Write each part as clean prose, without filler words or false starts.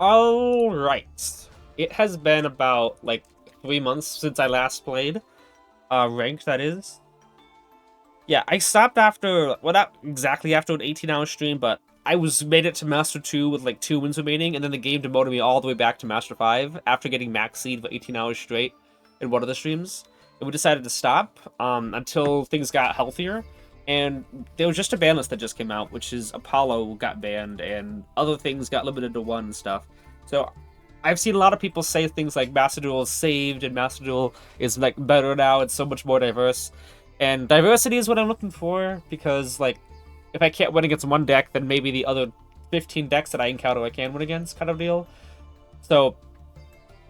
Alright. It has been about, like, 3 months since I last played. Ranked, that is. Yeah, I stopped after, well, not exactly after an 18-hour stream, but I made it to Master 2 with, like, 2 wins remaining, and then the game demoted me all the way back to Master 5 after getting max seed for 18 hours straight in one of the streams. And we decided to stop, until things got healthier. And there was just a ban list that just came out, which is Apollo got banned, and other things got limited to 1 and stuff. So I've seen a lot of people say things like Master Duel is saved, and Master Duel is, like, better now, it's so much more diverse. And diversity is what I'm looking for, because, like, if I can't win against one deck, then maybe the other 15 decks that I encounter I can win against, kind of deal. So,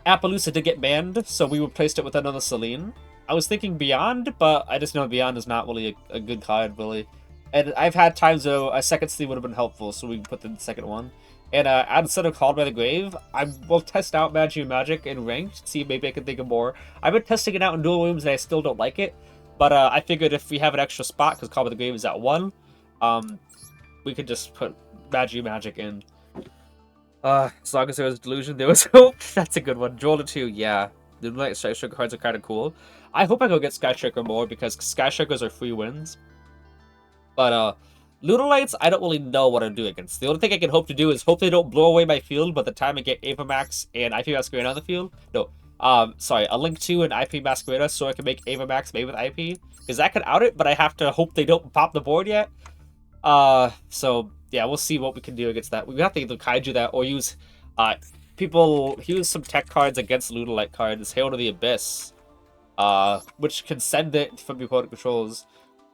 Appaloosa did get banned, so we replaced it with another Celine. I was thinking Beyond, but I just know Beyond is not really a good card, really. And I've had times where a second Celine would have been helpful, so we put the second one. And instead of Called by the Grave, I will test out Magic in Ranked, see if maybe I can think of more. I've been testing it out in dual rooms, and I still don't like it. But I figured if we have an extra spot, because Call by the Grave is at 1, we could just put Magic in. As long as there was Delusion, there was hope. That's a good one. Duel to 2, yeah. The Moonlight Sky Striker cards are kind of cool. I hope I go get Sky Striker more, because Sky Strikers are free wins. But, Lunalights, I don't really know what I'm doing against. The only thing I can hope to do is hope they don't blow away my field by the time I get Avamax and IP Masquerade on the field. No, sorry, a Link 2 and IP Masquerade so I can make Avamax maybe with IP. Because that could out it, but I have to hope they don't pop the board yet. So, yeah, we'll see what we can do against that. We have to either Kaiju that or use, people use some tech cards against Lunalight cards. Hail to the Abyss, which can send it from your opponent controls.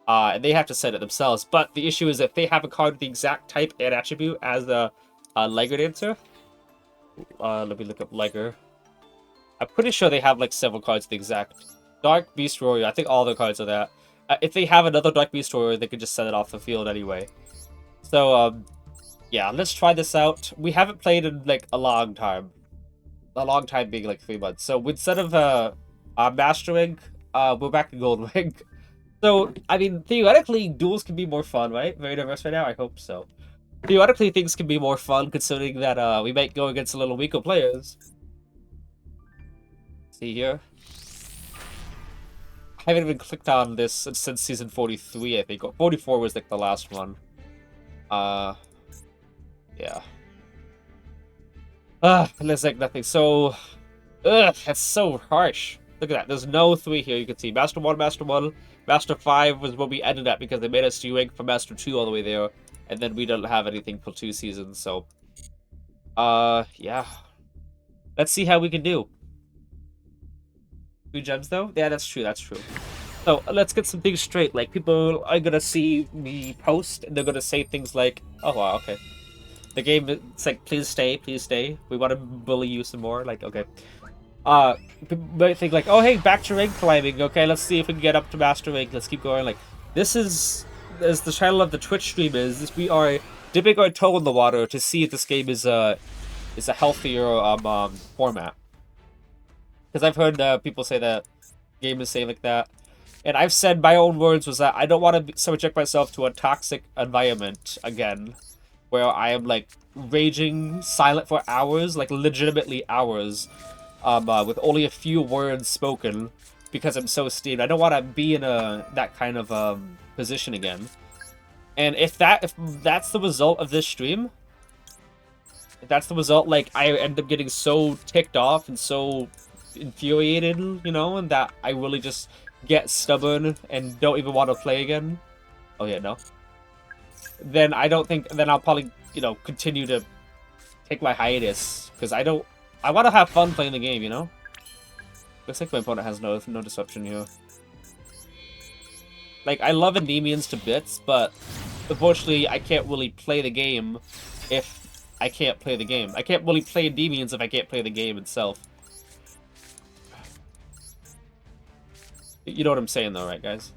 And they have to set it themselves. But the issue is if they have a card with the exact type and attribute as a Liger Dancer. Let me look up Liger. I'm pretty sure they have like several cards with the exact. Dark Beast Warrior, I think all their cards are that. If they have another Dark Beast Warrior, they could just set it off the field anyway. So, yeah, let's try this out. We haven't played in like a long time. A long time being like 3 months. So instead of Master Ring, we're back in Gold Ring. So, I mean, theoretically, duels can be more fun, right? Very diverse right now? I hope so. Theoretically, things can be more fun, considering that we might go against a little weaker players. See here? I haven't even clicked on this since season 43, I think. 44 was, like, the last one. Yeah. There's, like, nothing. So, that's so harsh. Look at that. There's no 3 here, you can see. Master 1, Master 1. Master 5 was what we ended at because they made us rank from Master 2 all the way there. And then we don't have anything for 2 seasons, so... yeah. Let's see how we can do. 2 gems, though? Yeah, that's true, that's true. So, let's get some things straight. Like, people are gonna see me post, and they're gonna say things like, oh, wow, okay. The game, it's like, please stay, we want to bully you some more. Like, okay. People might think like, oh hey, back to rank climbing. Okay, let's see if we can get up to Master Rank. Let's keep going. Like, this is, as the title of the Twitch stream is, we are dipping our toe in the water to see if this game is a healthier format. Because I've heard people say that game is safe like that, and I've said my own words was that I don't want to subject myself to a toxic environment again, where I am like raging silent for hours, like legitimately hours. With only a few words spoken, because I'm so steamed. I don't want to be in that kind of position again. And if that's the result of this stream, if that's the result, like I end up getting so ticked off and so infuriated, you know, and that I really just get stubborn and don't even want to play again. Oh yeah, no. Then I don't think. Then I'll probably, you know, continue to take my hiatus because I want to have fun playing the game, you know? Looks like my opponent has no disruption here. Like, I love Endymions to bits, but unfortunately, I can't really play the game if I can't play the game. I can't really play Endymions if I can't play the game itself. You know what I'm saying, though, right, guys?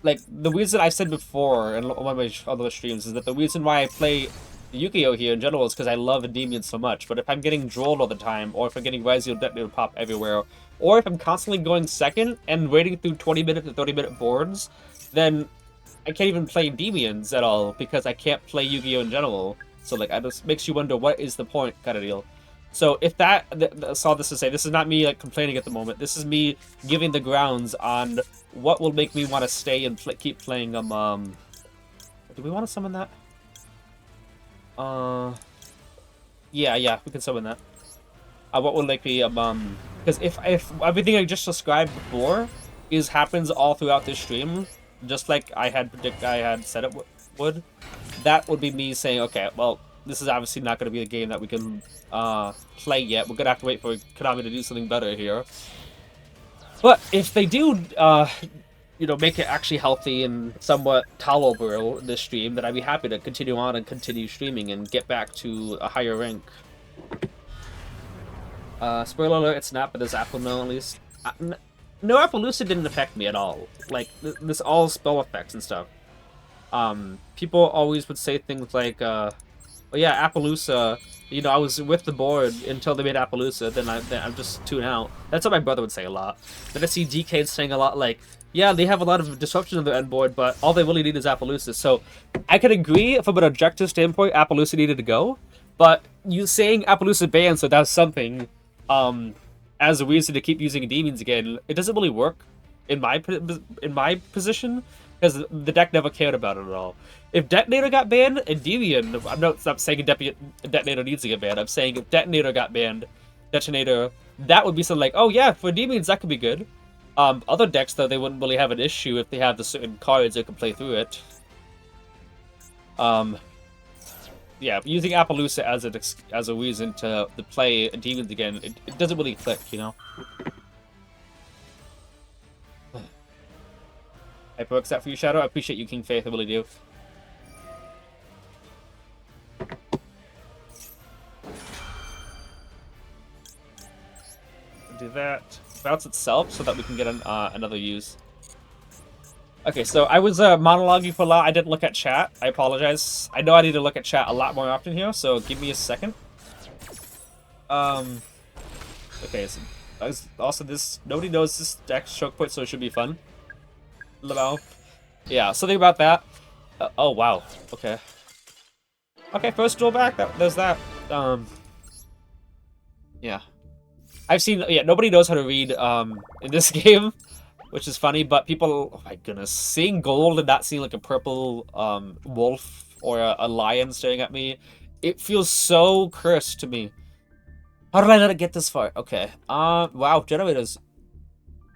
Like, the reason I said before in one of my other streams is that the reason why I play Yugioh here in general is because I love Endymion so much, but if I'm getting drolled all the time, or if I'm getting Ryzeal detonator pop everywhere, or if I'm constantly going second and waiting through 20-minute to 30-minute boards, then I can't even play Endymions at all, because I can't play Yu-Gi-Oh in general. So like, it just makes you wonder what is the point, kind of deal. So if that's all this to say, this is not me like complaining at the moment. This is me giving the grounds on what will make me want to stay and keep playing them. Do we want to summon that? Yeah, we can summon that. What will make me because if everything I just described before happens all throughout this stream, just like I had said it would, that would be me saying, okay, well, this is obviously not going to be a game that we can play yet. We're going to have to wait for Konami to do something better here. But if they do, make it actually healthy and somewhat tolerable in this stream, then I'd be happy to continue on and continue streaming and get back to a higher rank. Spoiler alert, it's not, but there's Appaloosa at least. No, Appaloosa didn't affect me at all. Like, this all spell effects and stuff. People always would say things like, oh yeah, Appaloosa, I was with the board until they made Appaloosa, then I'm just tune out. That's what my brother would say a lot. Then I see DK saying a lot like, yeah, they have a lot of disruption on their end board, but all they really need is Appaloosa. So, I can agree, from an objective standpoint, Appaloosa needed to go, but you saying Appaloosa banned, so that's something, as a reason to keep using Endymions again, it doesn't really work in my position, because the deck never cared about it at all. If Detonator got banned, Endymion, I'm not saying Detonator needs to get banned, I'm saying if Detonator got banned, Detonator, that would be something like, oh yeah, for Endymions that could be good. Other decks, though, they wouldn't really have an issue if they have the certain cards that can play through it. Yeah, using Appaloosa as a reason to play Demons again, it doesn't really click, Hyper accept for you, Shadow. I appreciate you, King Faith. I really do. Do that. Bounce itself so that we can get another use. Okay, so I was monologuing for a lot. I didn't look at chat. I apologize. I know I need to look at chat a lot more often here, so give me a second. Okay, so also this, nobody knows this deck's choke point, so it should be fun. Yeah, something about that. Oh wow. Okay. Okay, first duel back. There's that. Yeah. I've seen. Yeah, nobody knows how to read in this game, which is funny. But people, oh my goodness, seeing gold and not seeing like a purple wolf or a lion staring at me, it feels so cursed to me. How did I let it get this far? Okay. Wow, generators.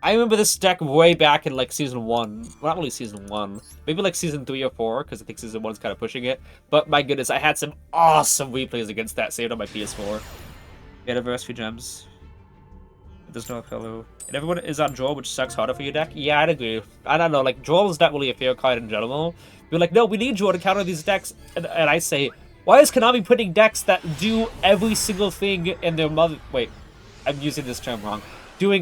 I remember this deck way back in like season 1. Well, not really season 1. Maybe like season 3 or 4, because I think season 1's kind of pushing it. But my goodness, I had some awesome replays against that saved on my PS4. Anniversary gems. There's no fellow. And everyone is on Joel, which sucks harder for your deck. Yeah, I'd agree. I don't know, like, Joel is not really a fair card in general. You're like, no, we need Joel to counter these decks. And I say, why is Konami putting decks that do every single thing in their mother... Wait, I'm using this term wrong.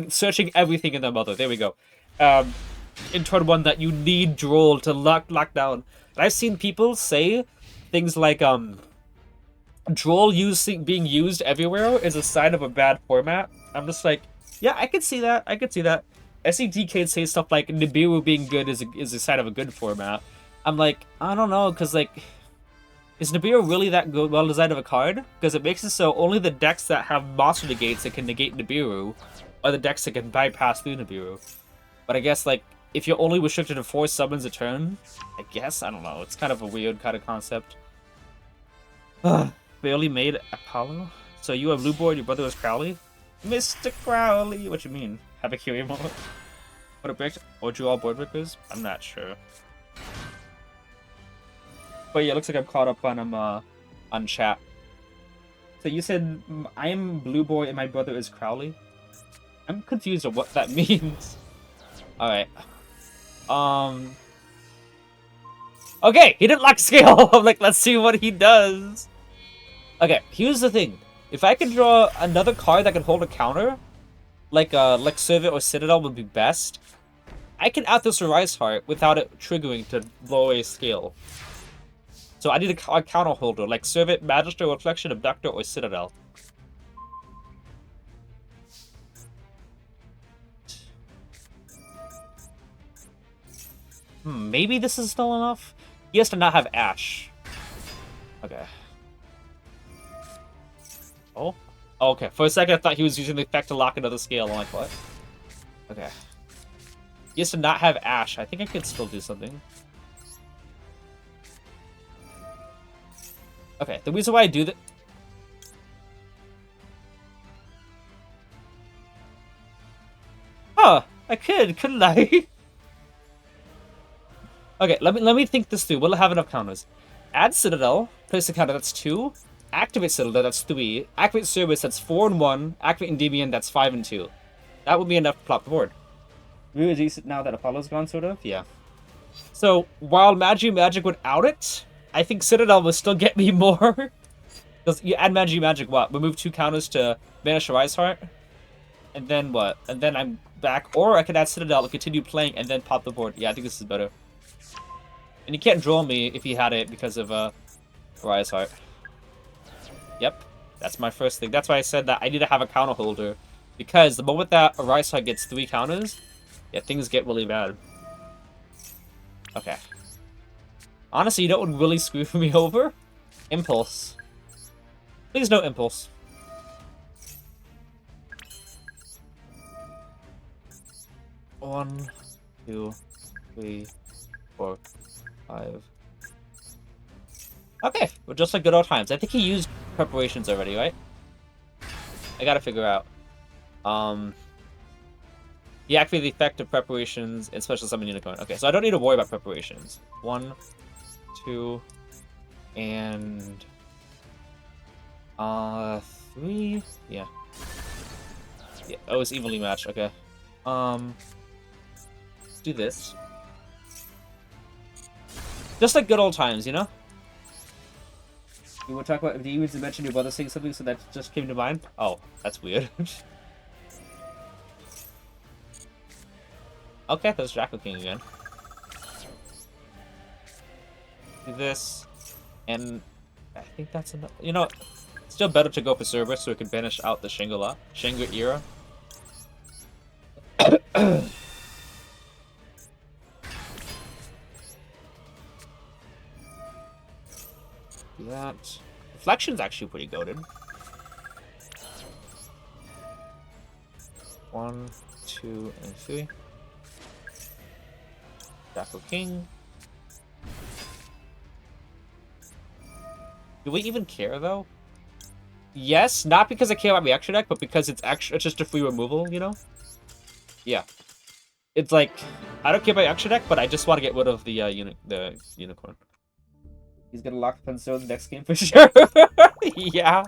Searching everything in their mother. There we go. In turn 1 that you need Droll to lock down. And I've seen people say things like, Droll being used everywhere is a sign of a bad format. I'm just like, yeah, I could see that. I could see that. SEDK say stuff like Nibiru being good is a sign of a good format. I'm like, I don't know, because like, is Nibiru really that good, well designed of a card? Because it makes it so only the decks that have monster negates that can negate Nibiru are the decks that can bypass through Nibiru. But I guess like, if you're only restricted to 4 summons a turn, I guess, I don't know. It's kind of a weird kind of concept. Barely made Apollo? So you have blue board, your brother is Crowley? Mr. Crowley! What you mean? Have a Curie moment? What a break? Or do all board breakers? I'm not sure. But yeah, it looks like I'm caught up on chat. So you said I'm blue boy and my brother is Crowley? I'm confused on what that means. Alright. Okay, he didn't lock scale! I'm like, let's see what he does. Okay, here's the thing. If I could draw another card that can hold a counter, like Servant or Citadel would be best, I can out this Ryzeal without it triggering to blow away scale. So I need a counter holder, like Servant, Magister, Reflection, Abductor, or Citadel. Maybe this is still enough? He has to not have Ash. Okay. Oh. Oh, okay. For a second, I thought he was using the effect to lock another scale. I'm like, what? Okay. He used to not have Ash. I think I could still do something. Okay, the reason why I do that... Huh, I could, couldn't I? Okay, let me think this through. We'll have enough counters. Add Citadel, place a counter, that's 2. Activate Citadel, that's 3. Activate Service, that's 4 and 1. Activate Endymion, that's 5 and 2. That would be enough to plop the board. Really decent now that Apollo's gone, sort of? Yeah. So, while Magic without it, I think Citadel will still get me more. Because you add Magic, what? Remove 2 counters to banish a Ryzeal? And then what? And then I'm back. Or I could add Citadel and continue playing and then pop the board. Yeah, I think this is better. And you can't draw me if he had it because of Ryzeal. Yep. That's my first thing. That's why I said that I need to have a counter holder. Because the moment that a Ryzeal gets 3 counters, yeah, things get really bad. Okay. Honestly, you know what would really screw me over? Impulse. Please no Impulse. One, 2, 3, 4, 5. Okay, we're just like good old times. I think he used preparations already, right? I gotta figure out. He activated the effect of preparations and special summon unicorn. Okay, so I don't need to worry about preparations. 1, 2, and 3. Yeah. Yeah. Oh, it's evenly matched. Okay. Let's do this. Just like good old times, you know? You want to talk about the events you mentioned your brother saying something, so that just came to mind? Oh, that's weird. Okay, there's Draco King again. Do this, and I think that's enough. You know, it's still better to go for Cerberus so we can banish out the Shangri-La era. That Reflection's actually pretty goated. 1, 2, and 3. Draco King. Do we even care though? Yes, not because I care about reaction deck, but because it's just a free removal, you know? Yeah. It's like I don't care about reaction deck, but I just want to get rid of the unicorn. He's gonna lock the Penstones next game for sure. Yeah.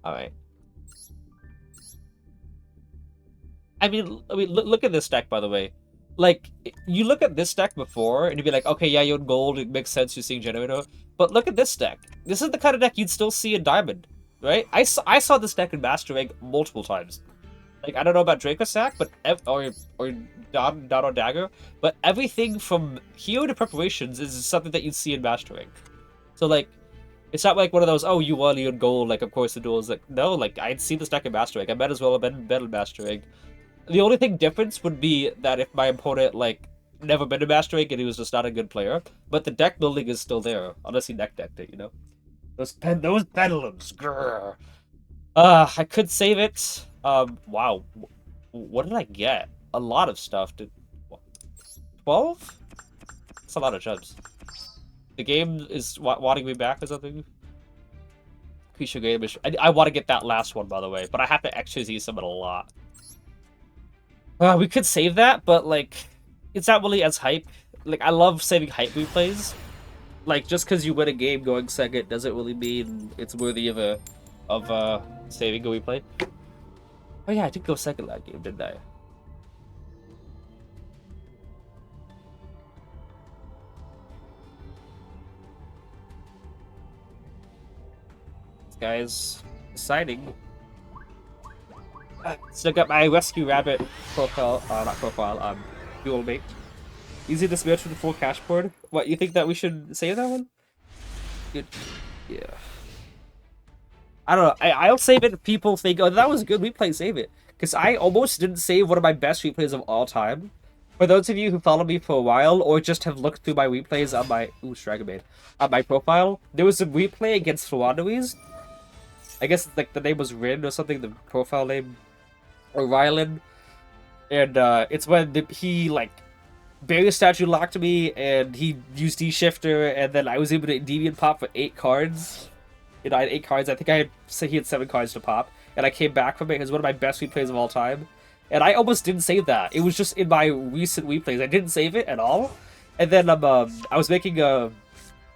Alright. I mean, look at this deck, by the way. Like, you look at this deck before, and you'd be like, okay, yeah, you're in gold, it makes sense you're seeing Generator. But look at this deck. This is the kind of deck you'd still see in Diamond, right? I saw this deck in Master Rank multiple times. Like, I don't know about Draco Sack, but or Dado Dagger, but everything from here to preparations is something that you'd see in Master Rank. So, like, it's not like one of those, oh, you won, you're in gold, like, of course the duels. Like, no, like, I'd see this deck in Master Rank. I might as well have been in Master Rank. The only thing difference would be that if my opponent, like, never been to Master Rank and he was just not a good player, but the deck building is still there, unless he decked it, you know? Those pendulums, grrr. I could save it. Wow. What did I get? A lot of stuff. 12? That's a lot of chubs. The game is wanting me back or something? Creature game. I want to get that last one, by the way, but I have to actually summon a lot. We could save that, but, like, it's not really as hype. Like, I love saving hype replays. Like, just because you win a game going second doesn't really mean it's worthy of saving a replay. Oh yeah, I did go second that game, didn't I? This guy's deciding. Still got my Rescue Rabbit profile, not profile, dual mate. Easy to smash with the full cash board. What, you think that we should save that one? Good. Yeah. I don't know. I'll save it if people think, oh, that was a good replay, save it. Because I almost didn't save one of my best replays of all time. For those of you who follow me for a while, or just have looked through my replays on my Dragon Maid, on my profile, there was a replay against Fluandoise. I guess like the name was Rin or something, the profile name, or Rylan, and it's when he like barrier statue locked me, and he used D-shifter, and then I was able to Endymion pop for 8 cards. You know, I had 8 cards. I think he had 7 cards to pop, and I came back from it. It was one of my best replays of all time. And I almost didn't save that. It was just in my recent replays. I didn't save it at all. And then I was making a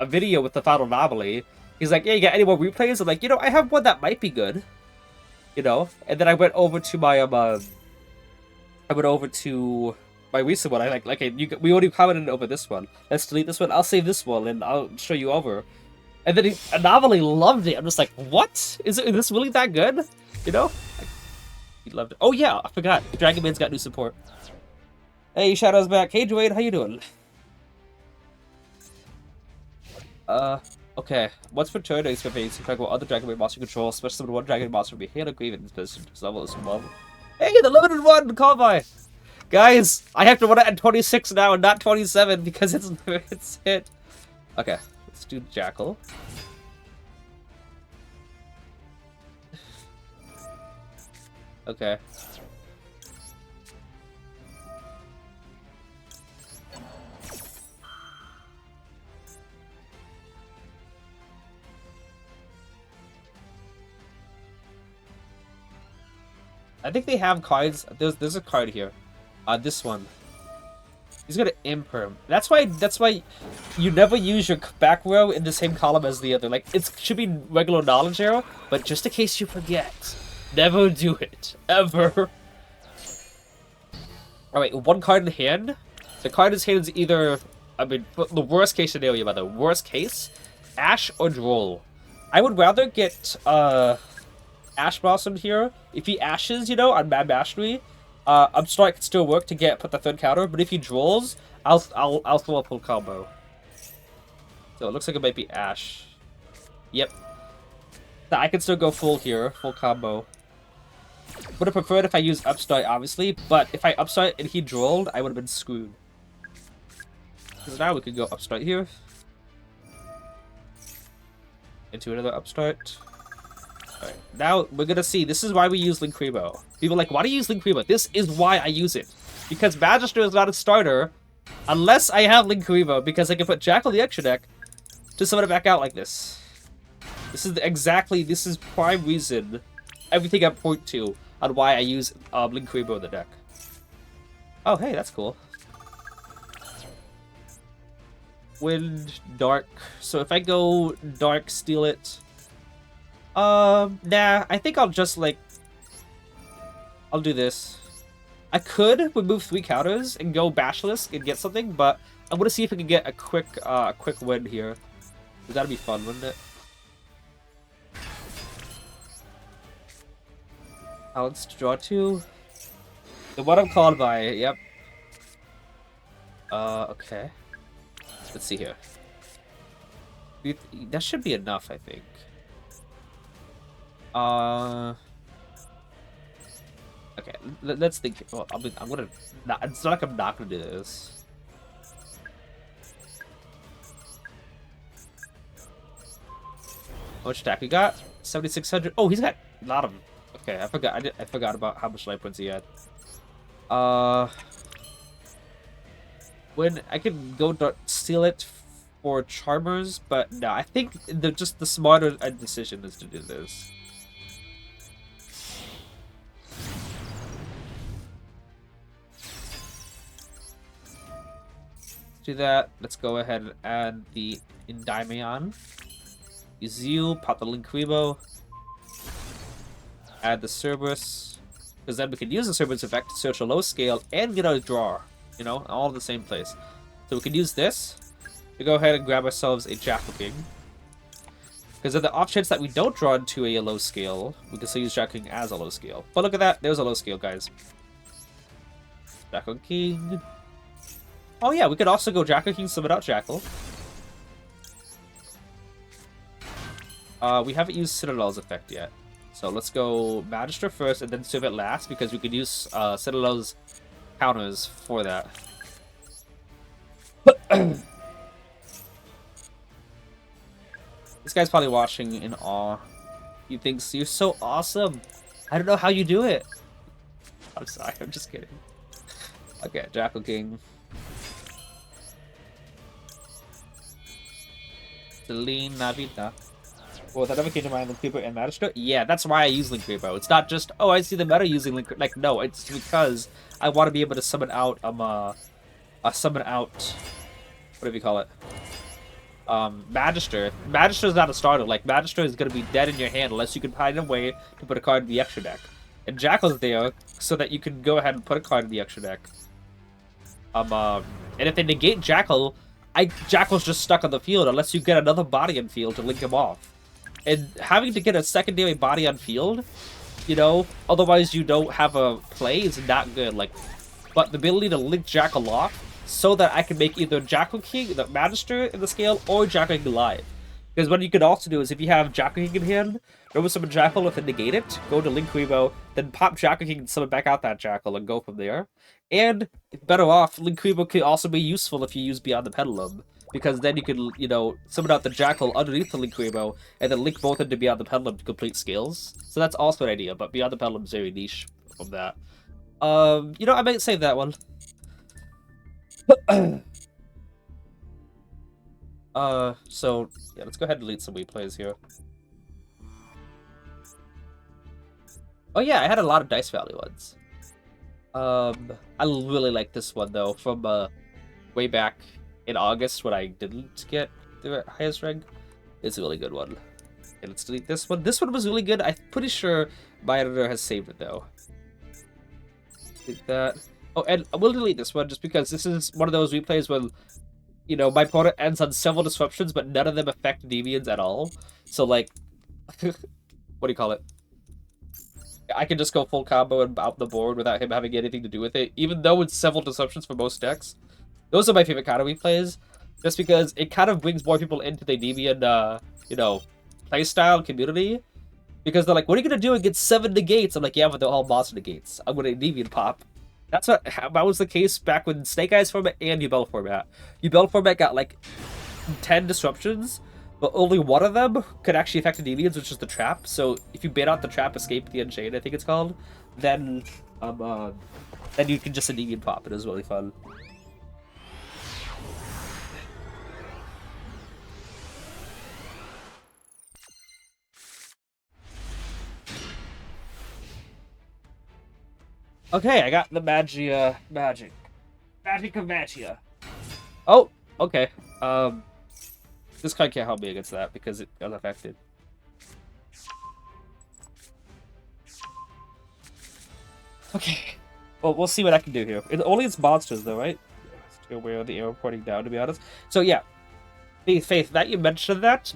video with the Final Anomaly. He's like, yeah, you got any more replays? I'm like, you know, I have one that might be good. You know? And then I went over to my, recent one. I like, okay, we already commented over this one. Let's delete this one. I'll save this one, and I'll show you over. And then Anomaly loved it. I'm just like, what? Is this really that good? You know? He loved it. Oh yeah, I forgot. Dragon Maid's got new support. Hey, Shadow's back. Hey, Dwayne, how you doing? Okay. What's for turn is for base if I go other Dragon Maid monster control, especially summon one Dragon Maid monster will be hit or grieved in this position to level is above. Hey, the limited one, call by. Guys, I have to run it at 26 now and not 27 because it's hit. Okay, let's do Jackal. Okay. I think they have cards. There's a card here. This one. He's gonna imperm. That's why you never use your back row in the same column as the other. Like it should be regular knowledge arrow, but just in case you forget, never do it ever. All right, one card in hand. The card in his hand is either, I mean, the worst case scenario, by the worst case, Ash or Droll. I would rather get Ash Blossom here. If he ashes, you know, on Mad Mastery, Upstart can still work to put the third counter. But if he drolls, I'll throw a full combo. So it looks like it might be Ash. Yep. I can still go full here, full combo. Would have preferred if I used Upstart, obviously, but if I Upstart and he drolled, I would have been screwed. Because now we could go Upstart here. Into another Upstart. Alright, now we're gonna see. This is why we use Linkuriboh. People are like, why do you use Linkuriboh? This is why I use it. Because Magister is not a starter unless I have Linkuriboh, because I can put Jackal in the extra deck to summon it back out like this. This is prime reason, everything I point to on why I use Linkuriboh in the deck. Oh, hey, that's cool. Wind, Dark. So if I go Dark, steal it. Nah, I think I'll just, like, I'll do this. I could remove 3 counters and go Basilisk and get something, but I'm gonna see if I can get a quick win here. That'd be fun, wouldn't it? Let's draw 2. The one I'm called by, yep. Okay. Let's see here. That should be enough, I think. Okay, let's think. Well, I'm gonna. It's not like I'm not gonna do this. How much attack we got? 7,600. Oh, he's got a lot of them. Okay, I forgot. I forgot about how much life points he had. When I can go steal it for Charmers, but no, I think the smarter decision is to do this. Do that. Let's go ahead and add the Endymion. Ryzeal, pop the Linkuriboh. Add the Cerberus. Because then we can use the Cerberus effect to search a low scale and get a draw. You know, all in the same place. So we can use this to go ahead and grab ourselves a Jackal King. Because in the off chance that we don't draw into a low scale, we can still use Jackal King as a low scale. But look at that, there's a low scale, guys. Jackal King. Oh yeah, we could also go Jackal King, summon out Jackal. We haven't used Citadel's effect yet. So let's go Magister first and then Servant last, because we could use Citadel's counters for that. This guy's probably watching in awe. He thinks you're so awesome. I don't know how you do it. I'm sorry, I'm just kidding. Okay, Jackal King. Celine Navita. Well, that never came to mind, Link Creeper and Magister? Yeah, that's why I use Link Creeper. It's not just, oh, I see the meta using Link Creeper. Like, no, it's because I want to be able to summon out, summon out, what do you call it? Magister. Magister is not a starter. Like, Magister is going to be dead in your hand unless you can find a way to put a card in the extra deck. And Jackal's there so that you can go ahead and put a card in the extra deck. And if they negate Jackal, Jackal's just stuck on the field unless you get another body on field to link him off. And having to get a secondary body on field, you know, otherwise you don't have a play is not good. Like, but the ability to link Jackal off so that I can make either Jackal King, the Magister in the scale, or Jackal King live. Because what you could also do is if you have Jackal King in hand, remember summon Jackal with a negate it, go to Link Kuriboh, then pop Jackal King and summon back out that Jackal and go from there. And better off, Link Kuriboh could also be useful if you use Beyond the Pendulum. Because then you can, you know, summon out the Jackal underneath the Link Kuriboh, and then link both into Beyond the Pendulum to complete scales. So that's also an idea, but Beyond the Pendulum is very niche from that. You know, I might save that one. So, yeah, let's go ahead and delete some replays here. Oh yeah, I had a lot of Dice Valley ones. I really like this one, though, from, way back in August when I didn't get the highest rank. It's a really good one. Okay, let's delete this one. This one was really good. I'm pretty sure my editor has saved it, though. Delete that. Oh, and I will delete this one just because this is one of those replays when, you know, my opponent ends on several disruptions, but none of them affect Endymions at all. So, like, what do you call it? I can just go full combo and out the board without him having anything to do with it, even though it's several disruptions for most decks. Those are my favorite Konami plays, just because it kind of brings more people into the Endymion, you know, playstyle community. Because they're like, what are you going to do against 7 negates? I'm like, yeah, but they're all monster negates. I'm going to Endymion pop. That was the case back when Snake Eyes format and Yubel format. Yubel format got like 10 disruptions, but only one of them could actually affect Endymions, which is the trap. So if you bait out the trap, escape the Unchained, I think it's called, then you can just Endymion pop. It is really fun. Okay, I got the magic of magia. Oh, okay. This card can't help me against that because it got affected. Okay. Well, we'll see what I can do here. Only it's monsters, though, right? Still aware the arrow pointing down, to be honest. So, yeah. Faith, that you mentioned that,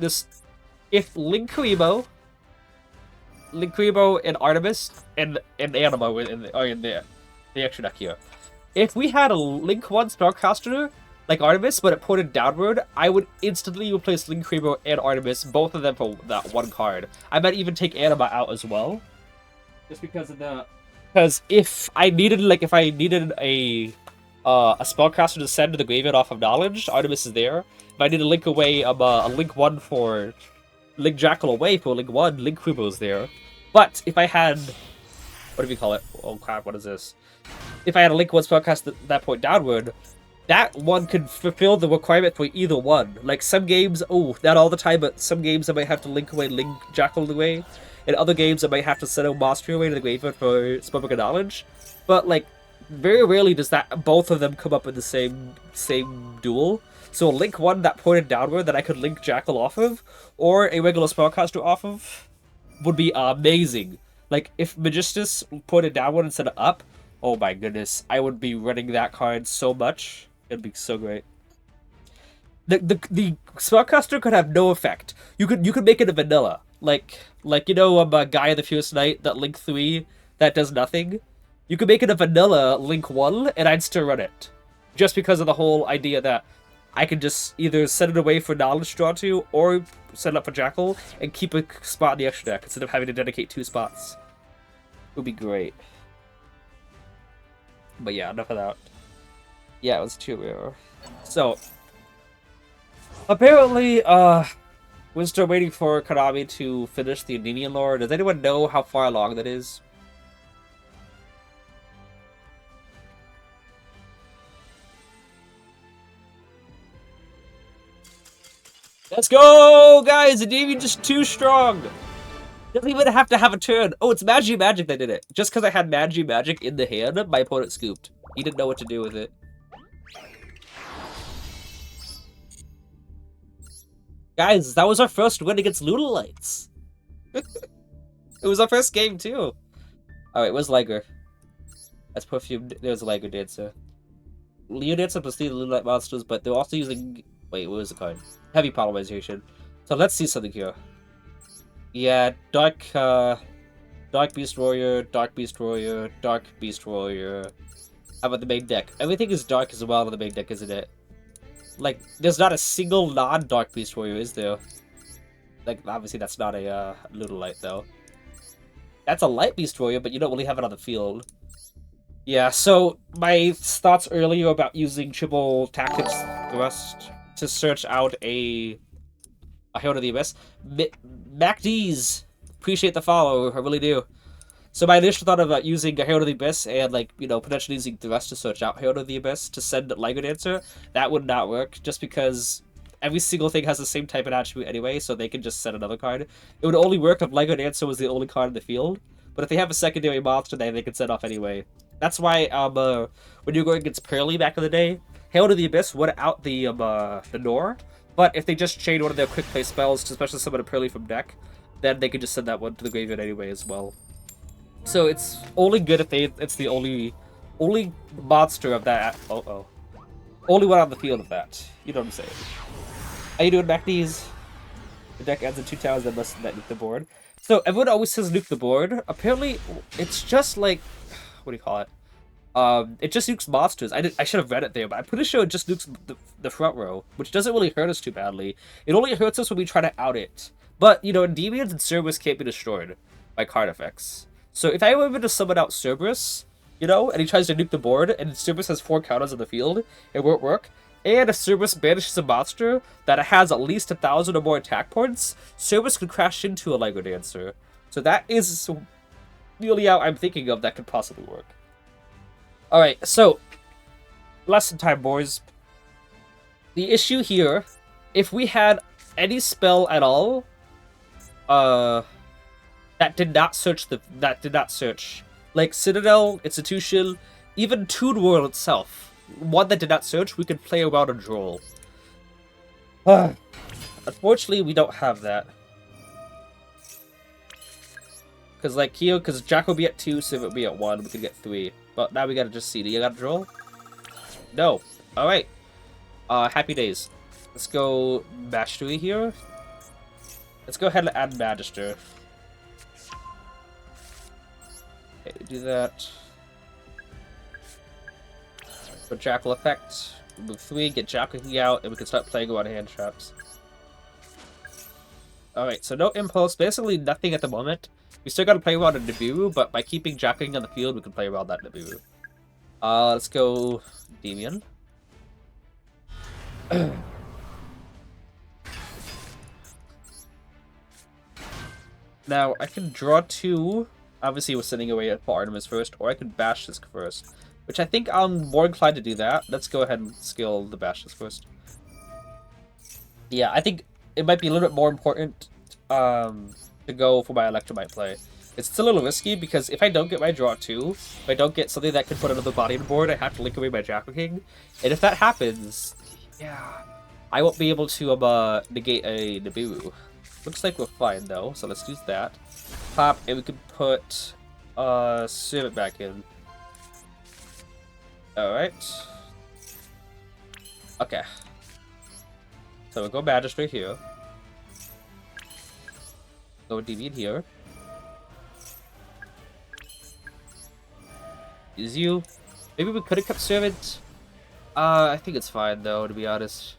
if Link Kuriboh and Artemis and Anima were in the extra deck here. If we had a Link 1 Spellcaster like Artemis, but it pointed downward, I would instantly replace Link Kuriboh and Artemis, both of them for that one card. I might even take Anima out as well, just because of the. Because if I needed a spellcaster to send to the graveyard off of knowledge, Artemis is there. If I need to link away a Link 1 for Link Jackal away for Link 1, Link Kuriboh is there. But if I had, what do we call it? Oh crap, what is this? If I had a Link 1 spellcast that point downward, that one could fulfill the requirement for either one. Like some games, not all the time, but some games I might have to link away Link Jackal away. In other games, I might have to send a Monster away to the graveyard for Spellbook of Knowledge. But like, very rarely does both of them come up in the same duel. So a Link 1 that pointed downward that I could link Jackal off of, or a regular spellcaster off of, would be amazing. Like, if Magistus pointed downward instead of up, oh my goodness, I would be running that card so much. It'd be so great. The spellcaster could have no effect. You could make it a vanilla. Like you know, Gaia the Fierce Knight, that Link 3 that does nothing. You could make it a vanilla Link 1, and I'd still run it. Just because of the whole idea that I could just either send it away for knowledge draw to, or set it up for Jackal, and keep a spot in the extra deck, instead of having to dedicate 2 spots. It would be great. But yeah, enough of that. Yeah, it was too rare. So, Apparently, we're still waiting for Konami to finish the Endymion lore. Does anyone know how far along that is? Let's go, guys! Endymion just too strong! Doesn't even have to have a turn. Oh, it's Magi Magic that did it. Just because I had Magi Magic in the hand, my opponent scooped. He didn't know what to do with it. Guys, that was our first win against Lunalites. It was our first game, too. Alright, where's Liger? That's Perfume. There's a Liger Dancer. Leo Dancer plus the Lunalite monsters, but they're also using... Wait, what was the card? Heavy Polymerization. So let's see something here. Yeah, Dark Beast Warrior, Dark Beast Warrior, Dark Beast Warrior. How about the main deck? Everything is dark as well on the main deck, isn't it? Like, there's not a single non-Dark Beast Warrior, is there? Like, obviously that's not a Lunalite, though. That's a Light Beast Warrior, but you don't really have it on the field. Yeah, so my thoughts earlier about using triple tactics thrust to search out a Herald of the Abyss. MacD's, appreciate the follow, I really do. So my initial thought about using a Herald of the Abyss and, like, you know, potentially using thrust to search out Herald of the Abyss to send Liger Dancer, that would not work, just because every single thing has the same type of attribute anyway, so they can just send another card. It would only work if Liger Dancer was the only card in the field, but if they have a secondary monster, then they can send off anyway. That's why, when you were going against Pearly back in the day, Herald of the Abyss would out the Nor, but if they just chain one of their quick play spells to special summon a Pearly from deck, then they could just send that one to the graveyard anyway as well. So it's only good if it's the only monster of that. Only one on the field of that. You know what I'm saying? How you doing, MacD's? The deck ends in 2 towns that must nuke the board. So everyone always says nuke the board. Apparently, it's just like, what do you call it? It just nukes monsters. I should have read it there, but I'm pretty sure it just nukes the front row, which doesn't really hurt us too badly. It only hurts us when we try to out it. But, you know, Endymions and Cerberus can't be destroyed by card effects. So if I were able to summon out Cerberus, you know, and he tries to nuke the board, and Cerberus has 4 counters on the field, it won't work. And if Cerberus banishes a monster that has at least 1,000 or more attack points, Cerberus could crash into a Liger Dancer. So that is really how I'm thinking of that could possibly work. Alright, so, lesson time, boys. The issue here, if we had any spell at all, that did not search, like Citadel, Institution, even Toon World itself, one that did not search, we could play around a draw. Unfortunately, we don't have that. Because Jack will be at 2, Civ will be at 1, we could get 3. But now we gotta just see. Do you got a draw? No. Alright. Happy days. Let's go Mastery here. Let's go ahead and add Magister. Okay, do that. For Jackal effect. Move 3, get Jackal out, and we can start playing around hand traps. Alright, so no impulse, basically nothing at the moment. We still gotta play around a Nibiru, but by keeping Jacking on the field, we can play around that Nibiru. Let's go Endymion. Now, I can draw 2. Obviously, we're sending away at Artemis first, or I could bash this first. Which I think I'm more inclined to do that. Let's go ahead and skill the bash this first. Yeah, I think it might be a little bit more important to go for my Electromite play. It's still a little risky because if I don't get my draw 2, if I don't get something that can put another body on the board, I have to link away my Jackal King. And if that happens, yeah, I won't be able to negate a Nibiru. Looks like we're fine though, so let's use that. Pop, and we can put Servant back in. Alright. Okay. So we'll go Magistrate here. Go Endymion here. Use you. Maybe we could have kept Servant. I think it's fine though, to be honest.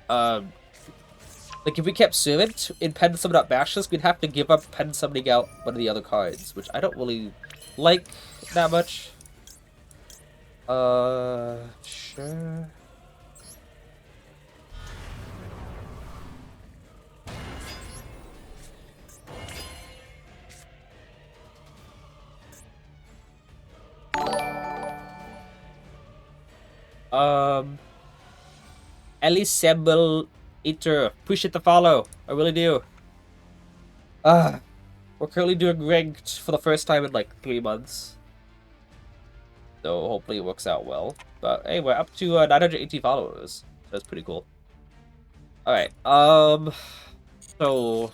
Like if we kept Servant in Pen Summon out Bashless, we'd have to give up Pen Summoning out one of the other cards, which I don't really like that much. Sure. Elisabel Eater, appreciate the follow. I really do. We're currently doing ranked for the first time in like 3 months. So hopefully it works out well. But hey, we're up to 918 followers. So that's pretty cool. Alright, so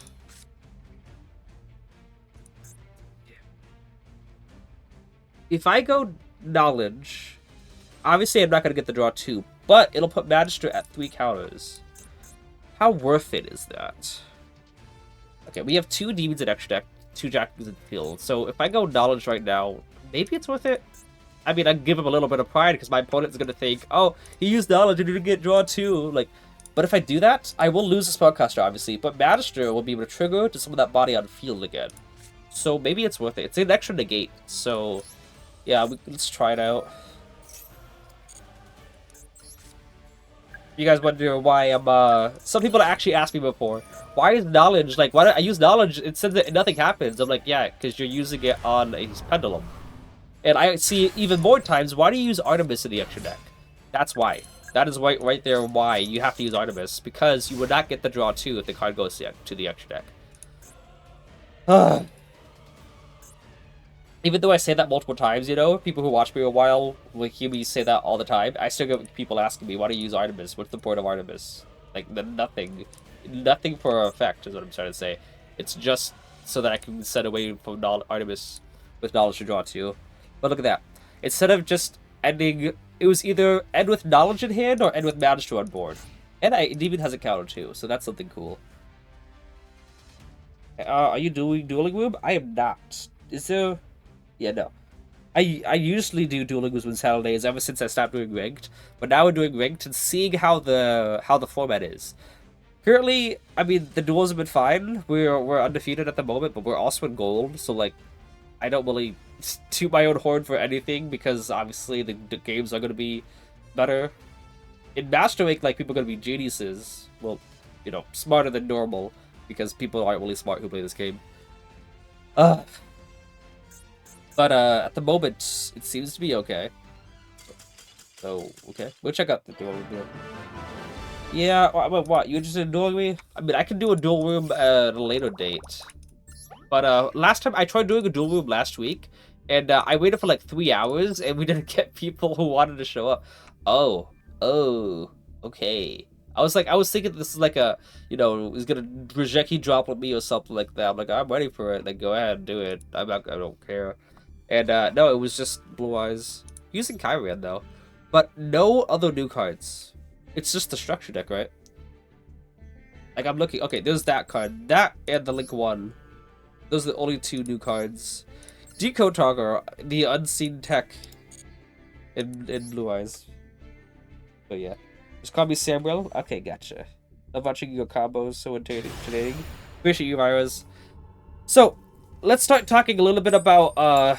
if I go knowledge, obviously I'm not gonna get the draw 2, but it'll put Magister at 3 counters. How worth it is that? Okay, we have 2 demons in extra deck, 2 jacks in the field. So if I go knowledge right now, maybe it's worth it. I mean, I give him a little bit of pride because my opponent's gonna think, oh, he used knowledge and didn't get draw 2. Like, but if I do that, I will lose the spellcaster, obviously. But Magister will be able to trigger to summon that body on field again. So maybe it's worth it. It's an extra negate. So yeah, let's try it out. You guys wonder why I'm, some people actually asked me before, why is knowledge, like, why do I use knowledge? It says that nothing happens. I'm like, yeah, because you're using it on a pendulum. And I see even more times, why do you use Artemis in the extra deck? That's why. That is right there why you have to use Artemis, because you would not get the draw 2 if the card goes to the extra deck. Even though I say that multiple times, you know, people who watch me a while will hear me say that all the time. I still get people asking me, why do you use Artemis? What's the point of Artemis? Like, nothing. Nothing for effect is what I'm trying to say. It's just so that I can set away from Artemis with knowledge to draw 2. But look at that. Instead of just ending, it was either end with knowledge in hand or end with Magister on board. And Endymion has a counter too, so that's something cool. Are you doing Dueling Room? I am not. Is there... Yeah, no. I usually do Dueling Rooms on Saturdays ever since I stopped doing ranked, but now we're doing ranked and seeing how the format is. Currently, I mean, the duels have been fine. We're undefeated at the moment, but we're also in gold, so like, I don't really toot my own horn for anything because obviously the games are going to be better. In Master Rank, like, people are going to be geniuses. Well, you know, smarter than normal because people aren't really smart who play this game. But at the moment, it seems to be okay. So, okay. We'll check out the duel room. Yeah, what? You interested in dueling me? I mean, I can do a duel room at a later date. But last time, I tried doing a duel room last week, and I waited for like 3 hours, and we didn't get people who wanted to show up. Oh, okay. I was thinking this is like a, you know, is gonna Rejeki drop with me or something like that. I'm like, I'm ready for it. Like, go ahead and do it. I don't care. And no, it was just Blue Eyes. Using Kyrian though. But no other new cards. It's just the structure deck, right? Like, I'm looking. Okay, there's that card. That and the Link 1. Those are the only 2 new cards. Decode Togger, the unseen tech in Blue Eyes. But yeah. Just call me Samuel. Okay, gotcha. Love watching your combos, so entertaining. Appreciate you, Virus. So, let's start talking a little bit about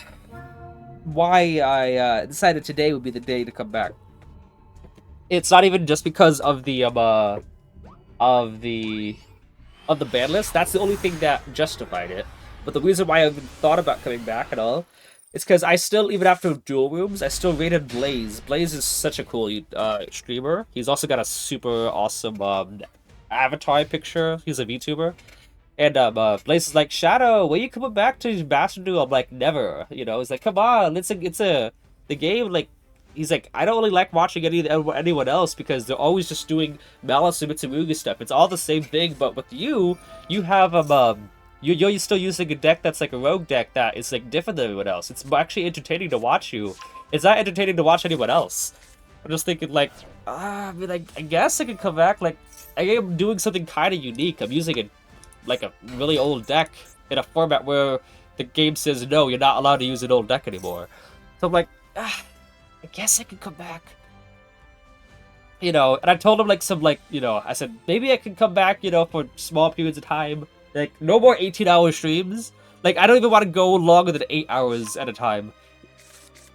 why I decided today would be the day to come back. It's not even just because of the ban list. That's the only thing that justified it. But the reason why I even thought about coming back at all is because I still, even after duel rooms, I still rated Blaze. Blaze is such a cool streamer. He's also got a super awesome avatar picture. He's a VTuber. And Blaze is like, Shadow, when you coming back to Master Duel? I'm like, never. You know, he's like, come on, the game. Like, he's like, I don't really like watching anyone else because they're always just doing Maliss and Mitsurugi stuff. It's all the same thing, but with you have you're still using a deck that's like a rogue deck that is like different than everyone else. It's actually entertaining to watch you. It's not entertaining to watch anyone else. I'm just thinking like, I mean, I guess I could come back. Like, I am doing something kind of unique. I'm using like a really old deck in a format where the game says no, you're not allowed to use an old deck anymore. So I'm like, I guess I could come back. You know, and I told him I said maybe I can come back, you know, for small periods of time. Like, no more 18-hour streams. Like, I don't even want to go longer than 8 hours at a time.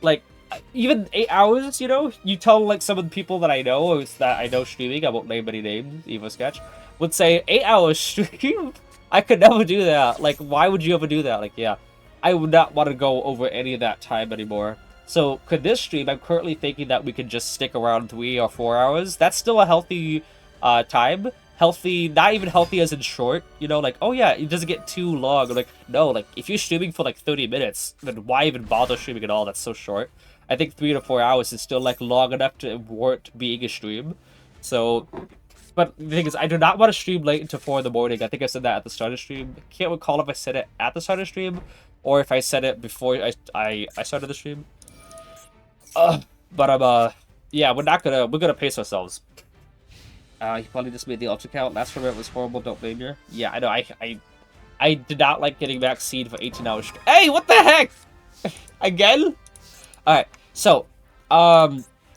Like, even 8 hours, you know, you tell like some of the people that I know streaming, I won't name any names, Evo Sketch, would say 8 hours stream. I could never do that. Like, why would you ever do that? Like, yeah, I would not want to go over any of that time anymore. So could this stream, I'm currently thinking that we could just stick around 3 or 4 hours. That's still a healthy time. Healthy, not even healthy as in short, you know, like, oh yeah, it doesn't get too long. Like, no, like, if you're streaming for like 30 minutes, then why even bother streaming at all? That's so short. I think 3 to 4 hours is still like long enough to warrant being a stream. So, but the thing is, I do not want to stream late into 4 in the morning. I think I said that at the start of stream. Can't recall if I said it at the start of stream or if I said it before I started the stream. But yeah, we're gonna pace ourselves. He probably just made the ultra count. Last time it was horrible. Don't blame you. Yeah, I know. I did not like getting vaccinated for 18 hours. Hey, what the heck? Again? All right. So,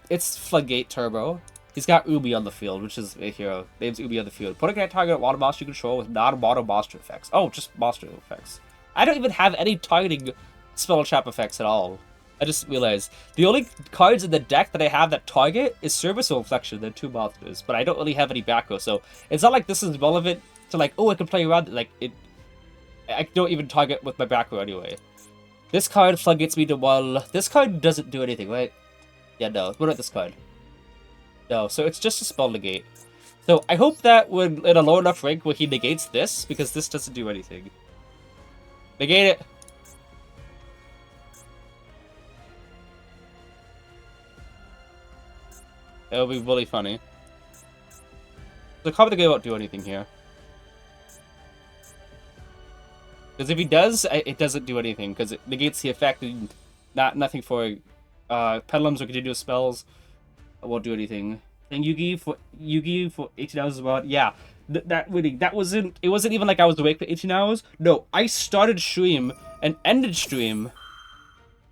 it's Floodgate Turbo. He's got Umi on the field, which is a hero. Name's Umi on the field. Put a target water monster you control with non-mono monster effects. Oh, just monster effects. I don't even have any targeting spell trap effects at all. I just realized the only cards in the deck that I have that target is Service or Reflection. They're 2 monsters, but I don't really have any back row, so it's not like this is relevant to like, oh, I can play around. Like it, I don't even target with my back row anyway. This card floodgates me to well. This card doesn't do anything, right? Yeah, no. What about this card? No, so it's just a spell negate. So I hope that when in a low enough rank where he negates this, because this doesn't do anything. Negate it. It'll be really funny. The card the game won't do anything here. Because if he does, it doesn't do anything, because it negates the effect and nothing for pendulums or continuous spells. It won't do anything. And Yugioh for 18 hours as well. Yeah. It wasn't even like I was awake for 18 hours. No, I started stream and ended stream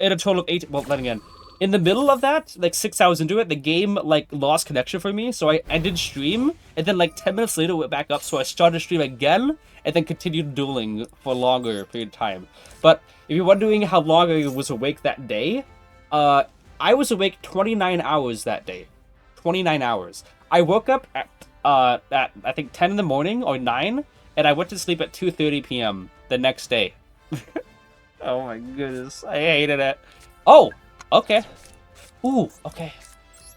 in a total of 8, well, then again. In the middle of that, like 6 hours into it, the game like lost connection for me, so I ended stream, and then like 10 minutes later went back up, so I started stream again, and then continued dueling for a longer period of time. But if you're wondering how long I was awake that day, I was awake 29 hours that day. 29 hours. I woke up at I think 10 in the morning or 9, and I went to sleep at 2:30 p.m. the next day. Oh my goodness, I hated it. Oh. Okay. Ooh, okay.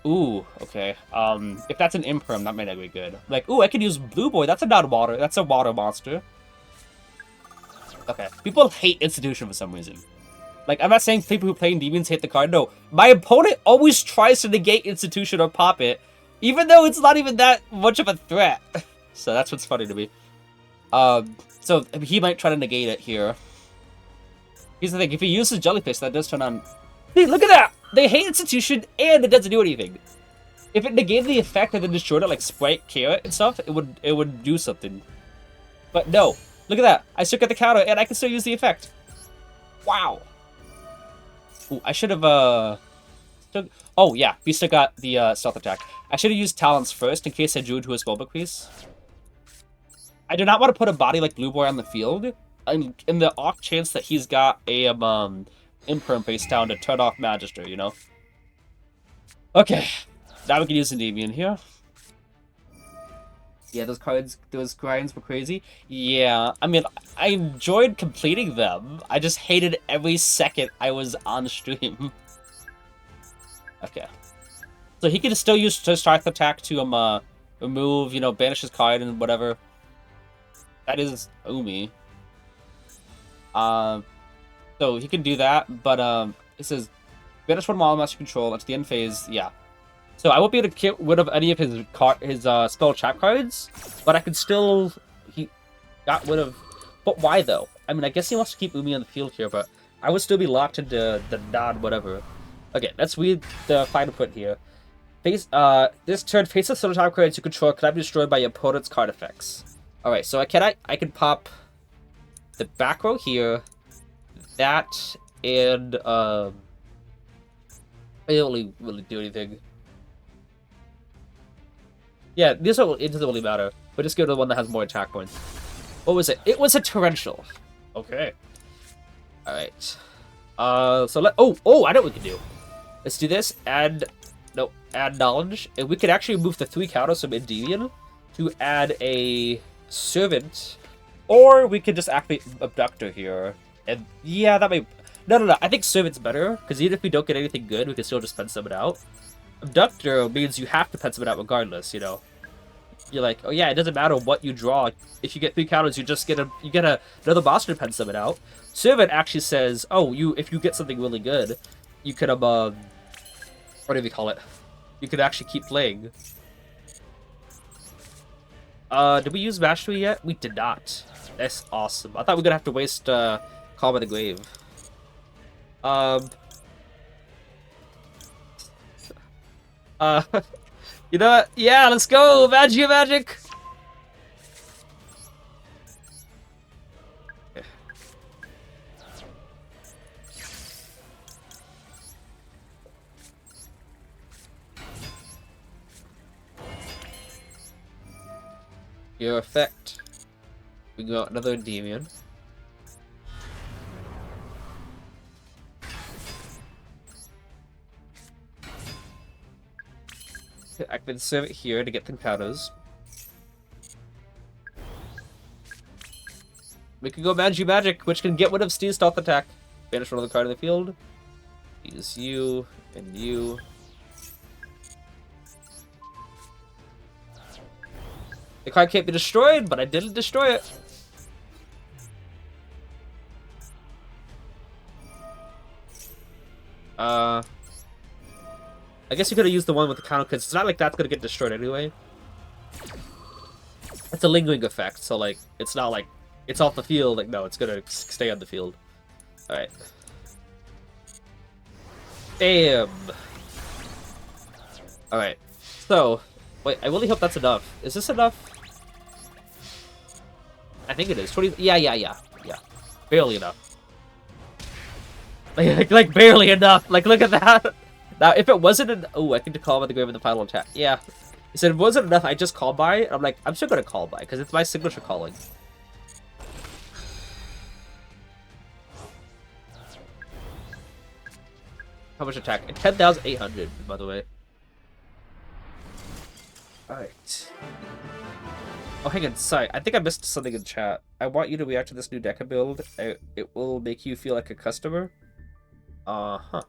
Ooh, okay. If that's an imperm, that might not be good. Like, ooh, I could use Blue Boy. That's a non-water. That's a water monster. Okay. People hate Institution for some reason. Like, I'm not saying people who play Endymions hate the card. No. My opponent always tries to negate Institution or pop it, even though it's not even that much of a threat. So that's what's funny to me. So he might try to negate it here. Here's the thing. If he uses Jellyfish, that does turn on... Hey, look at that! They hate Institution, and it doesn't do anything. If it negated the effect and then destroyed it, like Sprite, Carrot, and stuff, it would do something. But no, look at that! I still got the counter, and I can still use the effect. Wow. Ooh, I should have oh yeah, we still got the stealth attack. I should have used Talents first in case I drew into a spell increase. I do not want to put a body like Blue Boy on the field, in the off chance that he's got a imperm face down to turn off Magister, you know? Okay. Now we can use Endymion here. Yeah, those grinds were crazy. Yeah, I mean, I enjoyed completing them. I just hated every second I was on stream. Okay. So he can still use Strike Attack to, remove, you know, banish his card and whatever. That is Umi. So he can do that, but it says banish one while master control at the end phase. Yeah. So I won't be able to get rid of any of his spell trap cards, but I can still he got rid of. But why though? I mean, I guess he wants to keep Umi on the field here, but I would still be locked into the non whatever. Okay, let's read the final print here. Face this turn face of trap cards you control cannot be destroyed by your opponent's card effects. All right, so I can pop the back row here. That and I don't really do anything. Yeah, it doesn't really matter. But just go to the one that has more attack points. What was it? It was a torrential. Okay. All right. So I know what we can do. Let's do this. Add knowledge, and we could actually move the 3 counters from Endymion to add a servant, or we could just activate Abductor here. And yeah, that may... No. I think Servant's better, because even if we don't get anything good, we can still just pen summon out. Abductor means you have to pen summon out regardless, you know? You're like, oh yeah, it doesn't matter what you draw. If you get 3 counters, you just get another monster to pen summon out. Servant actually says, oh, if you get something really good, you could what do we call it? You could actually keep playing. Did we use Mastery yet? We did not. That's awesome. I thought we were gonna have to waste Calm by the Grave. You know what? Yeah, let's go! Magic! Your effect. We got another Endymion. I can serve it here to get the counters. We can go Magic, which can get rid of Steve's stealth attack. Banish one of the card in the field. Use you and you. The card can't be destroyed, but I didn't destroy it. I guess you could have used the one with the counter, because it's not like that's gonna get destroyed anyway. It's a lingering effect, so like, it's not like it's off the field. Like, no, it's gonna stay on the field. Alright. Bam! Alright. So, wait, I really hope that's enough. Is this enough? I think it is. 20. Yeah. Barely enough. Like barely enough. Like, look at that. Now, if it wasn't oh, I think to call by the grave in the final attack. Yeah. He said it wasn't enough. I just called by it. I'm like, I'm still gonna call by because it's my signature calling. How much attack? 10,800, by the way. Alright. Oh, hang on. Sorry. I think I missed something in chat. I want you to react to this new deck build. It will make you feel like a customer. Uh-huh.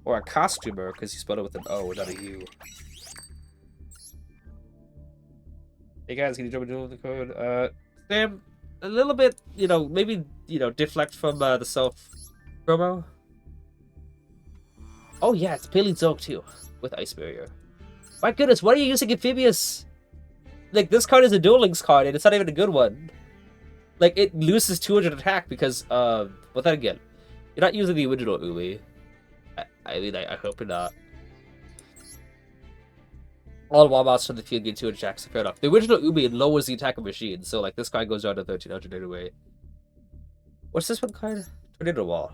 Or a costumer, because you spelled it with an O, not a U. Hey guys, can you jump into the code? Sam, a little bit, you know, maybe, you know, deflect from the self promo. Oh yeah, it's Paleozoic too, with Ice Barrier. My goodness, why are you using Amphibious? Like, this card is a Duel Links card, and it's not even a good one. Like, it loses 200 attack because, but then again, you're not using the original Uli. I mean, I hope you're not. All Wabats from the field get 200 attacks, so fair enough. The original Umi lowers the attack of machine, so, like, this guy goes down to 1300 anyway. What's this one card? Tornado Wall.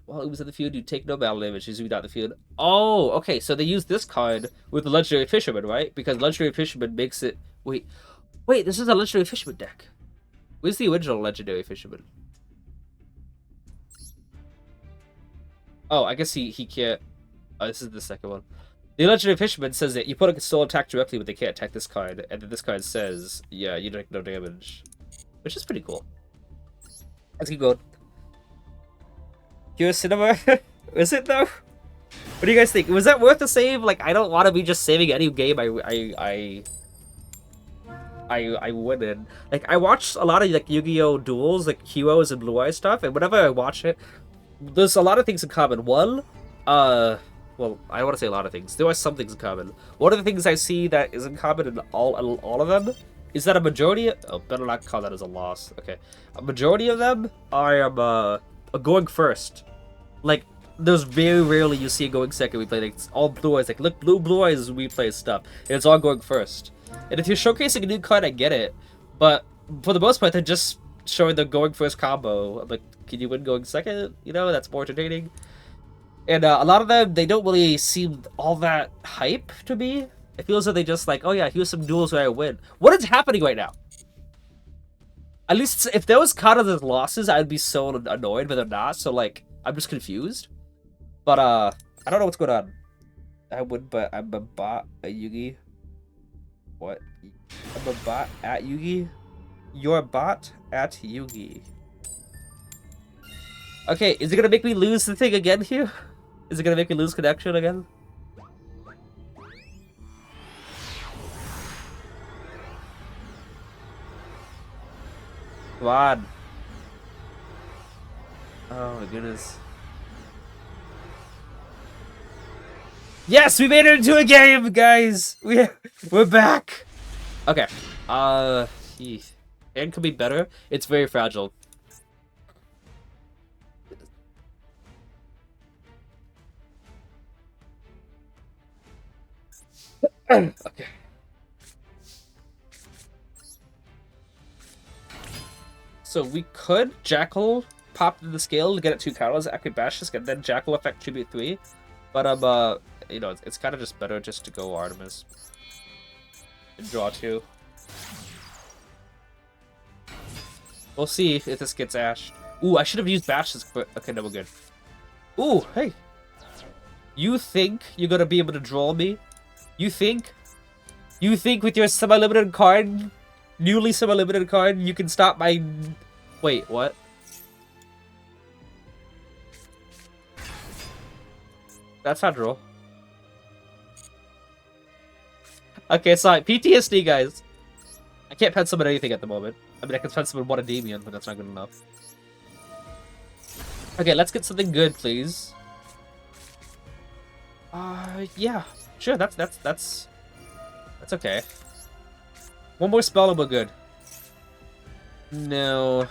While it was in the field, you take no battle damage as you out the field. Oh, okay, so they use this card with the Legendary Fisherman, right? Because Legendary Fisherman makes it... Wait, this is a Legendary Fisherman deck. Where's the original Legendary Fisherman? Oh, I guess he can't... Oh, this is the second one. The Legendary Fisherman says that you put a soul attack directly, but they can't attack this card. And then this card says, yeah, you take no damage. Which is pretty cool. Let's keep going. Pure Cinema? Is it though? What do you guys think? Was that worth the save? Like, I don't want to be just saving any game I win in. Like, I watch a lot of like Yu-Gi-Oh! Duels, like Heroes and Blue Eye stuff, and whenever I watch it, there's a lot of things in common. One, well, I don't want to say a lot of things. There are some things in common. One of the things I see that is in common in all of them is that a majority oh, better not call that as a loss. Okay. A majority of them are going first. Like, there's very rarely you see it going second. We play like it's all Blue Eyes. Like, look, Blue Eyes we play stuff, and it's all going first. And if you're showcasing a new card, I get it, but for the most part, they're just showing the going first combo. I'm like, can you win going second? You know, that's more entertaining. And a lot of them, they don't really seem all that hype to me. It feels like they just like, oh yeah, here's some duels where I win. What is happening right now? At least if there was kind of the losses, I'd be so annoyed, but they're not. So like, I'm just confused. But I don't know what's going on. I would, but I'm a bot at Yugi. What? I'm a bot at Yugi? You're a bot at Yugi. Okay, is it gonna make me lose the thing again here? Is it gonna make me lose connection again? Come on. Oh my goodness. Yes, we made it into a game, guys! We're back! Okay. And could be better. It's very fragile. Okay. So we could Jackal pop the scale to get it 2 counters, activate bash and then Jackal effect tribute 3. But you know, it's kind of just better just to go Artemis. And draw 2. We'll see if this gets ashed. Ooh, I should have used bashes. Okay, no, we're good. Ooh, hey. You think you're gonna be able to draw me? You think? You think with your semi-limited card, newly semi-limited card, you can stop my... Wait, what? That's not draw. Okay, sorry. PTSD, guys. I can't pen summon anything at the moment. I mean, I can pen summon one Endymion, but that's not good enough. Okay, let's get something good, please. Yeah. Sure, that's okay. One more spell and we're good. No.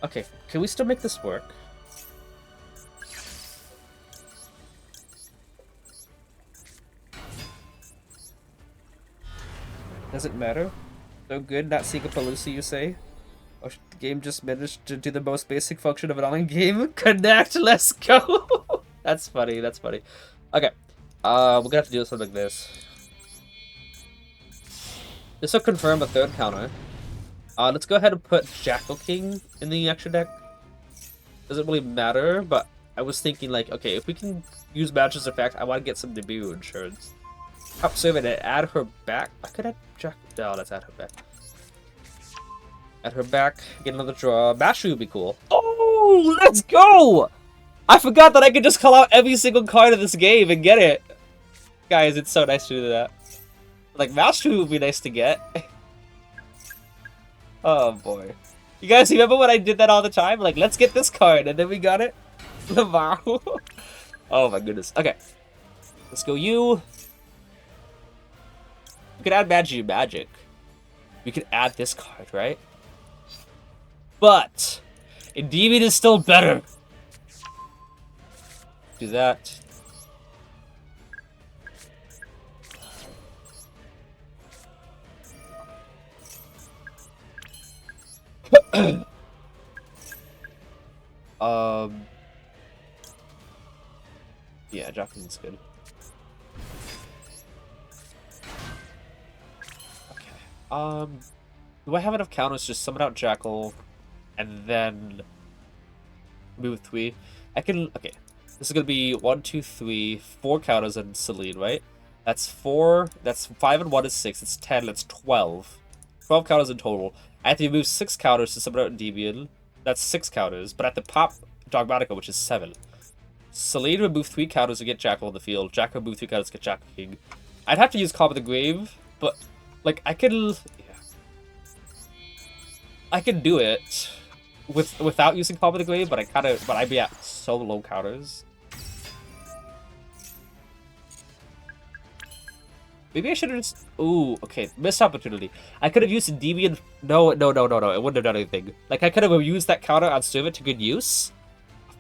Okay, can we still make this work? Does it matter? So good, not seeing a Pelusi, you say? Or the game just managed to do the most basic function of an online game? Connect, let's go! That's funny, that's funny. Okay, we're gonna have to do something like this. This will confirm a 3rd counter. Let's go ahead and put Jackal King in the extra deck. Doesn't really matter, but I was thinking like, okay, if we can use Match's effect, I want to get some debut insurance. Top servant and add her back. I could add Jack. No, let's add her back. Add her back, get another draw. Mastery would be cool. Oh, let's go! I forgot that I could just call out every single card of this game and get it. Guys, it's so nice to do that. Like, Mastery would be nice to get. Oh boy. You guys remember when I did that all the time? Like, let's get this card, and then we got it? Wow. Oh my goodness. Okay. Let's go you. We could add Magic. We could add this card, right? But Endymion is still better. Do that. Yeah, Jocking's good. Okay. Do I have enough counters to just summon out Jackal and then move 3? I can. Okay. This is gonna be 1, 2, 3, 4 counters and Celine, right? That's 4. That's 5 and 1 is 6. It's 10. That's 12. 12 counters in total. I have to remove 6 counters to summon out Endymion. That's 6 counters. But I have to pop Dogmatica, which is 7. Celine would move 3 counters to get Jackal on the field. Jackal would move 3 counters to get Jackal King. I'd have to use Calm of the Grave, but like I can, yeah. I can do it without using Calm of the Grave, but I'd be at so low counters. Maybe I should have just... Ooh, okay. Missed opportunity. I could have used Endymion... No. It wouldn't have done anything. Like, I could have used that counter on Servant to good use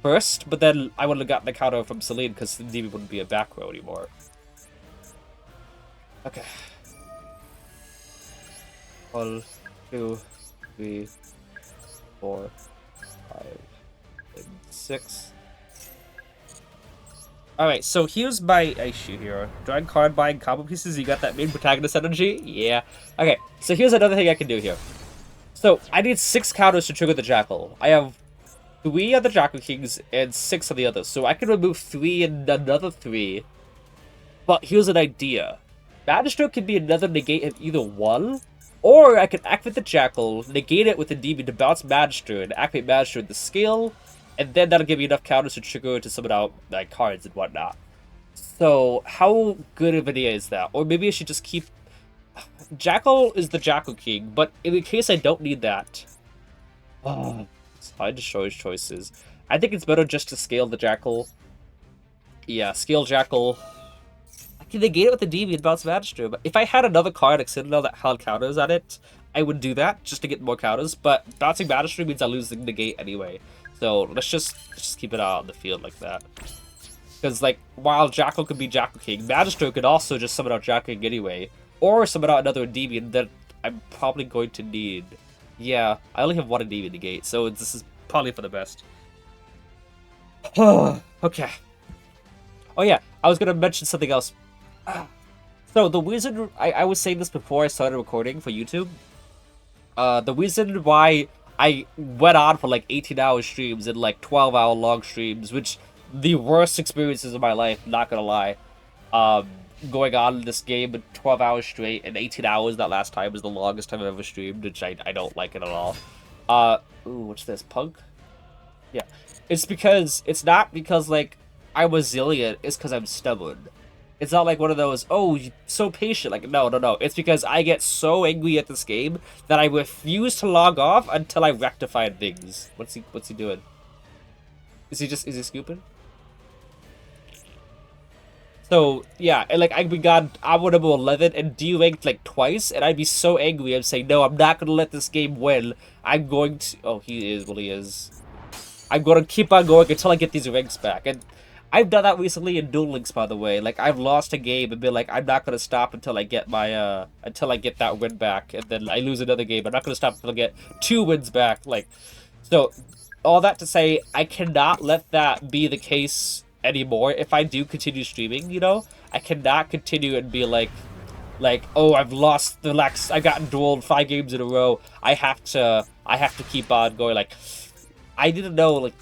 first, but then I wouldn't have gotten the counter from Celine because Endymion wouldn't be a back row anymore. Okay. 1, 2, 3, 4, 5, 6... Alright, so here's my issue here. Drawing card, buying combo pieces, you got that main protagonist energy? Yeah. Okay, so here's another thing I can do here. So, I need 6 counters to trigger the Jackal. I have 3 of the Jackal Kings and 6 of the others, so I can remove 3 and another 3. But here's an idea. Magistrate can be another negate of either one, Or I could activate the Jackal, negate it with the Endymion to bounce Magister, and activate Magister with the skill, and then that'll give me enough counters to trigger to summon out like cards and whatnot. So how good of an idea is that? Or maybe I should just keep... Jackal is the Jackal King, but in case I don't need that... Oh, it's hard to show his choices. I think it's better just to scale the Jackal. Yeah, scale Jackal. I can negate it with the DB and bounce Magister, but if I had another card like Citadel that had counters on it, I would do that just to get more counters, but bouncing Magister means I lose the negate anyway. So let's just keep it out on the field like that. Because, like, while Jackal could be Jackal King, Magister could also just summon out Jackal King anyway. Or summon out another Endymion that I'm probably going to need. Yeah, I only have one Endymion negate, so this is probably for the best. Okay. Oh yeah, I was gonna mention something else. So the reason I was saying this before I started recording for YouTube. The reason why I went on for like 18-hour streams and like 12-hour long streams, which the worst experiences of my life, not gonna lie. Going on in this game in 12 hours straight and 18 hours that last time was the longest time I've ever streamed, which I don't like it at all. Ooh, what's this? Punk? Yeah. It's not because, like, I'm resilient, it's because I'm stubborn. It's not like one of those, oh, you're so patient. Like, no. It's because I get so angry at this game that I refuse to log off until I rectify things. What's he doing? Is he scooping? So, yeah, and like, we got hour number 11 and deranked like twice, and I'd be so angry. I'd say, no, I'm not gonna let this game win. I'm going to... Oh, he is. I'm gonna keep on going until I get these ranks back. And I've done that recently in Duel Links, by the way. Like, I've lost a game and been like, I'm not gonna stop until I get my, until I get that win back. And then I lose another game. I'm not gonna stop until I get 2 wins back. Like, so, all that to say, I cannot let that be the case anymore. If I do continue streaming, you know, I cannot continue and be like, oh, I've lost the lax. I've gotten dueled 5 games in a row. I have to keep on going. Like, I didn't know. Like,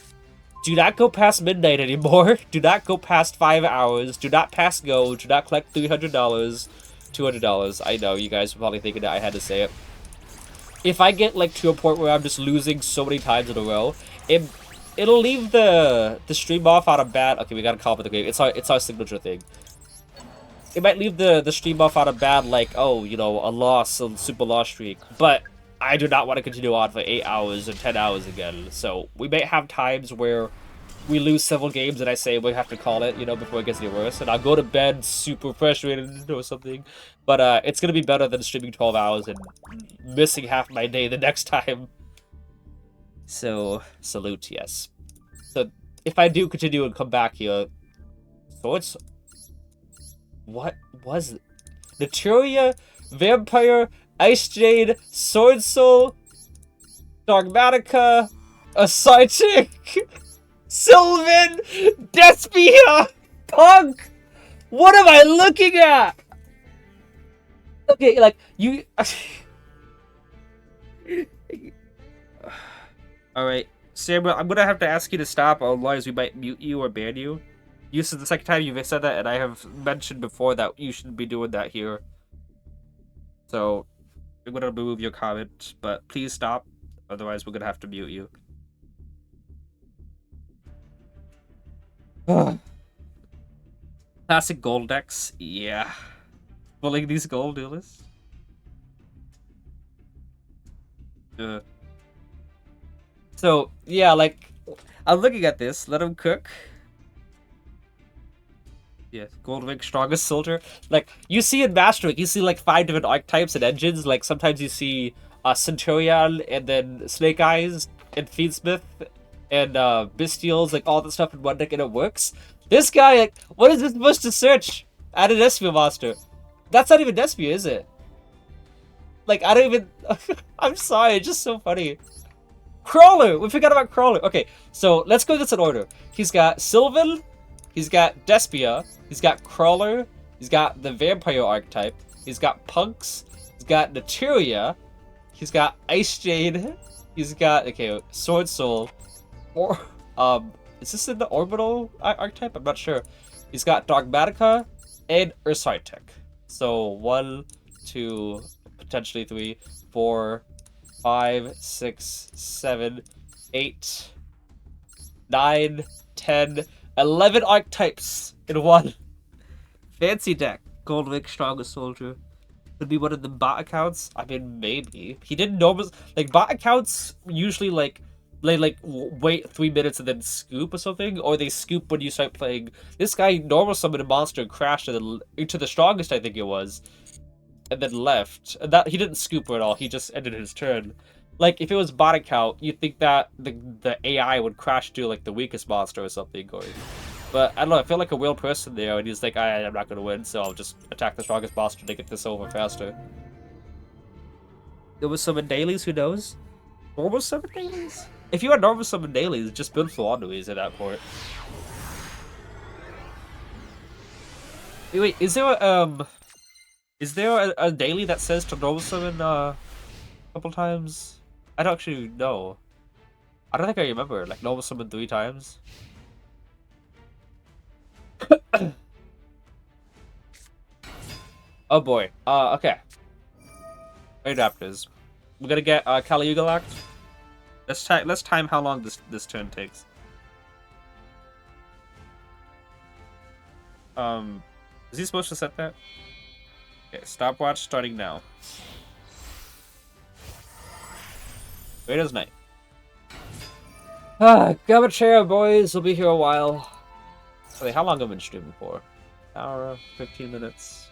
do not go past midnight anymore. Do not go past 5 hours. Do not pass go. Do not collect $300, $200. I know you guys are probably thinking that I had to say it. If I get like to a point where I'm just losing so many times in a row, it'll leave the stream off on a bad... Okay, we gotta call up the game. It's our signature thing. It might leave the stream off on a bad, like, oh, you know, a super loss streak. But I do not want to continue on for 8 hours and 10 hours again. So we may have times where we lose several games and I say we have to call it, you know, before it gets any worse. And I'll go to bed super frustrated or something. But it's gonna be better than streaming 12 hours and missing half my day the next time. So, salute, yes. So, if I do continue and come back here... Swords... What was it? Naturia, Vampire, Ice Jade, Sword Soul, Dogmatica, Ascitic, Sylvan, Despia, Punk! What am I looking at? Okay, like, you... Alright, Samuel, I'm gonna have to ask you to stop, otherwise we might mute you or ban you. This is the second time you've said that, and I have mentioned before that you shouldn't be doing that here. So, I'm gonna remove your comment, but please stop, otherwise we're gonna have to mute you. Classic gold decks, yeah. Pulling these gold duelists? So, yeah, like, I'm looking at this. Let him cook. Yeah, Gold Ring, Strongest Soldier. Like, you see in Master Duel, you see, like, 5 different archetypes and engines. Like, sometimes you see Centurion, and then Snake Eyes, and Fiendsmith, and Bestials, like, all that stuff in one deck, and it works. This guy, like, what is this supposed to search? Add an Despia monster. That's not even Despia, is it? Like, I don't even... I'm sorry, it's just so funny. Crawler! We forgot about Crawler. Okay, so let's go this in order. He's got Sylvan, he's got Despia, he's got Crawler, he's got the Vampire archetype, he's got Punks, he's got Naturia, he's got Ice Jade, he's got, okay, Sword Soul, or, is this in the Orbital archetype? I'm not sure. He's got Dogmatica and Ursitek. So, 1, 2, potentially 3, 4, 5, 6, 7, 8, 9, 10, 11 archetypes in one. Fancy deck. Gold Rick, Strongest Soldier. Could be one of the bot accounts. I mean, maybe. He didn't normal like bot accounts usually like they wait 3 minutes and then scoop or something, or they scoop when you start playing. This guy normal summoned a monster and crashed into the strongest, I think it was, and then left. And that he didn't scoop at all. He just ended his turn. Like if it was bot account, you'd think that the AI would crash to like the weakest monster or something, or. But I don't know, I feel like a real person there, and he's like, I'm not gonna win, so I'll just attack the strongest monster to get this over faster. There was summon dailies, who knows? Normal summon dailies? If you had normal summon dailies, just build full enemies at that point. Wait, is there a daily that says to normal summon a couple times? I don't actually know. I don't think I remember, like normal summon 3 times. Oh boy. Okay. Adapters. We're gonna get Kali Yuga. Let's time how long this turn takes. Is he supposed to set that? Okay, stopwatch starting now. Wait as night. Grab a chair, boys. We'll be here a while. Okay, how long have I been streaming for? Hour, 15 minutes.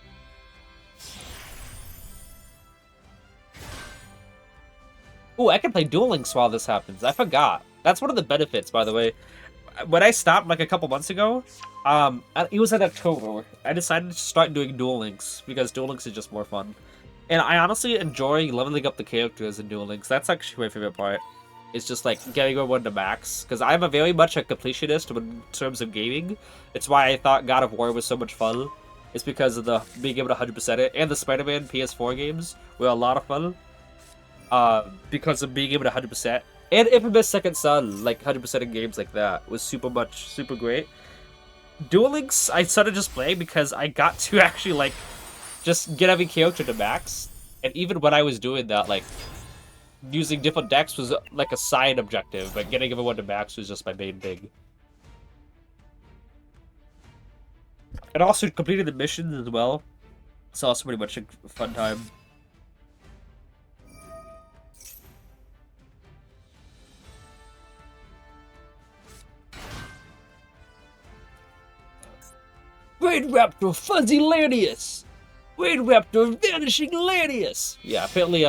Ooh, I can play Duel Links while this happens. I forgot. That's one of the benefits, by the way. When I stopped like a couple months ago, it was in October. I decided to start doing Duel Links because Duel Links is just more fun. And I honestly enjoy leveling up the characters in Duel Links. That's actually my favorite part. It's just like getting everyone to max. Because I'm a very much a completionist in terms of gaming. It's why I thought God of War was so much fun. It's because of the being able to 100% it. And the Spider-Man PS4 games were a lot of fun. Because of being able to 100%. And Infamous Second Son, like 100% in games like that, was super great. Duel Links, I started just playing because I got to actually, like, just get every character to max. And even when I was doing that, like, using different decks was, like, a side objective, but getting everyone to max was just my main thing. And also completing the missions as well. It's also pretty much a fun time. Great Raptor, Fuzzy Lanius! Great Raptor, Vanishing Lanius! Yeah, apparently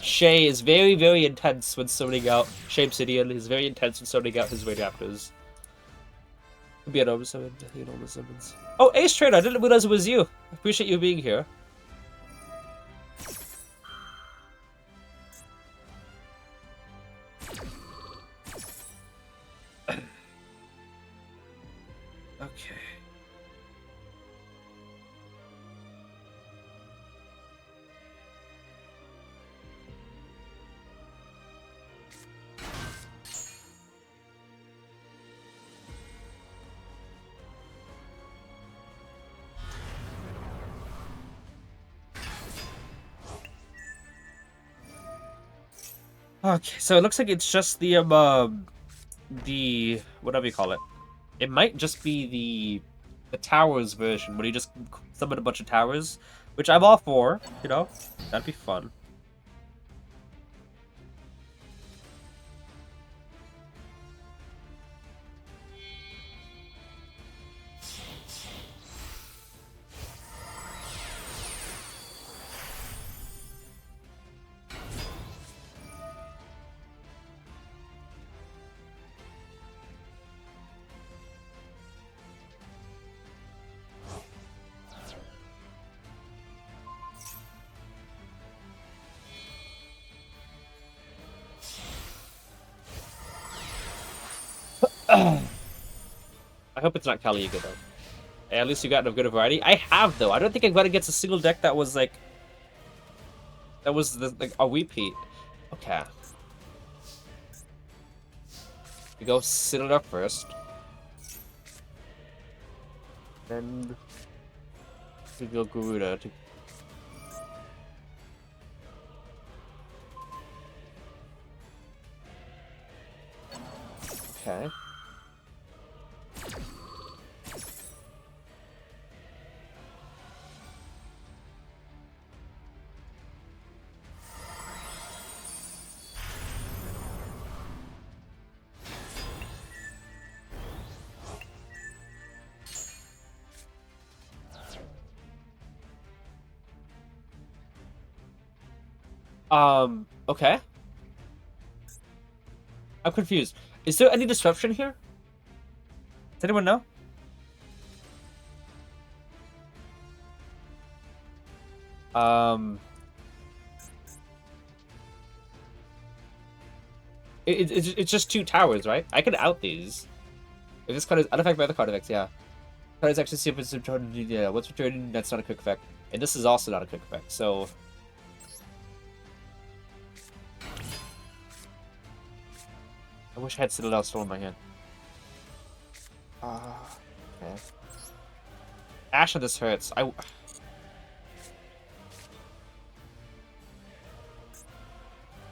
Shay is very intense when summoning out, Shay Obsidian is very intense when summoning out his Great Raptors. Could be an Oma summon, summons. Oh, Ace Trader, I didn't realize it was you. I appreciate you being here. Okay. Okay, so it looks like it's just the whatever you call it. It might just be the towers version, where you just summon a bunch of towers, which I'm all for, you know? That'd be fun. I hope it's not Kali Yuga, though. Hey, at least you got a good variety. I have, though. I don't think I've got against a single deck that was, like... That was, like, a repeat. Okay. We go sit it up first. Then... We go Garuda to... Okay. Okay. I'm confused. Is there any disruption here? Does anyone know? Um, it's just two towers, right? I could out these. If this card is unaffected by the card effects, yeah. Card is actually super subtracted. Yeah, what's returning? That's not a quick effect, and this is also not a quick effect. So, I wish I had Citadel still in my hand. Okay. Ash on this hurts.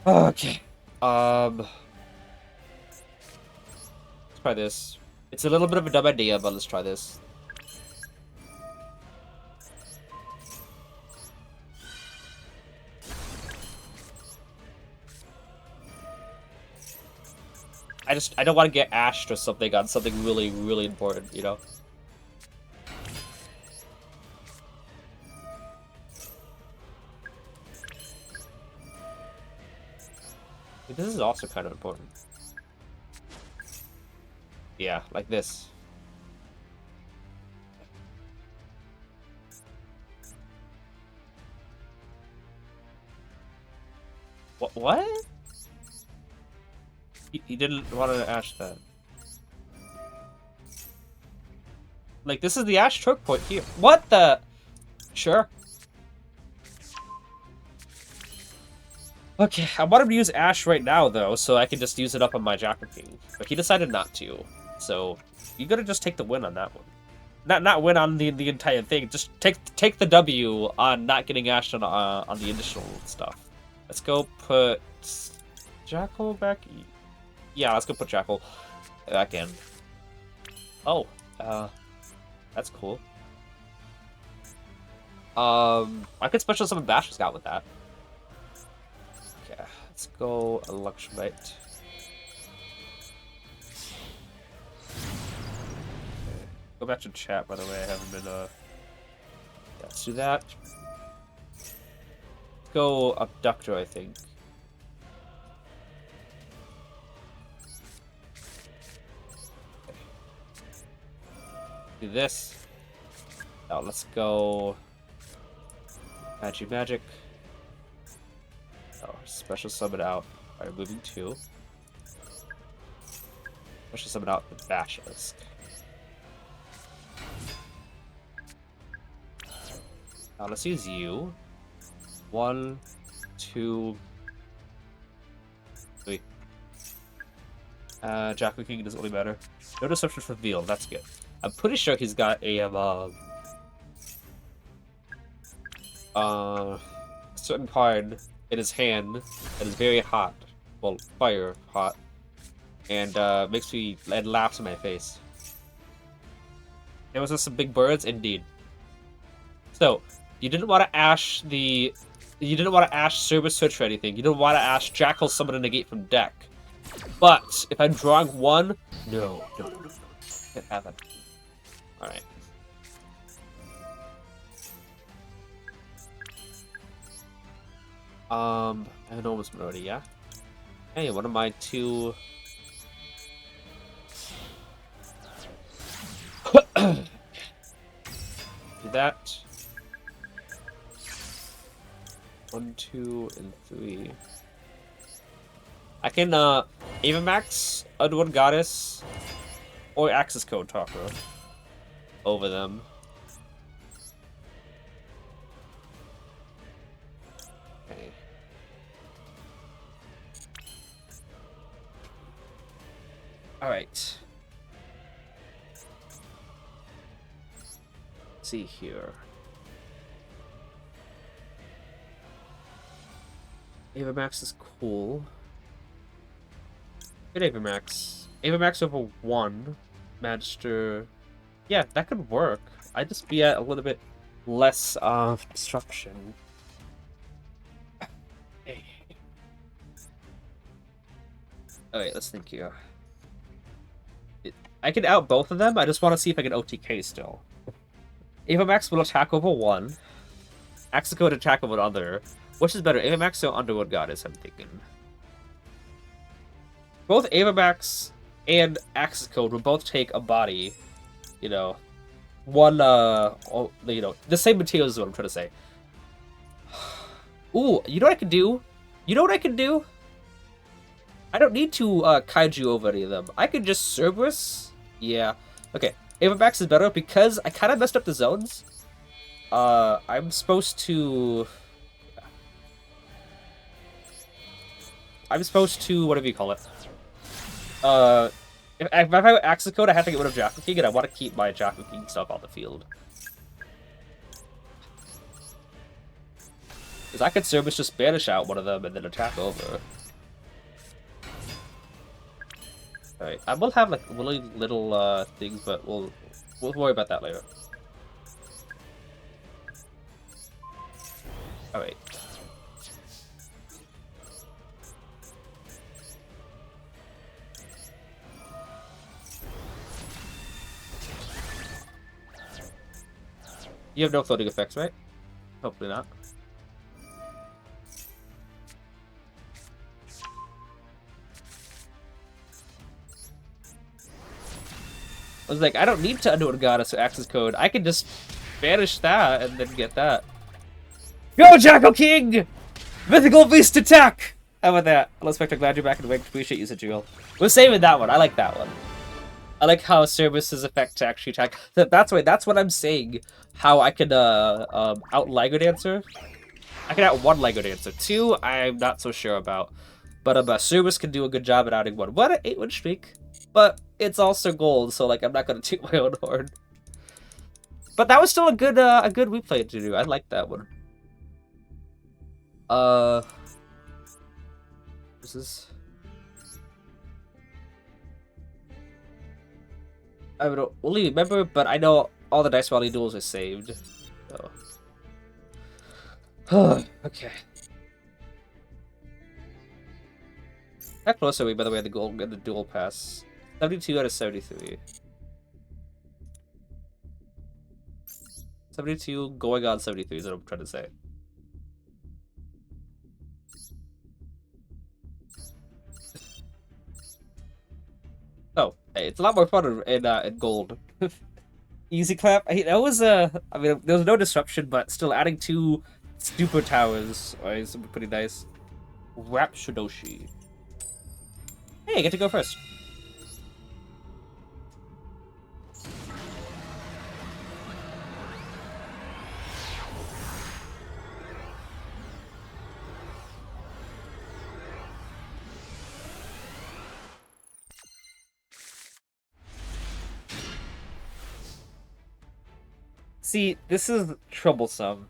Okay. Let's try this. It's a little bit of a dumb idea, but let's try this. I don't want to get ashed or something on something really, really important, you know? This is also kind of important. Yeah, like this. What? He didn't want to ash that. Like, this is the ash choke point here. What the? Sure. Okay, I want him to use ash right now, though, so I can just use it up on my Jackal King. But he decided not to. So, you gotta just take the win on that one. Not win on the entire thing. Just take the W on not getting ashed on the initial stuff. Let's go put Jackal back. Yeah, let's go put Jackal back in. Oh, that's cool. I could special summon Basher Scout with that. Okay, let's go Electromite. Go back to chat, by the way. I haven't been, yeah, let's do that. Let's go Abductor, I think. Do this. Now let's go Magic. Oh, special summon out by removing 2. Special summon out the Basilisk. Now let's use you. 1, 2, 3. Jackal King doesn't really matter. No disruption for Veal, that's good. I'm pretty sure he's got a certain card in his hand that is very hot. Well, fire hot. And makes me laughs in my face. There was some big birds, indeed. So, you didn't want to ash the... You didn't want to ash Service Search or anything. You didn't want to ash Jackal Summon a Negate from deck. But, if I'm drawing 1... No. Can't have it. Alright. I have Enormous Minority, yeah? Hey, one of my 2... Do that. 1, 2, and 3. I can, Avamax, Unwood Goddess, or Access Code Talker over them. Okay. Alright. Let's see here. Avamax is cool. Good Avamax. Avamax over 1. Magister... Yeah, that could work. I'd just be at a little bit less destruction. Hey. Alright, let's think here. I can out both of them, I just want to see if I can OTK still. Avamax will attack over 1. Axico would attack over another. Which is better, Avamax or Underworld Goddess, I'm thinking. Both Avamax and Axico will both take a body. You know. One, you know, the same materials is what I'm trying to say. Ooh, you know what I can do? You know what I can do? I don't need to kaiju over any of them. I can just Cerberus. Yeah. Okay. Avamax is better because I kind of messed up the zones. I'm supposed to... whatever you call it. If I have Axis Code, I have to get rid of Jackal King, and I want to keep my Jackal King stuff on the field. Because I could Cerberus just banish out one of them and then attack over. Alright, I will have like really little things, but we'll worry about that later. Alright. You have no floating effects, right? Hopefully not. I was like, I don't need to Underworld Goddess or Access Code. I can just banish that and then get that. Go, Jackal King! Mythical Beast attack! How about that? Hello, Spectre. Glad you're back in the wing. Appreciate you, Yugioh. We're saving that one. I like that one. I like how Cerberus's effect to actually attack. That's what I'm saying. How I can out Lego Dancer. I can out one Lego Dancer. 2, I'm not so sure about. But Cerberus can do a good job at outing 1. What an 8-win streak. But it's also gold, so like I'm not gonna toot my own horn. But that was still a good replay to do. I like that one. What's this? I don't really remember, but I know all the Dice Valley duels are saved. So. Okay. How close are we, by the way, the goal and the duel pass? 72 out of 73. 72 going on 73 is what I'm trying to say. Oh, hey, it's a lot more fun in gold. Easy clap. That was I mean, there was no disruption, but still adding 2 stupid towers is pretty nice. Rap Shidoshi. Hey, I get to go first. See, this is troublesome.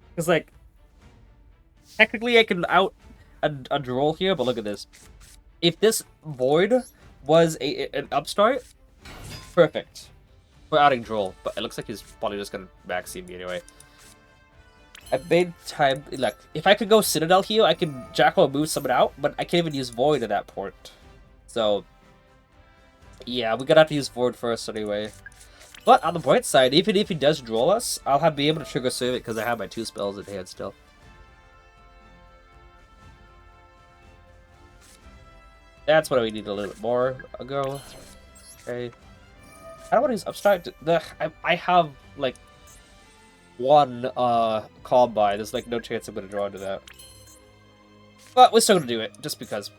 Because, like, technically I can out a roll here, but look at this. If this Void was an upstart, perfect for outing Droll. But it looks like he's probably just gonna backseat me anyway. I made time. Like, if I could go Citadel here, I could Jackal move someone out, but I can't even use Void at that point. So, yeah, we're gonna have to use Void first anyway. But on the bright side, even if he does Droll us, I'll be able to trigger save it because I have my 2 spells in hand still. That's what we need a little bit more ago. Okay. I don't want to use upstart. I have like 1 calm by. There's like no chance I'm gonna draw into that. But we're still gonna do it just because.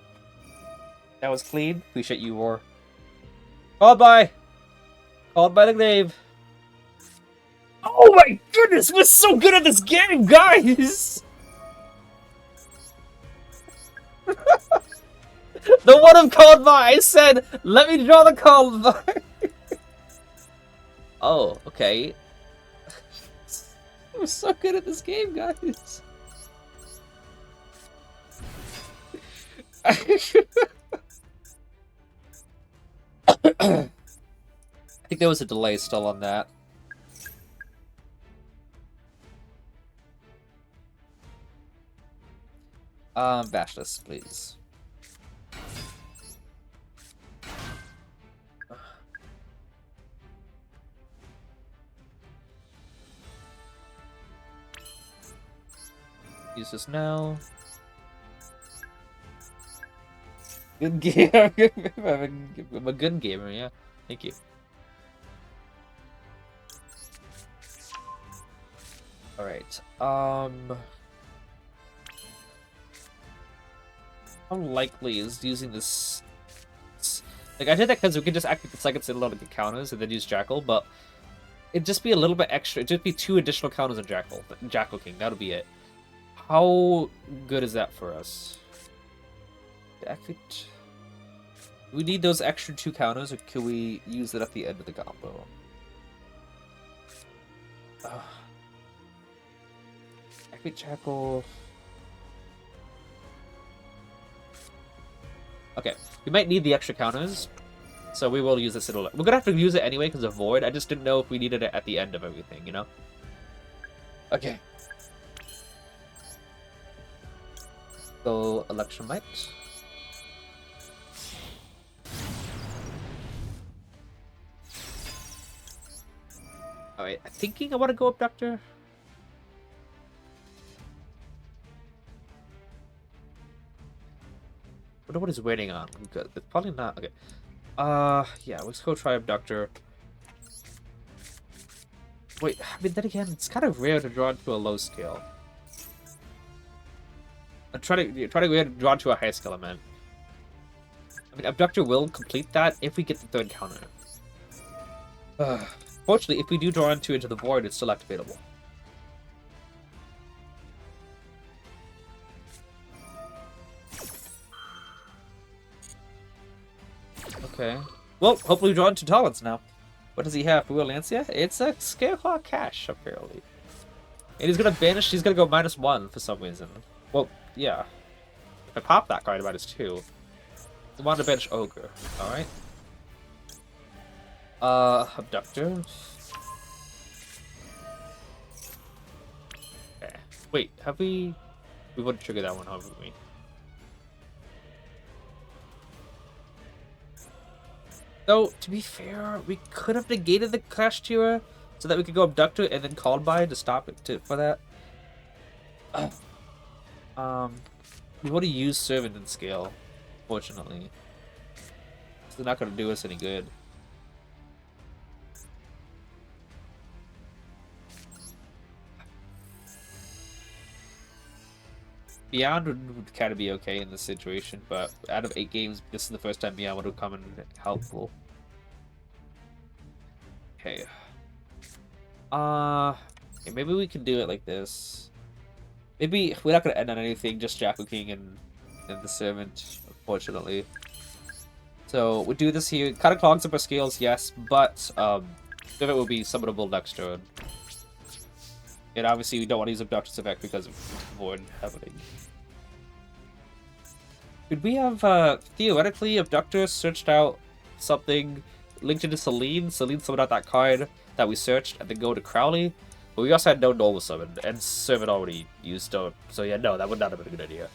That was clean. Appreciate you, War. Calm by. Called by the grave. Oh my goodness, we're so good at this game, guys! The one I'm called by, I said, let me draw the called by. Oh, okay. We're so good at this game, guys. I think there was a delay still on that. Bash this, please. Use this now. Good game. I'm a good gamer, yeah. Thank you. Alright, how likely is using this... Like, I did that because we could just activate the second Citadel to get counters and then use Jackal, but it'd just be a little bit extra. It'd just be 2 additional counters on Jackal King, that'll be it. How good is that for us? Activate... Do we need those extra 2 counters, or can we use it at the end of the combo? Activate Jackal... Okay, we might need the extra counters, so we will use this. We're gonna have to use it anyway because of Void. I just didn't know if we needed it at the end of everything, you know? Okay. So, Election Might. Alright, I'm thinking I want to go Abductor. I wonder what he's waiting on. Good. It's probably not. Okay. Yeah, let's go try Abductor. Wait, I mean, then again, it's kind of rare to draw into a low scale. I'm trying to draw into a high scale, I meant. I mean, Abductor will complete that if we get the 3rd counter. Fortunately, if we do draw into the Void, it's still activatable. Okay. Well, hopefully we draw into Talents now. What does he have for Will Lancia? It's a Scareclaw Cash, apparently. And he's gonna banish, he's gonna go -1 for some reason. Well, yeah. If I pop that card, -2. I want to banish Ogre. Alright. Abductor. Okay. Wait, have we... We wouldn't trigger that one, haven't we? Though, to be fair, we could have negated the Clash Tira so that we could go Abductor and then Called By to stop it for that. We want to use Servant in scale, fortunately. It's not going to do us any good. Beyond would kind of be okay in this situation, but out of 8 games, this is the first time Beyond would have come in helpful. Okay. Okay, maybe we can do it like this. Maybe we're not gonna end on anything, just Jackal King and the Servant, unfortunately. So we do this here. Kind of clogs up our scales, yes, but Servant will be summonable next turn. And obviously we don't want to use Abductor's effect because of Void happening. Could we have, theoretically, Abductor searched out something linked into Celine summoned out that card that we searched, and then go to Crowley? But we also had no normal summon, and Servant already used Stone. So yeah, no, that would not have been a good idea.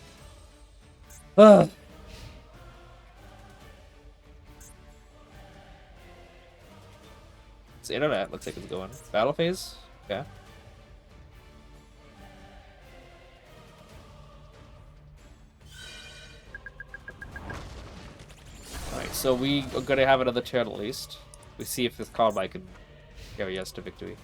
It's internet, looks like it's going. Battle phase? Yeah. Alright, so we are gonna have another turn at least. We see if this card might can carry us to victory.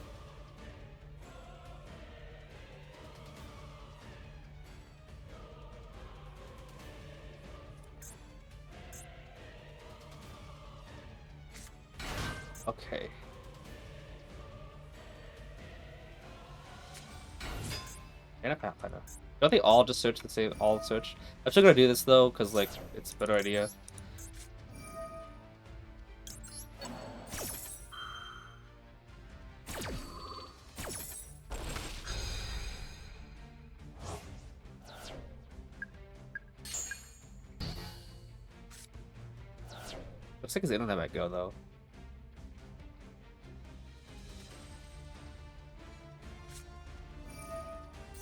Okay. And a Pathfinder. Don't they all just search the same? All search? I'm still gonna do this though, because like it's a better idea. Looks like his internet might go though.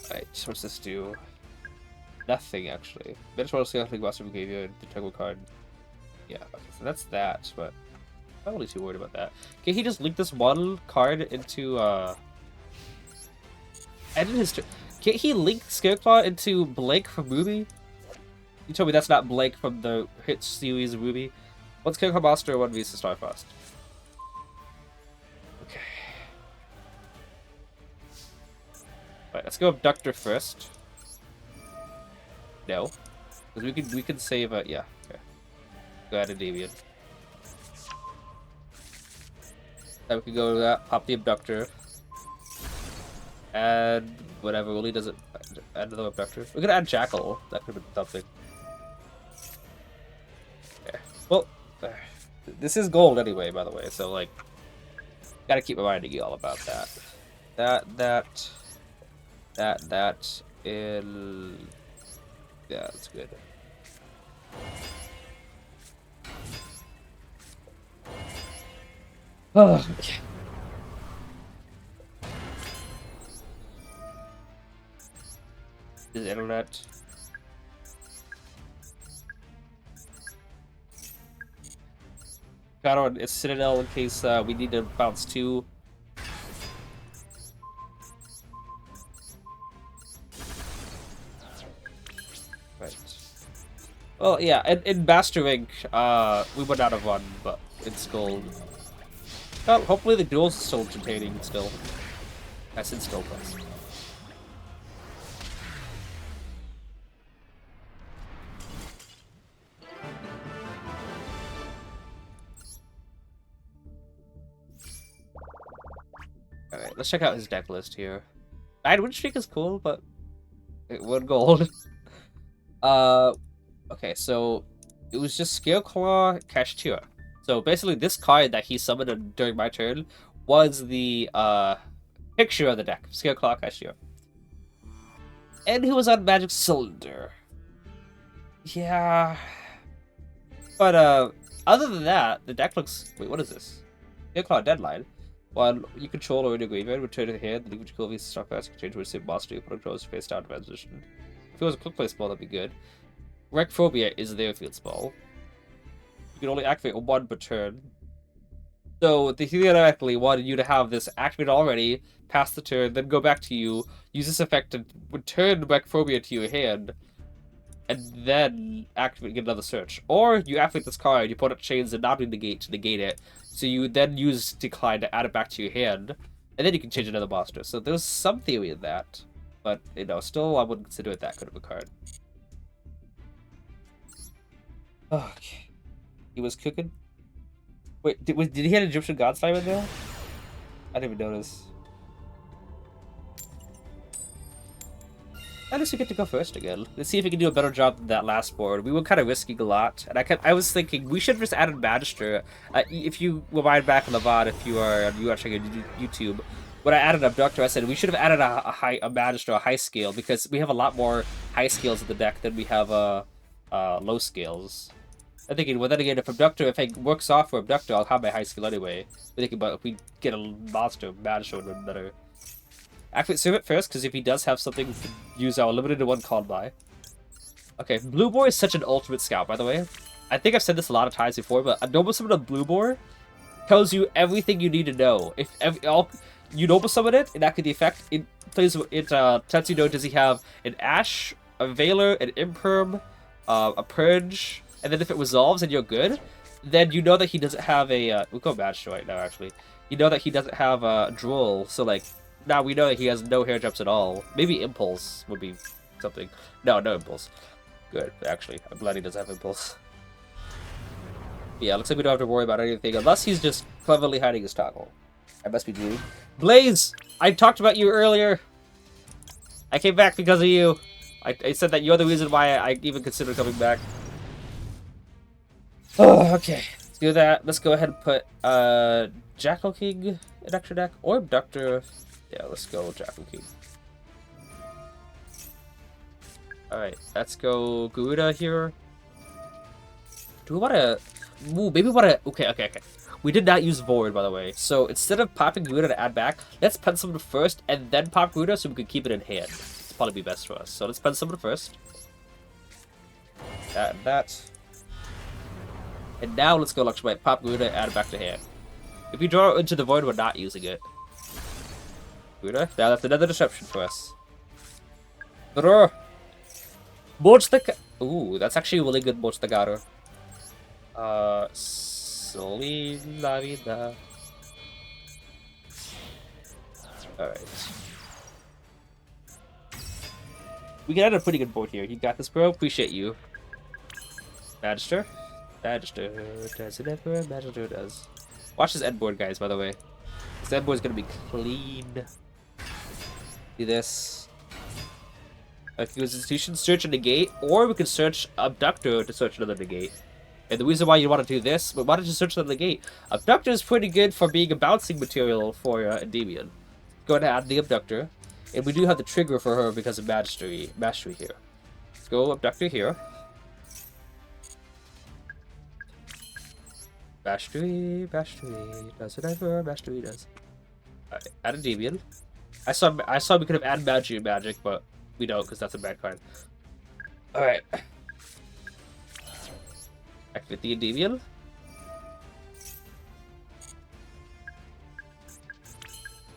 Alright, what's this do? Nothing actually. Benchmark Scaling Master Behavior and the Turbo card. Yeah, okay, so that's that, but I'm not really too worried about that. Can he just link this one card into ended his turn? Can't he link Scareclaw into Blake from Ruby? You told me that's not Blake from the hit series Ruby. What's Scareclaw Master 1v Starfrost? Okay. Alright, let's go Abductor first. No. Because we can save yeah, okay. Go ahead and Endymion. Then we can go to that, pop the Abductor. Add whatever, Willie doesn't add another Abductor. We're gonna add Jackal. That could have been something. Okay. Well, this is gold anyway, by the way, so like gotta keep reminding you all about that. That in yeah, that's good. Oh, okay. His internet. Got on a Citadel in case we need to bounce 2. Right. Well, yeah, in Master Rank, we went out of one, but it's gold. Well, hopefully the duels is still entertaining still. I said still plus. Alright, let's check out his deck list here. 9 win streak is cool, but it 1 gold. Okay, so it was just Scareclaw Kashtira. So basically this card that he summoned during my turn was the picture of the deck, Scareclaw Kashtira. And he was on Magic Cylinder. Yeah. But other than that, the deck looks wait, what is this? Scareclaw Deadline. While you control or in your graveyard, return to the hand, the liquid control vs stock fast can change to a sim monster you put controls face down transition. If it was a quick play spell, that'd be good. Wreckphobia is their field spell. You can only activate 1 per turn. So they theoretically wanted you to have this activated already, pass the turn, then go back to you, use this effect to return Wreckphobia to your hand, and then activate get another search. Or you activate this card, you put up chains and not negate to negate it. So you then use Decline to add it back to your hand, and then you can change another monster. So there's some theory in that, but you know, still I wouldn't consider it that good of a card. Okay, he was cooking. Wait, did he have an Egyptian God Slime in there? I didn't even notice. At least we get to go first again. Let's see if we can do a better job than that last board. We were kind of risking a lot, and I was thinking we should have just added Magister. If you rewind back on the VOD, if you are watching on YouTube, when I added Abductor, I said we should have added a Magister, a high scale, because we have a lot more high scales in the deck than we have low scales. I'm thinking, well, then again, if it works off for Abductor, I'll have my high skill anyway. I'm thinking about if we get a monster, Magister would be better. Activate Servant first, because if he does have something, we can use our limited to 1 called by. Okay, Blue Boar is such an ultimate scout, by the way. I think I've said this a lot of times before, but a Noble Summon of Blue Boar tells you everything you need to know. If you Noble Summon it, and activate the effect, it lets you know, does he have an Ash, a Veiler, an Imperm, a Purge, and then if it resolves and you're good, then you know that he doesn't have a... we'll go Magister right now, actually. You know that he doesn't have a Droll, so like... Now we know that he has no hair jumps at all. Maybe Impulse would be something. No Impulse. Good, actually. I'm glad he doesn't have Impulse. Yeah, looks like we don't have to worry about anything unless he's just cleverly hiding his toggle. I must be dreaming. Blaze! I talked about you earlier. I came back because of you. I said that you're the reason why I even considered coming back. Oh, okay. Let's do that. Let's go ahead and put Jackal King in extra deck or Abductor. Yeah, let's go Jackal King. Alright, let's go Garuda here. Do we want to... Ooh, maybe what I... Okay. We did not use Void, by the way. So instead of popping Gruda to add back, let's pen summon first and then pop Gruda so we can keep it in hand. It's probably be best for us. So let's pen summon first. That and that. And now let's go Luxmite, pop Gruda, add it back to hand. If you draw into the Void, we're not using it. Gruda, now that's another disruption for us. Draw. Ooh, that's actually a really good Mochstagaru. Solin la vida. Alright. We got a pretty good board here. You got this, bro. Appreciate you. Magister. Magister does it ever? Magister does. Watch this end board, guys, by the way. This end board is going to be clean. Do this. If you use institution, search a negate, or we can search Abductor to search another negate. And the reason why you want to do this, but why don't you search the negate? Abductor is pretty good for being a bouncing material for Endymion. Go ahead and add the Abductor. And we do have the trigger for her because of Mastery here. Let's go Abductor here. Mastery, does it ever? Mastery does. Alright, add Endymion. I saw we could have added magic, but we don't because that's a bad card. Alright. Activate the Endymion.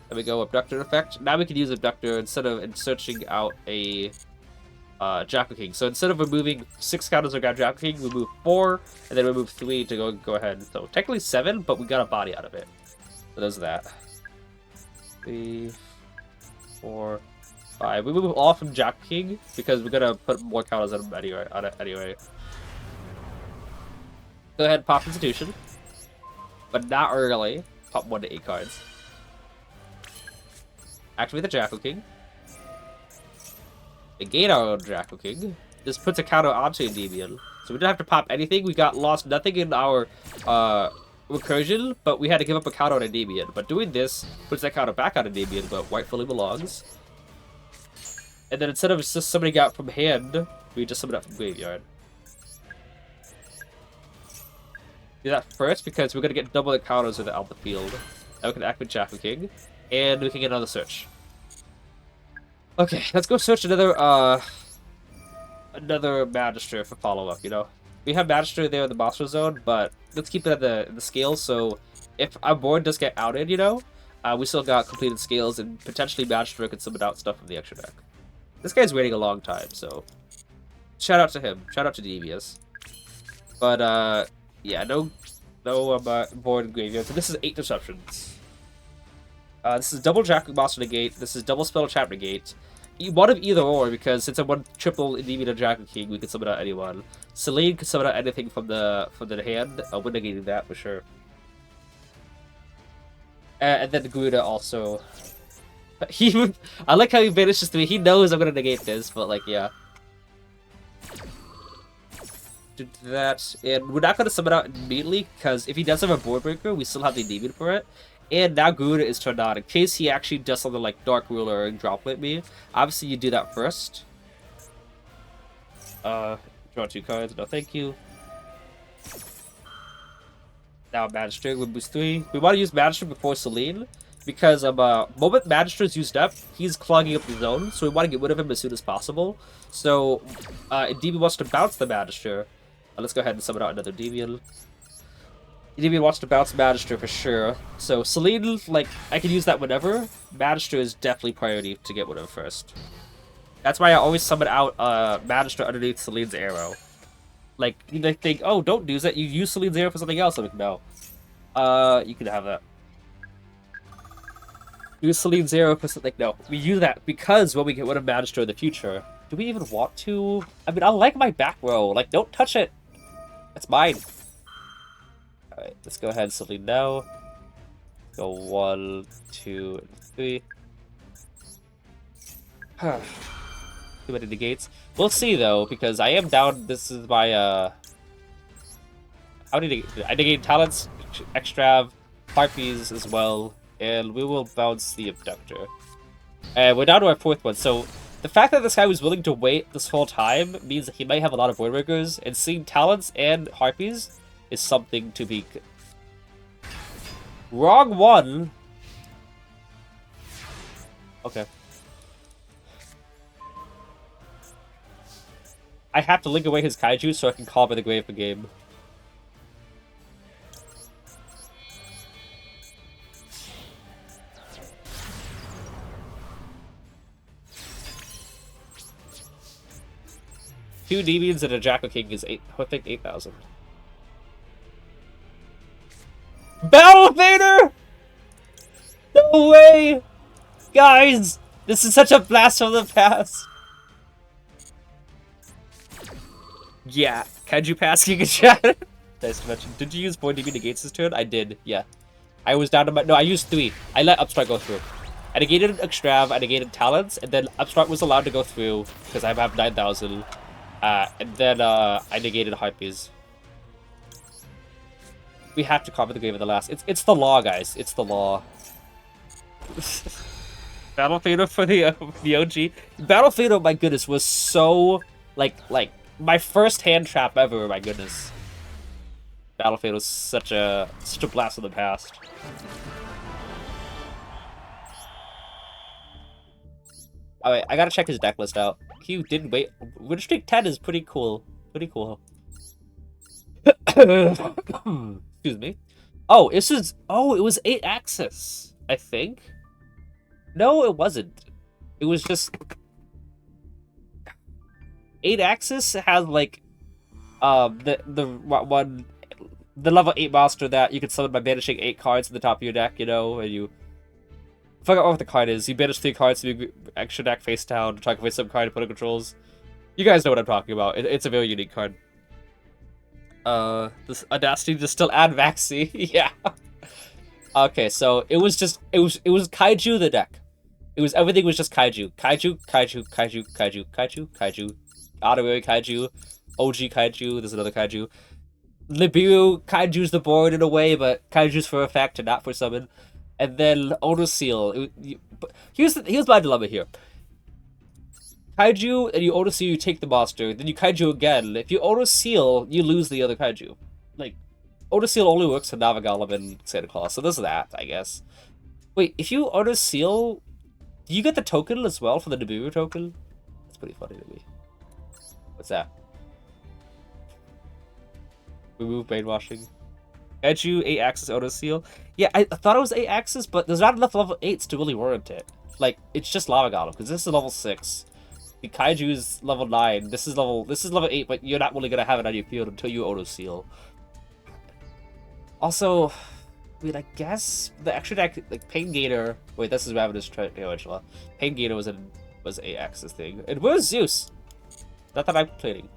There we go, Abductor effect. Now we can use Abductor instead of searching out a Jackal King. So instead of removing 6 counters of Jackal King, we move 4, and then we move 3 to go ahead. So technically 7, but we got a body out of it. So there's that. 3, 4, 5. We move all from Jackal King because we're gonna put more counters on him anyway. Go ahead, pop Institution, but not early. Pop 1 to 8 cards. Activate the Jackal King. Negate our Jackal King. This puts a counter onto Endymion. So we didn't have to pop anything. We lost nothing in our recursion, but we had to give up a counter on Endymion. But doing this puts that counter back on Endymion, but rightfully belongs. And then instead of just summoning out from hand, we just summon out from graveyard. Do that first because we're gonna get double the counters without the field. Now we can activate Jackal King. And we can get another search. Okay, let's go search another Magister for follow-up, you know? We have Magister there in the Monster Zone, but let's keep it at the scales, so if our board does get outed, you know, we still got completed scales, and potentially Magister can summon out stuff from the extra deck. This guy's waiting a long time, so shout out to him. Shout out to Devious. But, yeah, no board and graveyard, so this is 8 disruptions. This is double Jackal Master Negate. This is double Spell Trap Negate. You want of either or because since I won triple Endymion and Jackal King, we can summon out anyone. Celine can summon out anything from the hand. We're negating that for sure. And then Gruda also. I like how he vanishes to me. He knows I'm gonna negate this, but like yeah. Do that, and we're not gonna summon out immediately because if he does have a board breaker, we still have the Endymion for it. And now Gruda is turned on in case he actually does something like Dark Ruler and Droplet me. Obviously, you do that first. Draw 2 cards. No, thank you. Now Magister with boost 3. We want to use Magister before Celine because moment Magister is used up, he's clogging up the zone, so we want to get rid of him as soon as possible. So, Endymion wants to bounce the Magister. Let's go ahead and summon out another Endymion. Endymion wants to bounce Magister for sure. So Celine, like, I can use that whenever. Magister is definitely priority to get rid of first. That's why I always summon out Magister underneath Celine's arrow. Like, they think, oh, don't use it. You use Celine's arrow for something else. I'm like, no. You can have that. Use Celine's arrow for something. No, we use that because when we get rid of Magister in the future. Do we even want to? I mean, I like my back row. Like, don't touch it. That's mine. Alright, let's go ahead and Celine now. Go 1, 2, and 3. Too many negates. We'll see though, because I am down. This is my I negate talents, extrav, harpies as well, and we will bounce the abductor. And we're down to our 4th one, so the fact that this guy was willing to wait this whole time means that he might have a lot of void breakers, and seeing talents and harpies is something to be... Wrong one! Okay. I have to link away his kaiju so I can call by the grave of the game. Two Endymions and a Jackal King is 8,000. Battle Vader! No way! Guys! This is such a blast from the past! Yeah, Kaiju Pass King of Chat. Nice to mention. Did you use Boy DB negates this turn? I did, yeah. I was down to my... No, I used 3. I let Upstart go through. I negated Extrav, I negated Talents, and then Upstart was allowed to go through, because I have 9,000. And then I negated Harpies. We have to cover the grave of the last. It's the law, guys. It's the law. Battle Fader for the OG. Battle Fader, my goodness, was so like my first hand trap ever. My goodness. Battle Fader was such a blast from the past. Alright, I gotta check his deck list out. He didn't wait. Win Streak 10 is pretty cool. Pretty cool. Excuse me. Oh, this is... Oh, it was 8-axis, I think. No, it wasn't. It was just... 8-axis has, like... The level 8 monster that you can summon by banishing 8 cards to the top of your deck, you know, and you... I forgot what the card is. You banish 3 cards to be extra deck face down, to target face some card to put in controls. You guys know what I'm talking about. It's a very unique card. This Audacity to still add Vaxi. Yeah. Okay, so it was Kaiju the deck. Everything was just Kaiju. Kaiju. Honorary Kaiju. OG Kaiju. There's another Kaiju. Nibiru Kaiju's the board in a way, but Kaiju's for effect and not for summon. And then Auto Seal. Here's my dilemma here. Kaiju, and you Auto Seal, you take the monster. Then you Kaiju again. If you Auto Seal, you lose the other Kaiju. Like, Auto Seal only works for Navagala and Santa Claus, so there's that, I guess. Wait, if you Auto Seal, do you get the token as well for the Nibiru token? That's pretty funny to me. What's that? Remove brainwashing. Kaiju 8-axis Auto Seal. Yeah, I thought it was 8-axis, but there's not enough level 8s to really warrant it. Like, it's just Lava Golem, because this is level 6. The Kaiju is level 9. This is level 8, but you're not really gonna have it on your field until you Auto Seal. Also, I mean, I guess the extra deck, like Pain Gator. Wait, this is Ravenous Tarantula. Pain Gator was 8-axis thing. And where's Zeus? Not that I'm complaining.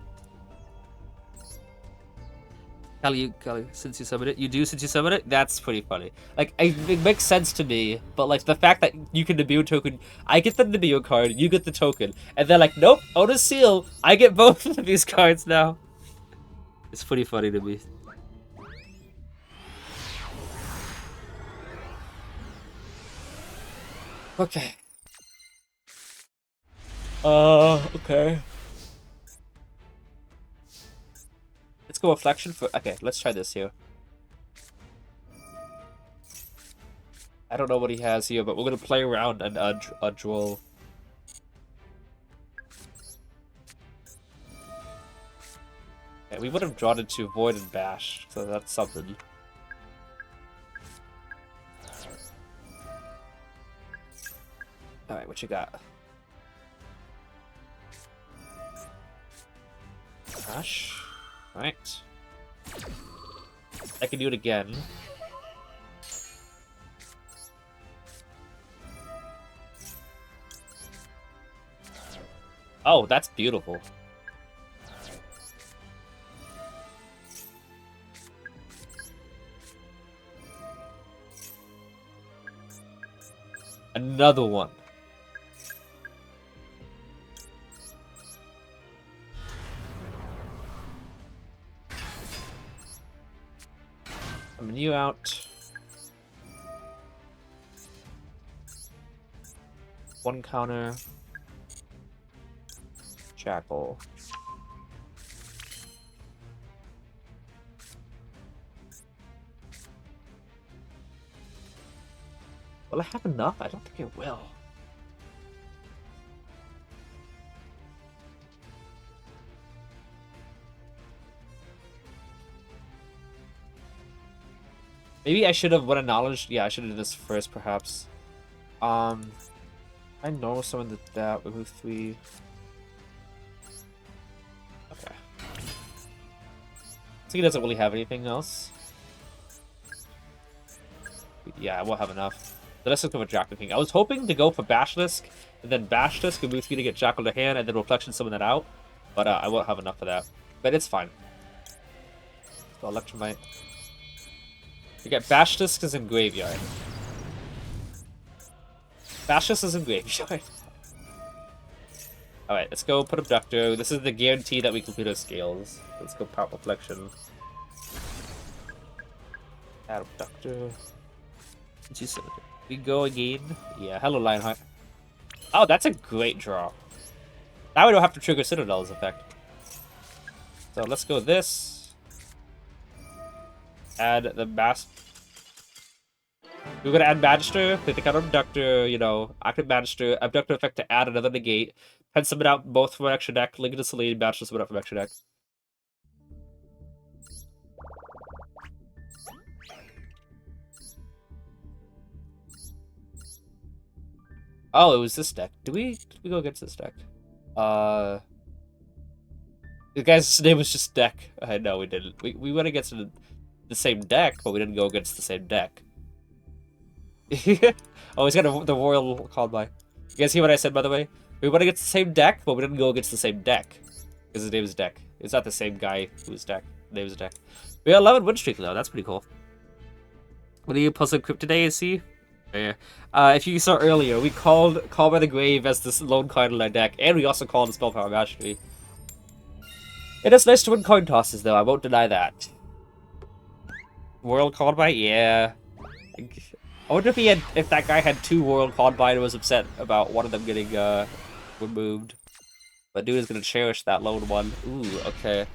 Kelly, since you summoned it, you do since you summoned it? That's pretty funny. Like, it makes sense to me, but, like, the fact that you can Nibiru token, I get the Nibiru card, you get the token, and they're like, nope, Auto Seal, I get both of these cards now. It's pretty funny to me. Okay. Okay. Let's go Reflection for... Okay, let's try this here. I don't know what he has here, but we're gonna play around and a duel. Yeah, we would have drawn into Void and Bash, so that's something. Alright, what you got? Bash. Alright. I can do it again. Oh, that's beautiful. Another one. Summon you out. One counter. Jackal. Will I have enough? I don't think I will. Maybe I should have what acknowledged. Yeah, I should have done this first, perhaps. I know someone did that. Remove 3. Okay. So he doesn't really have anything else. Yeah, I won't have enough. So let's just go with Jackal King. I was hoping to go for Basilisk, and then Basilisk, remove 3 to get Jackal to hand, and then Reflection summon that out. But I won't have enough for that. But it's fine. So Electromite. You get Basilisk is in Graveyard. Basilisk is in Graveyard. Alright, let's go put Abductor. This is the guarantee that we complete our scales. Let's go Power Reflection. Add Abductor. We go again. Yeah, hello Lionheart. Oh, that's a great draw. Now we don't have to trigger Citadel's effect. So let's go this. Add the Bast. We're gonna add Magister, take the counter Abductor, you know, active Magister, Abductor effect to add another negate. Pen summon out both from extra deck, link to Celine, Magister summon out from extra deck. Oh, it was this deck. Did we go against this deck? The guy's name was just deck. No, we didn't. We went against the same deck, but we didn't go against the same deck. Oh, he's got the Royal called by. You guys hear what I said, by the way? We went against the same deck, but we didn't go against the same deck. Because his name is Deck. It's not the same guy who's Deck. His name is Deck. We got 11 win streak, though. That's pretty cool. What do you puzzle equip today, see? Yeah. If you saw earlier, we called Call by the Grave as this lone card in our deck, and we also called the Spell Power Mastery. It is nice to win coin tosses, though. I won't deny that. World called by? Yeah. I wonder if that guy had 2 World called by and was upset about one of them getting removed. But dude is gonna cherish that lone one. Ooh, okay.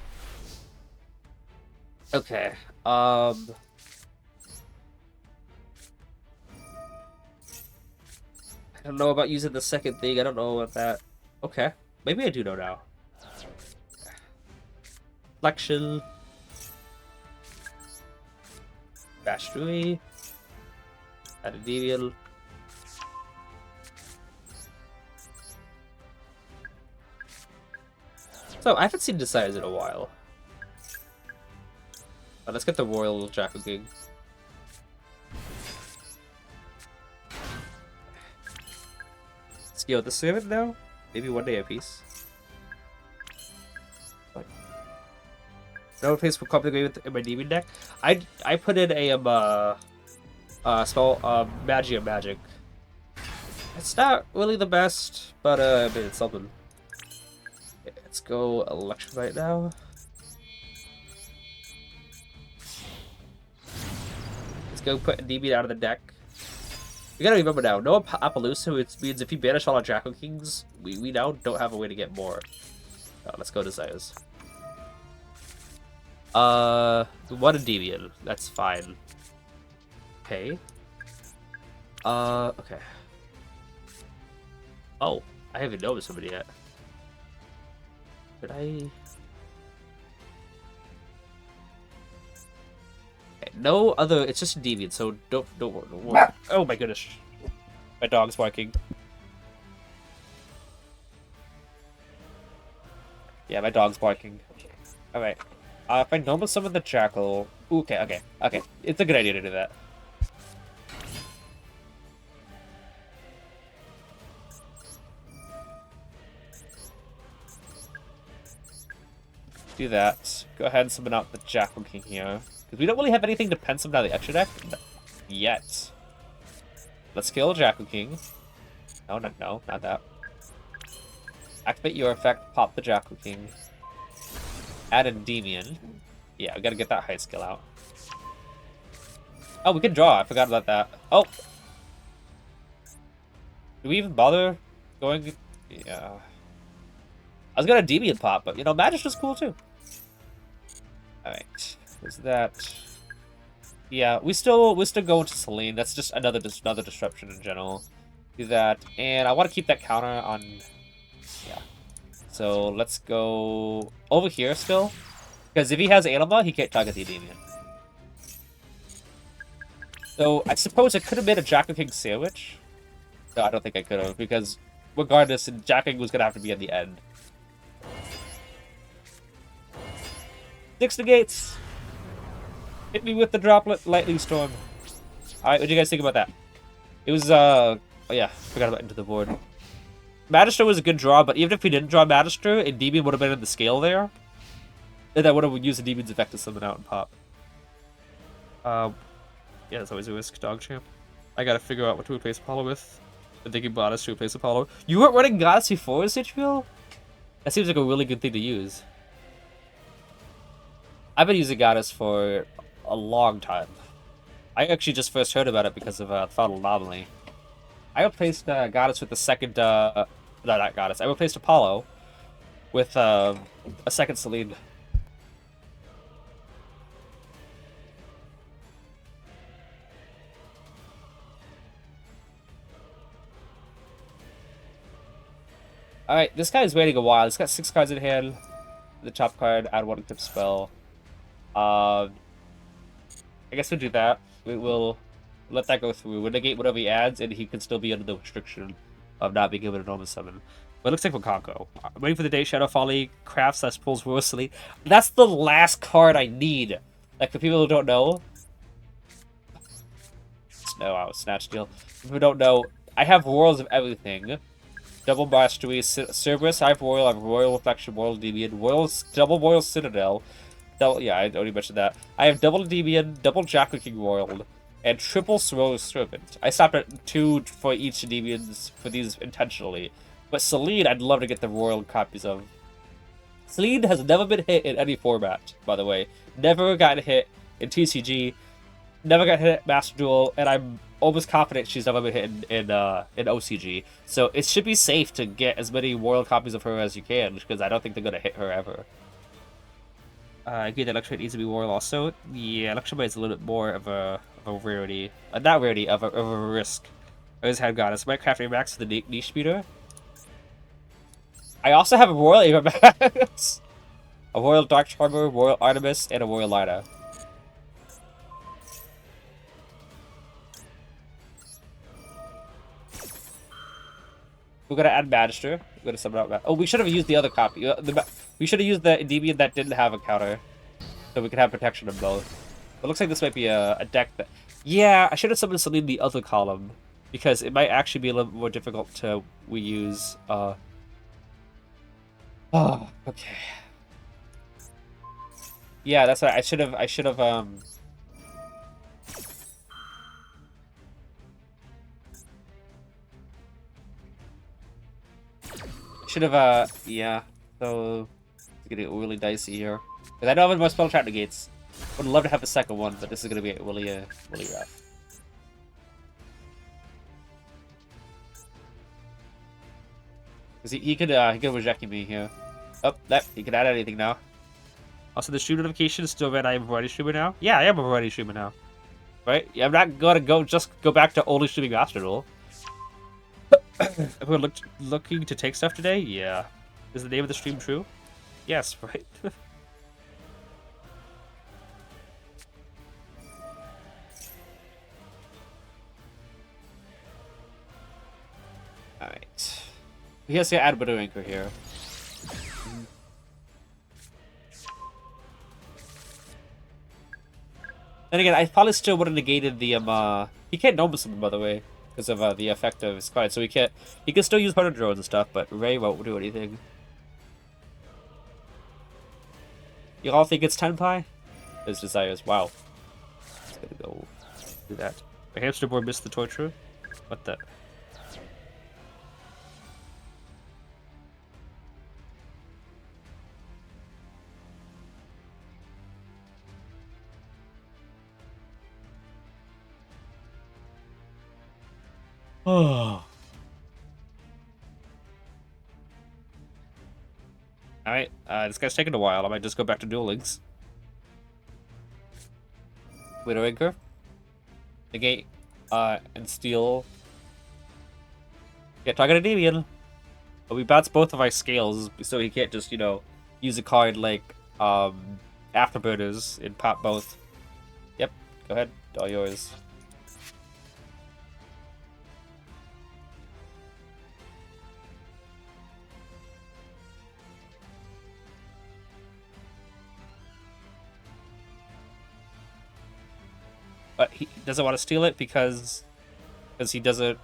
Okay. I don't know about using the second thing. I don't know about that. Okay. Maybe I do know now. Flexion. Mastery. Endymion. So, I haven't seen Desires in a while. Let's get the Royal Jackal King. Scale the servant now? Maybe one day a piece. No place for Copy with in my demon deck. I put in a spell Magia Magic. It's not really the best, but I mean it's something. Okay, let's go Electromite now. Let's go put Endymion out of the deck. We gotta remember now, no Appaloosa, which means if you banish all our Jackal Kings, we now don't have a way to get more. Oh, let's go Desires. One Endymion, that's fine. Okay. Okay. Oh, I haven't noticed somebody yet. Did I? Okay, no other. It's just Endymion, so don't worry. Oh my goodness, my dog's barking. Yeah, my dog's barking. All right. If I normal summon the Jackal... Okay. It's a good idea to do that. Do that. Go ahead and summon out the Jackal King here. Because we don't really have anything to pen summon out of the extra deck yet. Let's kill Jackal King. No, not that. Activate your effect, pop the Jackal King. Add Endymion. Yeah, I gotta get that high skill out. Oh, we can draw. I forgot about that. Oh! Do we even bother going? Yeah. I was gonna Endymion pop, but you know, Magic was cool too. Alright. What's that? Yeah, we still go into Celine. That's just another disruption in general. Do that, and I want to keep that counter on. Yeah. So let's go over here still, because if he has Anima, he can't target the Endymion. So I suppose I could have made a Jack of King sandwich. No, I don't think I could have, because regardless, Jacking was gonna have to be at the end. 6 negates. Hit me with the droplet lightning storm. Alright, what do you guys think about that? It was, oh yeah, forgot about Into the Board. Magister was a good draw, but even if we didn't draw Magister, Endymion would have been in the scale there. And I would have used Endymion's effect to summon out and pop. Yeah, it's always a risk, dog champ. I gotta figure out what to replace Apollo with. I'm thinking Goddess to replace Apollo. You weren't running Goddess before Citriel? That seems like a really good thing to use. I've been using Goddess for a long time. I actually just first heard about it because of Fatal Anomaly. I replaced Goddess with the second, no, not Goddess. I replaced Apollo with a second Celine. Alright, this guy is waiting a while. He's got 6 cards in hand. The top card, add 1 equip spell. I guess we'll do that. We will let that go through. We'll negate whatever he adds, and he can still be under the restriction of not being able to normal summon. But it looks like we'll Conko. I'm waiting for the day Shadow Folly crafts that pulls Rosalie. That's the last card I need. Like, for people who don't know. No, Snatch Deal. For people who don't know, I have Worlds of everything. Double Mastery, Cerberus, I have Royal Reflection, Royal Endymion, double Royal Citadel. Yeah, I already mentioned that. I have double Endymion, double Jackal King Royal, and triple Royal Serpent. I stopped at 2 for each Endymions for these intentionally. But Celine, I'd love to get the Royal copies of. Celine has never been hit in any format, by the way. Never gotten hit in TCG, never got hit at Master Duel, and I'm almost confident she's never been hit in OCG. So it should be safe to get as many Royal copies of her as you can, because I don't think they're going to hit her ever. I agree that Electrite needs to be Royal also. Yeah, Electrite is a little bit more of a rarity. Not rarity, of a risk. I just had Goddess. Might craft Max for the Niche Speeder. I also have a Royal Max, a Royal Dark Charmer, Royal Artemis, and a Royal Lida. We're gonna add Magister. We're gonna summon out. Oh, we should have used the other copy. We should have used the Endymion that didn't have a counter, so we could have protection of both. It looks like this might be a deck that. Yeah, I should have summoned something in the other column because it might actually be a little more difficult to reuse. Oh, okay. Yeah, that's right. I should have. Yeah. So it's getting really dicey here. Because I don't have more spell trap negates. Would love to have a second one, but this is gonna be really rough. Because he could reject me here. Oh, he can add anything now. Also, the stream notification is still red. I am a variety streamer now. Yeah, I am a variety streamer now. Right? Yeah, I'm not gonna just go back to only streaming Master Duel. If we're looking to take stuff today, yeah. Is the name of the stream true? Yes, right. Alright. He has to add a bit of anchor here. Then again, I probably still would have negated the he can't normal summon, by the way, because of the effect of his card. So he can still use hunter drones and stuff, but Ray won't do anything. You all think it's Tenpai? His desires. Wow. Just gonna go do that. The hamster board missed the torture. What the? Oh. Alright, this guy's taking a while. I might just go back to Duel Links. Widowmaker. Negate, and steal. Yeah, target Endymion. But we bounce both of our scales, so he can't just, you know, use a card like, Afterburners and pop both. Yep, go ahead, all yours. But he doesn't want to steal it because he doesn't...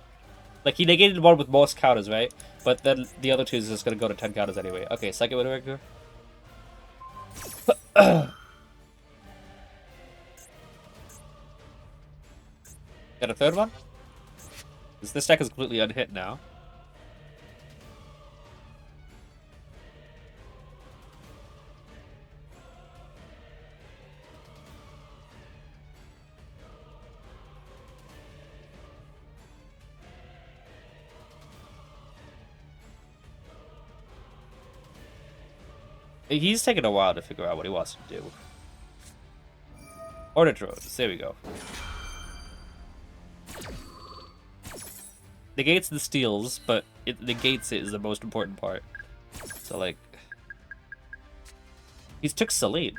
Like, he negated one with most counters, right? But then the other two is just going to go to 10 counters anyway. Okay, second Widowmaker. Got a third one? Because this deck is completely unhit now. He's taking a while to figure out what he wants to do. Order drones. There we go. Negates the steals, but it negates it is the most important part. So, like... He's took Celine.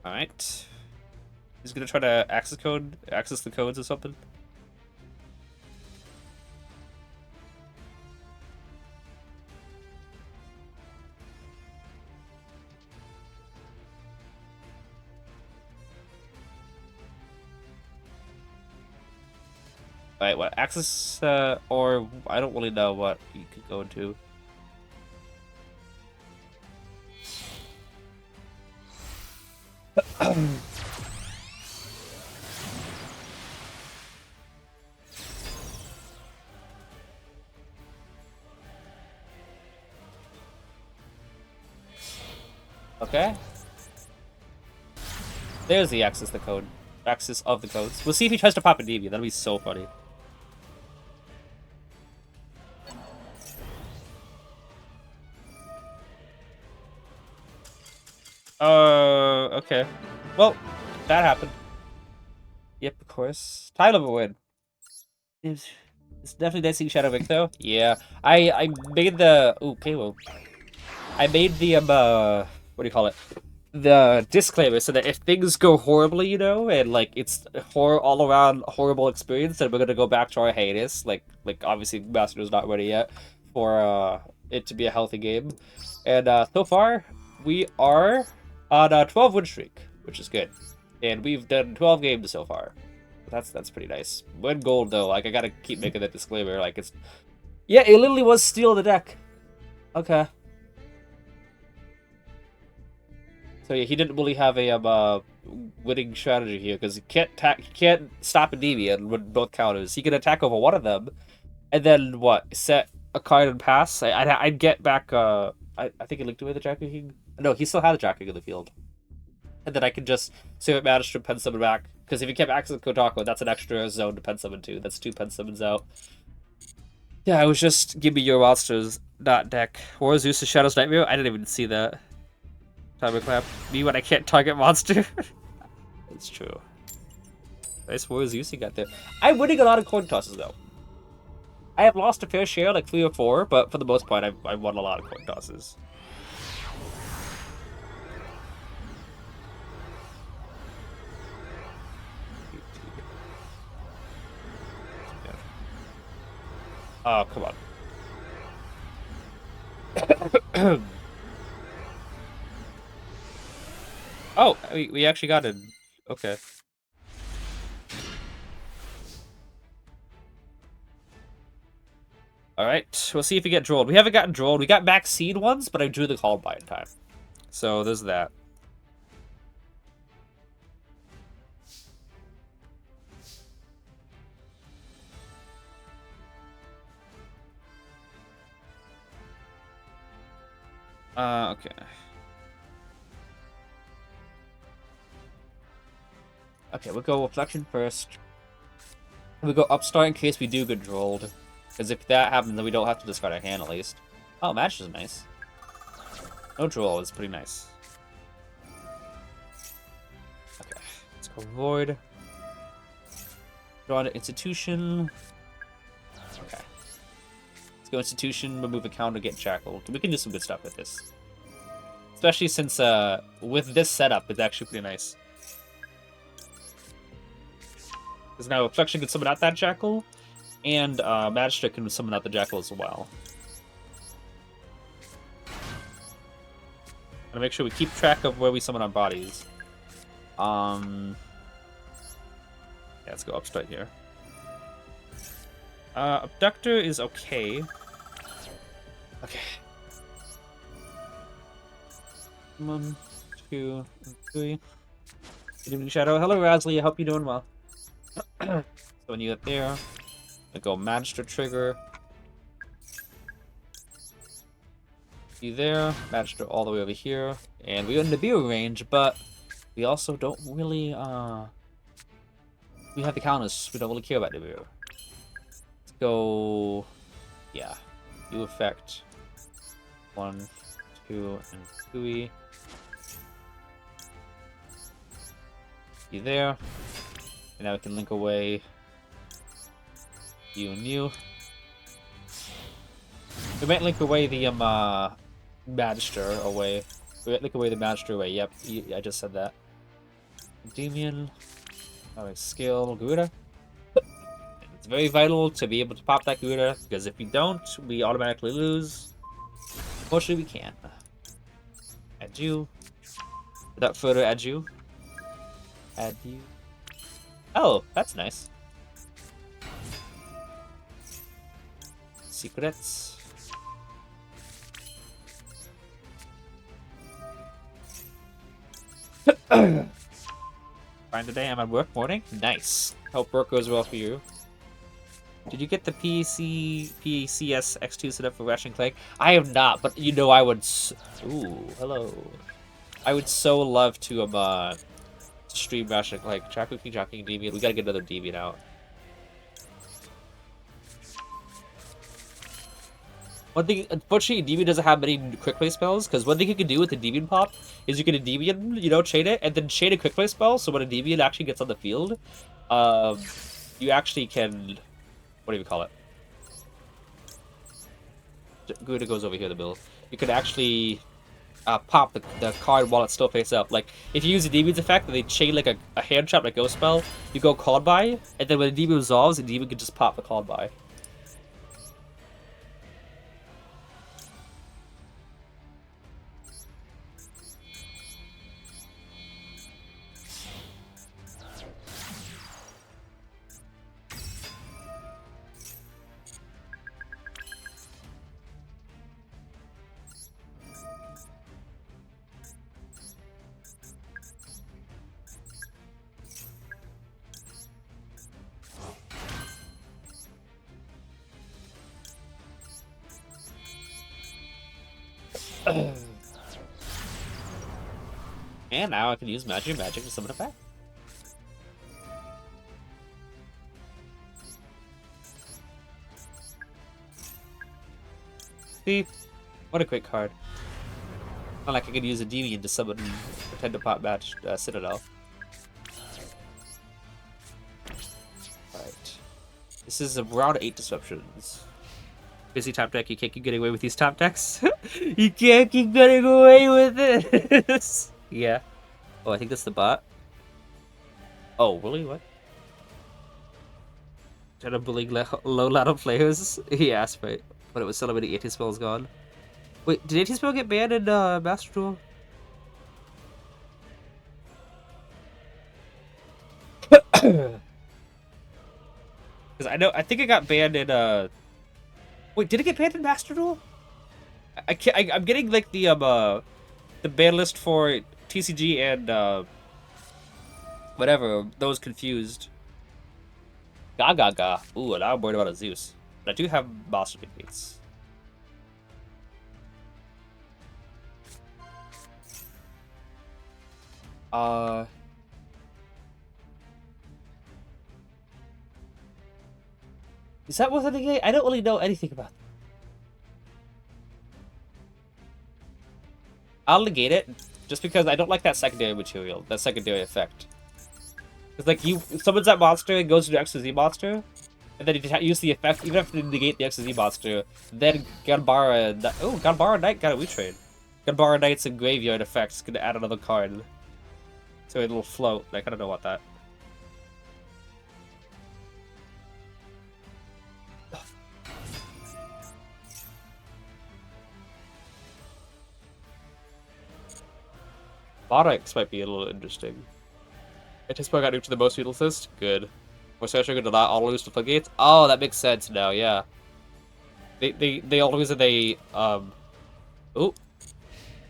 Alright. He's gonna try to access the codes or something. Alright, what? Access, or... I don't really know what you could go into. Okay. There's the access the code. Access of the codes. We'll see if he tries to pop a DB. That'll be so funny. Okay. Well, that happened. Yep, of course. Title of a win. It's definitely nice seeing Shadow Vic, though. Yeah. I made the... Ooh, Payload. I made the, what do you call it? The disclaimer so that if things go horribly, you know, and, like, it's all-around horrible experience, then we're gonna go back to our hiatus. Like obviously, Master is not ready yet for, it to be a healthy game. And, so far, we are on a 12-win streak, which is good. And we've done 12 games so far. That's pretty nice. Win gold, though. Like, I gotta keep making that disclaimer. Like, it's... Yeah, it literally was steal the deck. Okay. So yeah, he didn't really have a winning strategy here because he can't stop Endymion with both counters. He can attack over one of them, and then what? Set a card and pass. I'd get back. I think he linked away the Draco King. No, he still had the Draco King in the field, and then I could just see if it managed to pen summon back. Because if he kept accessing Kotako, that's an extra zone to pen summon too. That's 2 pen summons out. Yeah, it was just give me your monsters, not deck. War Zeus' Shadow's Nightmare. I didn't even see that. Timer clap. Me when I can't target monster. It's true. Nice War Zeus you got there. I'm winning a lot of coin tosses though. I have lost a fair share, like 3 or 4, but for the most part, I've won a lot of coin tosses. Oh, come on. Oh, we actually got it. Okay. Alright, we'll see if we get drolled. We haven't gotten drolled. We got max seed ones, but I drew the call by in time. So there's that. Okay. Okay, we'll go Reflection first. We'll go Upstart in case we do get drolled. Because if that happens, then we don't have to discard our hand at least. Oh, Match is nice. No duel is pretty nice. Okay, let's go Void. Draw an Institution. Okay. Let's go Institution, remove a counter, get Jackal. We can do some good stuff with this. Especially since, with this setup, it's actually pretty nice. Because now Reflection can summon out that Jackal, and Magistrate can summon out the Jackal as well. Gotta make sure we keep track of where we summon our bodies. Yeah, let's go Upstart here. Abductor is okay. Okay. 1, 2, 3. Good evening, Shadow. Hello, Ryzeal. I hope you're doing well. So when you get there, I go Magistrate trigger. You there, Magistrate all the way over here, and we go into Nibiru range, but we also don't really we have the counters. We don't really care about Nibiru. Let's go, yeah, new effect. 1, 2, and 3. You there, and now we can link away you and you. We might link away the Magister away. We might link away the Magister away. Yep, I just said that. Endymion. Skill Garuda. It's very vital to be able to pop that Garuda, because if we don't, we automatically lose. Fortunately, we can. Add you. Without further add you. Add you. Oh, that's nice. Secrets. Fine today, I'm at work morning. Nice. Hope work goes well for you. Did you get the PCS X2 set up for Ratchet & Clank? I have not, but you know I would. Ooh, hello. I would so love to stream Ratchet & Clank. Jackal King, Deviant. We gotta get another Deviant out. One thing, unfortunately, Endymion doesn't have many quick play spells, because one thing you can do with the Endymion pop is you can Endymion, you know, chain it, and then chain a quick play spell, so when Endymion actually gets on the field, you actually can, what do you call it? Good, it goes over here, the middle. You can actually pop the card while it's still face up. Like, if you use the Endymion's effect, and they chain like a hand trap, like Ghost spell, you go called by, and then when Endymion resolves, Endymion can just pop the called by. And now I can use magic to summon it back. See? What a great card. Not like I could use a Deviant to summon pretend to pop match Citadel. Alright. This is around 8 disruptions. Busy top deck, you can't keep getting away with these top decks. You can't keep getting away with it! Yeah. Oh, I think that's the bot. Oh, really? What? Trying to bully low ladder players? Yeah, that's right. But it was celebrating 18 spells gone. Wait, did 18 spell get banned in Master Duel? Because I think it got banned in Wait, did it get banned in Master Duel? I'm getting like the ban list for TCG and whatever, those confused. Gaga. Ooh, and I'm worried about a Zeus. But I do have Master Gates. Is that what's the game? I don't really know anything about I'll negate it, just because I don't like that secondary material, that secondary effect. Because, like, you summons that monster, it goes to the XZ monster, and then you use the effect, even if you negate the XZ monster, then Ganbara... Oh, Ganbara Knight got a retrade. Ganbara Knight's and Graveyard effects can add another card. So it'll float. Like, I don't know about that. Monarchs might be a little interesting. Anticipate got moved to the most useless list? Good. More special to not all lose to floodgates? Oh, that makes sense now, yeah. They all lose and they, Oh.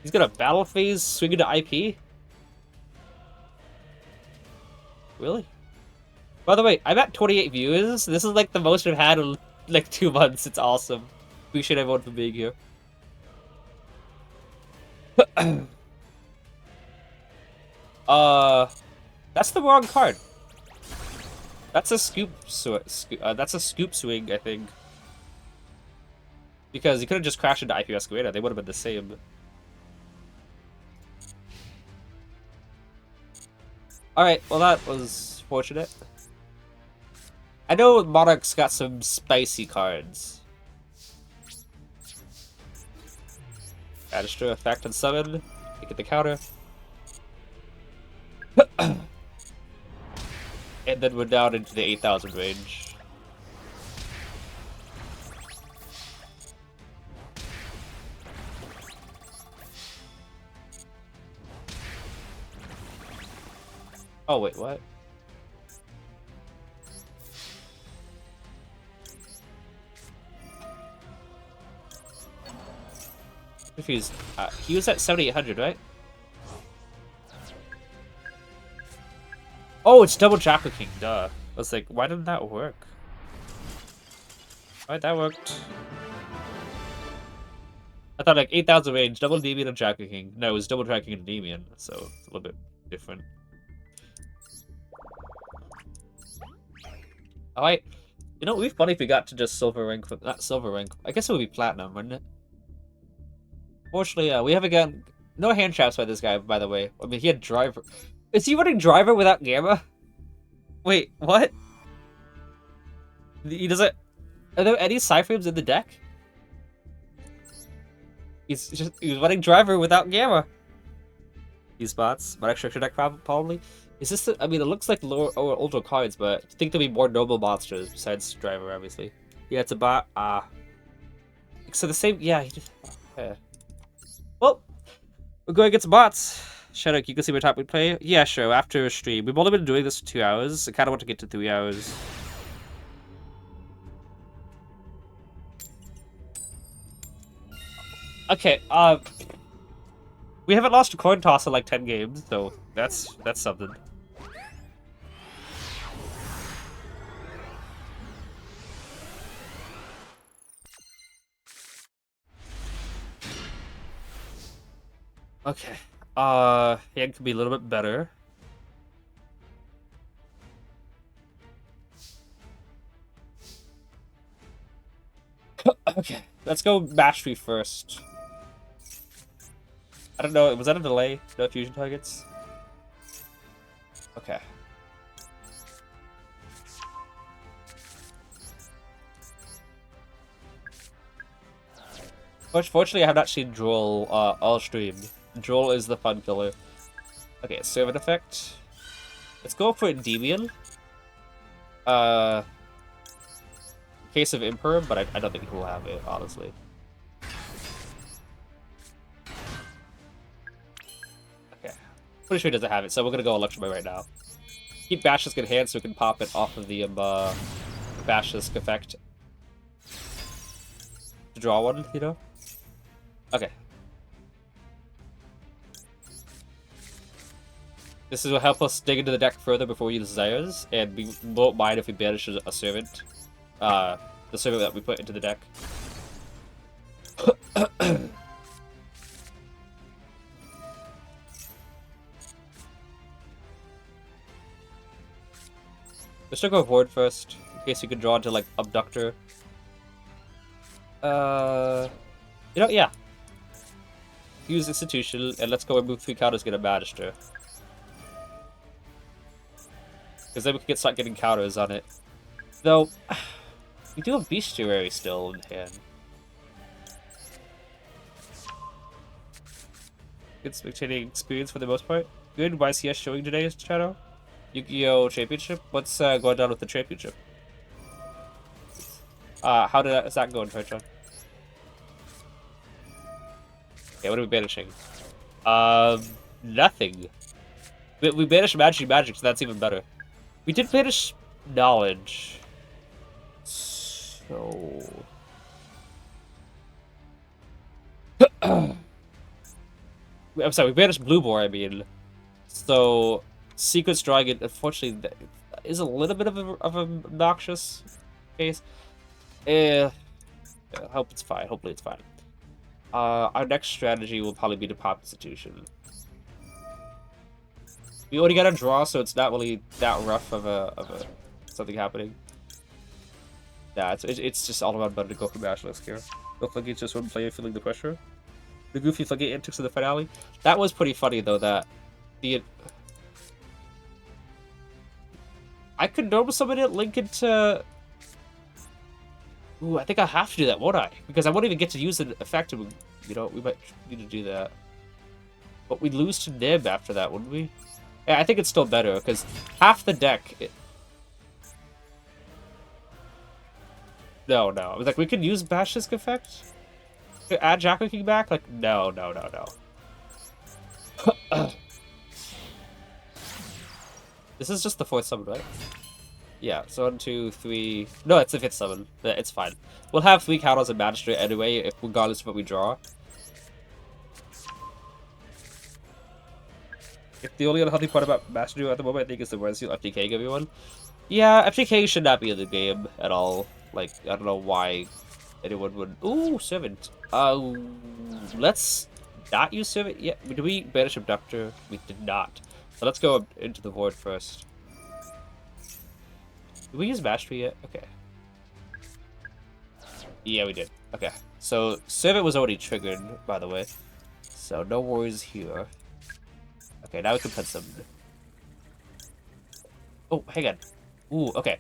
He's got a battle phase swinging to IP? Really? By the way, I'm at 28 viewers. This is like the most we've had in like 2 months. It's awesome. Appreciate everyone for being here. That's the wrong card. That's a scoop. That's a scoop swing, I think. Because you could have just crashed into IP Escalator. They would have been the same. Alright, well that was fortunate. I know Monarch's got some spicy cards. Adestra effect and summon. Get the counter. And then we're down into the 8,000 range. Oh wait, what? Confused. He was at 7,800, right? Oh, it's double Jackal King, duh. I was like, why didn't that work? Alright, that worked. I thought like 8,000 range, double Endymion and Jackal King. No, it was double Jackal King and Endymion, so it's a little bit different. Alright. You know, it would be funny if we got to just silver rank, not silver rank. I guess it would be platinum, wouldn't it? Fortunately, we haven't gotten no hand traps by this guy, by the way. I mean, he had driver. Is he running driver without Gamma? Wait, what? He doesn't. Are there any Cyframes in the deck? He's running driver without Gamma. These spots, my extra deck probably. Is this? I mean, it looks like lower or older cards, but I think there'll be more noble monsters besides driver, obviously. Yeah, it's a bot. So the same. Yeah. Yeah. Well, we're going against bots. Shadow, you can see my top we play? Yeah, sure, after a stream. We've only been doing this for 2 hours. I kind of want to get to 3 hours. Okay, we haven't lost a coin toss in like 10 games, so that's something. Okay. Hand could be a little bit better. Okay, let's go mastery first. I don't know, was that a delay? No fusion targets? Okay. Fortunately, I have not seen Droll all stream. Droll is the fun killer. Okay, servant effect. Let's go for Endymion. Case of Imperm, but I don't think he'll have it, honestly. Okay. Pretty sure he doesn't have it, so we're gonna go Electro right now. Keep Basilisk in hand so we can pop it off of the Basilisk effect. To draw one, you know? Okay. This will help us dig into the deck further before we use Desires, and we won't mind if we banish a servant. The servant that we put into the deck. Let's go Horde first, in case you can draw into like Abductor. You know, yeah. use Institution, and let's go remove 3 counters, get a Magister. Because then we can start getting counters on it. Though, we do have Bestiary still in hand. Good spectating experience for the most part. Good YCS showing today's channel. Yu-Gi-Oh! Championship. What's going on with the championship? How is that going, Tritron? Okay, what are we banishing? Nothing. We banished Magic, so that's even better. We did banish Knowledge. So... I'm sorry, we banished Blue Boar, I mean. So, Secret's Dragon, unfortunately, is a little bit of a obnoxious case. I hope it's fine. Hopefully it's fine. Our next strategy will probably be to pop Institution. We already got a draw, so it's not really that rough of a something happening. Yeah, it's just all about better to go for Basilisk here. Go Floodgate's just one player feeling the pressure. The goofy Floodgate antics of the finale. That was pretty funny though. That the I could normal summon it, link it to. Ooh, I think I have to do that, won't I? Because I won't even get to use the effect. You know, we might need to do that. But we'd lose to Nib after that, wouldn't we? Yeah, I think it's still better, because half the deck... No. I was like, we could use Basilisk effect? To add Jackal King back? Like, no. This is just the 4th summon, right? Yeah, so 1, 2, 3... No, it's the 5th summon. It's fine. We'll have 3 counters and Magistrate anyway, regardless of what we draw. If the only unhealthy part about Master Duel at the moment, I think, is the Ryzeal FTK everyone. Yeah, FTK should not be in the game at all. Like, I don't know why anyone would... Ooh, Servant. Let's not use Servant. Yeah, did we banish Abductor? We did not. So let's go into the Void first. Did we use Mastery yet? Okay. Yeah, we did. Okay. So, Servant was already triggered, by the way. So, no worries here. Okay, now we can put some... Oh, hang on. Ooh, okay.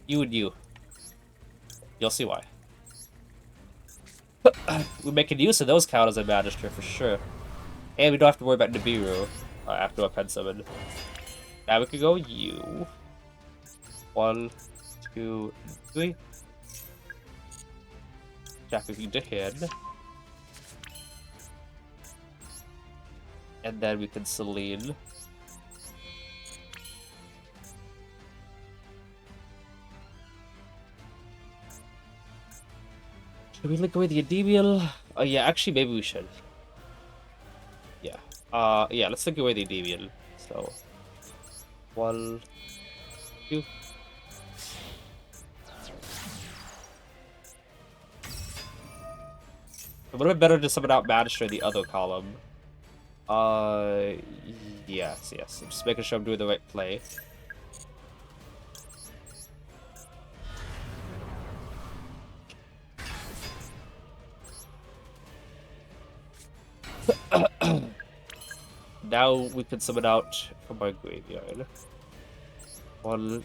You and you. You'll see why. We're making use of those counters at Magister for sure. And we don't have to worry about Nibiru after our pen summon. Now we can go you. 1, 2, 3. Jackal King to hand. And then we can Celine. Should we look away the Endymion? Oh yeah, actually maybe we should. Yeah. Yeah, let's look away the Endymion. So 1, 2. A little bit better to summon out Magister in the other column. Yes. I'm just making sure I'm doing the right play. Now we can summon out from my graveyard. From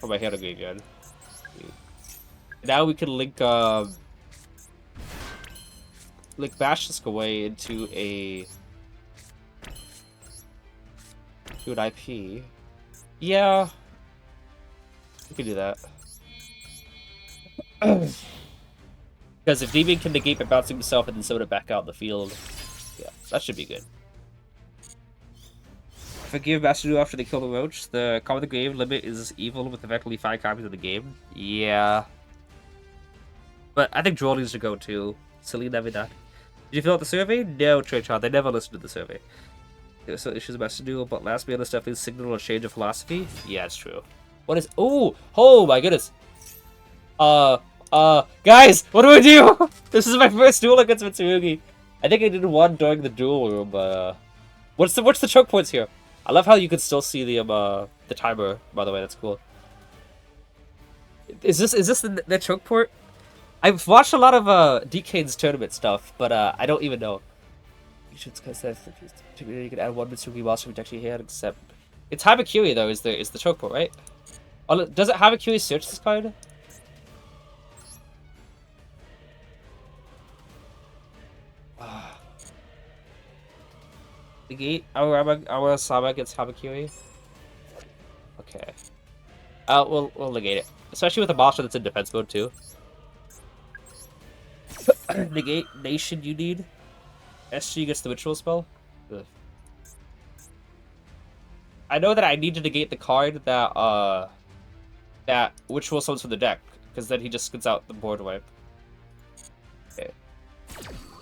my hand graveyard. Now we can link Basilisk away into an IP. Yeah, we can do that. Because if Demon can negate by bouncing himself and then summon it back out in the field, yeah, that should be good. Forgive Master Duel after they kill the Roach. The Calm of the Grave limit is evil with effectively 5 copies of the game. Yeah. But I think Droll needs to go too. Silly Navidad. Did you fill out the survey? No, Traychon. They never listened to the survey. There's some issues with Master Duel, but last man is definitely signal a change of philosophy. Yeah, it's true. What is... Oh my goodness. Guys, what do I do? This is my first duel against Mitsurugi. I think I did one during the duel room, but what's the choke points here? I love how you can still see the timer, by the way, that's cool. Is this the choke port? I've watched a lot of DK's tournament stuff, but I don't even know. You should discuss that. You could add one Mitsurugi Master protection here, except it's Habakiri though. Is the choke point, right? Oh, does it Habakiri search this card? Negate our Sama gets Habakiri. Okay. We'll negate it, especially with a monster that's in defense mode too. Negate nation you need. SG gets the ritual spell. Ugh. I know that I need to negate the card that ritual summons from the deck, because then he just gets out the board wipe. Okay.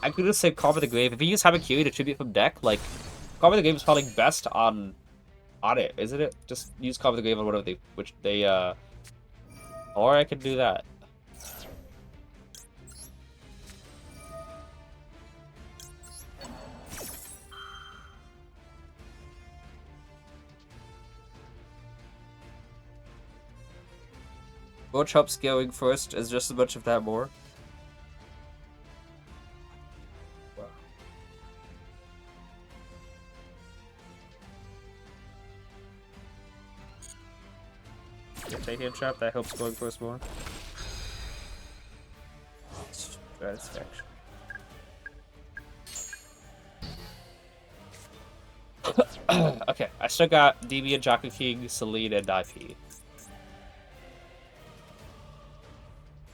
I could just say Carve of the Grave. If you use Habakiri to tribute from deck, like Carve of the Grave is probably best on it, isn't it? Just use Carve of the Grave on whatever they or I could do that. Roach Hop scaling first is just as much if that more. Wow. Take hand trap, that helps going first more. Satisfaction. Okay, I still got Endymion, Jaku King, Celine, and IP.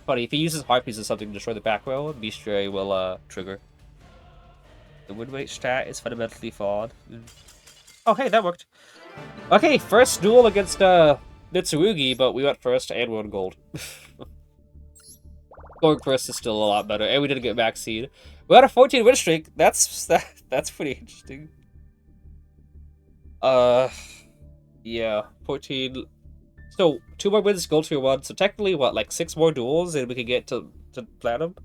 Funny, if he uses Harpies or something to destroy the back row, Bestiary will trigger. The win rate stat is fundamentally flawed. Oh, hey, that worked. Okay, first duel against Mitsurugi, but we went first and won gold. Going first is still a lot better, and we didn't get max seed. We had a 14 win streak. That's pretty interesting. Yeah, 14. So 2 more wins, gold tier 1. So technically, what, like 6 more duels, and we can get to platinum.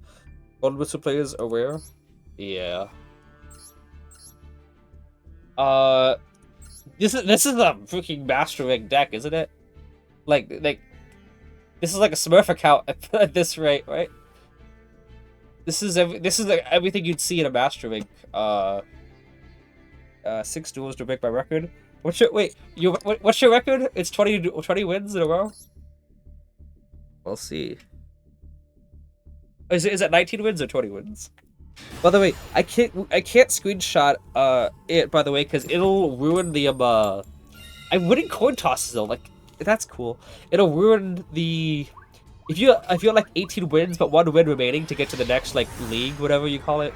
Gold Mitsu players are rare. Yeah. This is a freaking Master Ring deck, isn't it? Like this is like a Smurf account at this rate, right? This is like everything you'd see in a Master Ring. 6 duels to break my record. What's your record? It's 20 wins in a row. We'll see. Is it 19 wins or 20 wins? By the way, I can't screenshot it, by the way, because it'll ruin the I'm winning coin tosses though. Like, that's cool. It'll ruin the if you have like 18 wins but 1 win remaining to get to the next like league, whatever you call it.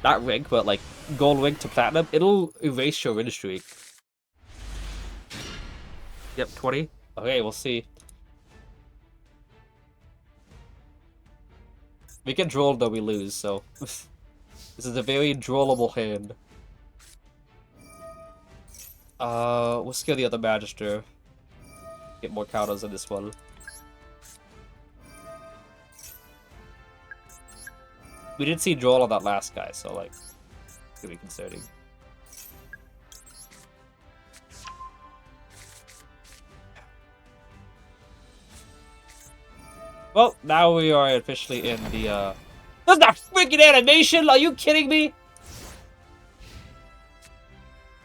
Not rank, but like gold rank to platinum. It'll erase your win streak. Yep, 20. Okay, we'll see. We get drolled though we lose, so this is a very drollable hand. We'll scale the other Magister. Get more counters on this one. We did see droll on that last guy, so like, it's gonna be concerning. Well, now we are officially in the, That's not freaking animation! Are you kidding me?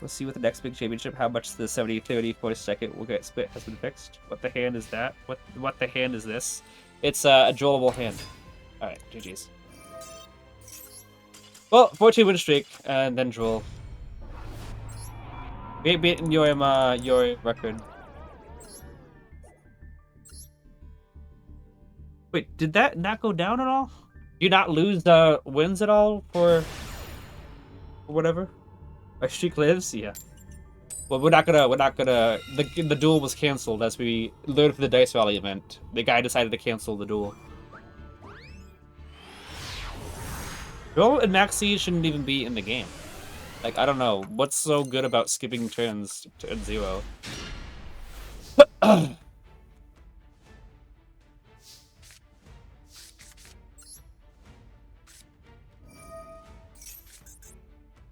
Let's see what the next big championship, how much the 70-30 for a second will get split has been fixed. What the hand is that? What the hand is this? It's a drollable hand. Alright, GG's. Well, 14 win streak, and then droll. We ain't beating your record. Wait, did that not go down at all? Do you not lose wins at all for whatever? My streak lives? Yeah. Well, we're not gonna the duel was cancelled as we learned from the Dice Valley event. The guy decided to cancel the duel. Duel and Max Siege shouldn't even be in the game. Like, I don't know. What's so good about skipping turns to 0?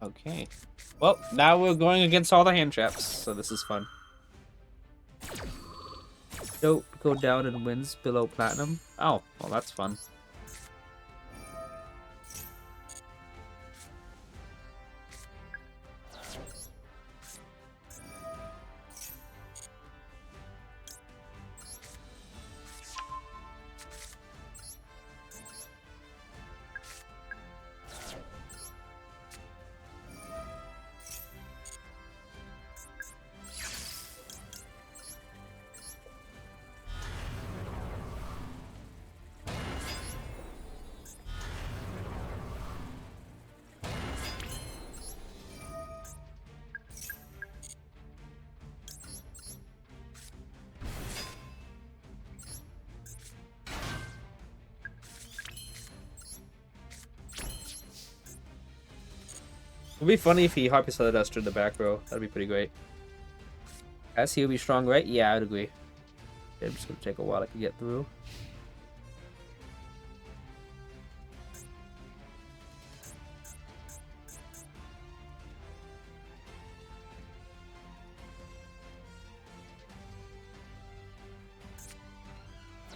Okay. Well, now we're going against all the hand traps, so this is fun. Don't go down in wins below platinum. Oh, well, that's fun. It'd be funny if he Harpy Slither Duster in the back row. That'd be pretty great. As he would be strong, right? Yeah, I'd agree. I'm just gonna take a while to get through.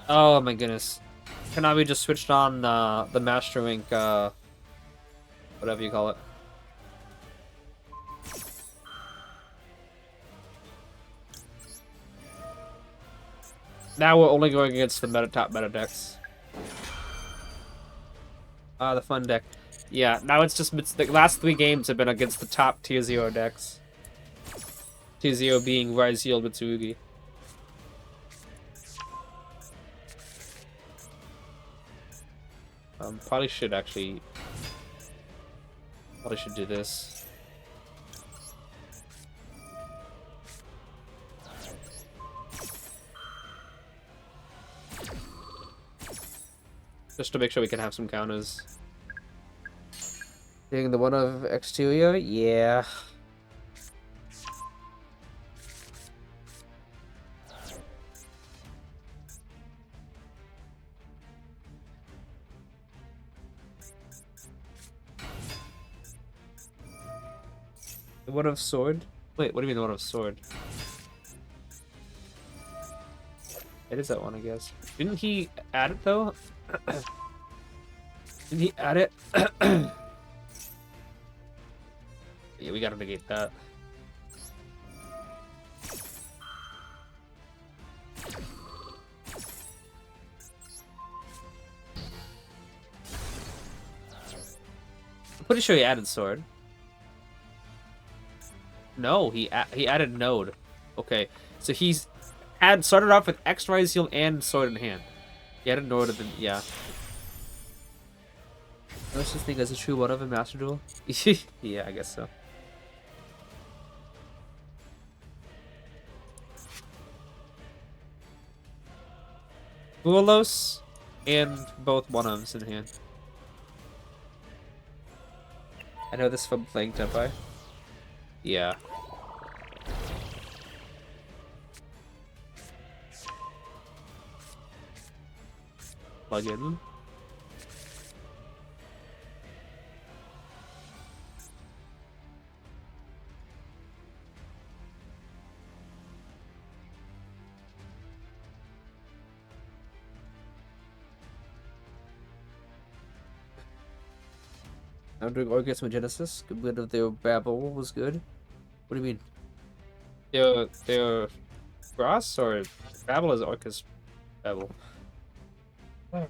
Oh my goodness. Konami just switched on the Master Rank, whatever you call it. Now we're only going against the top meta decks. The fun deck. Yeah, now it's just the last 3 games have been against the top tier 0 decks. Tier 0 being Ryzeal, Mitsurugi. Probably should do this. Just to make sure we can have some counters. Doing the one of exterior? Yeah. The one of sword? Wait, what do you mean the one of sword? It is that one, I guess. Didn't he add it, though? Didn't he add it? Yeah, we gotta negate that. I'm pretty sure he added sword. No, he added node. Okay, so he's started off with X Ryzeal and sword in hand. He added node and then yeah. Let's just think as a true one of a Master Duel. Yeah, I guess so. Bualos and both one-ofs in hand. I know this from playing Tempai. Yeah. Plug in. I'm doing Orcus Genesis. Good bit of their babble was good. What do you mean? Their Grass or Babel is Orcus Babel. Time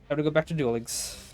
to go back to Duel Links.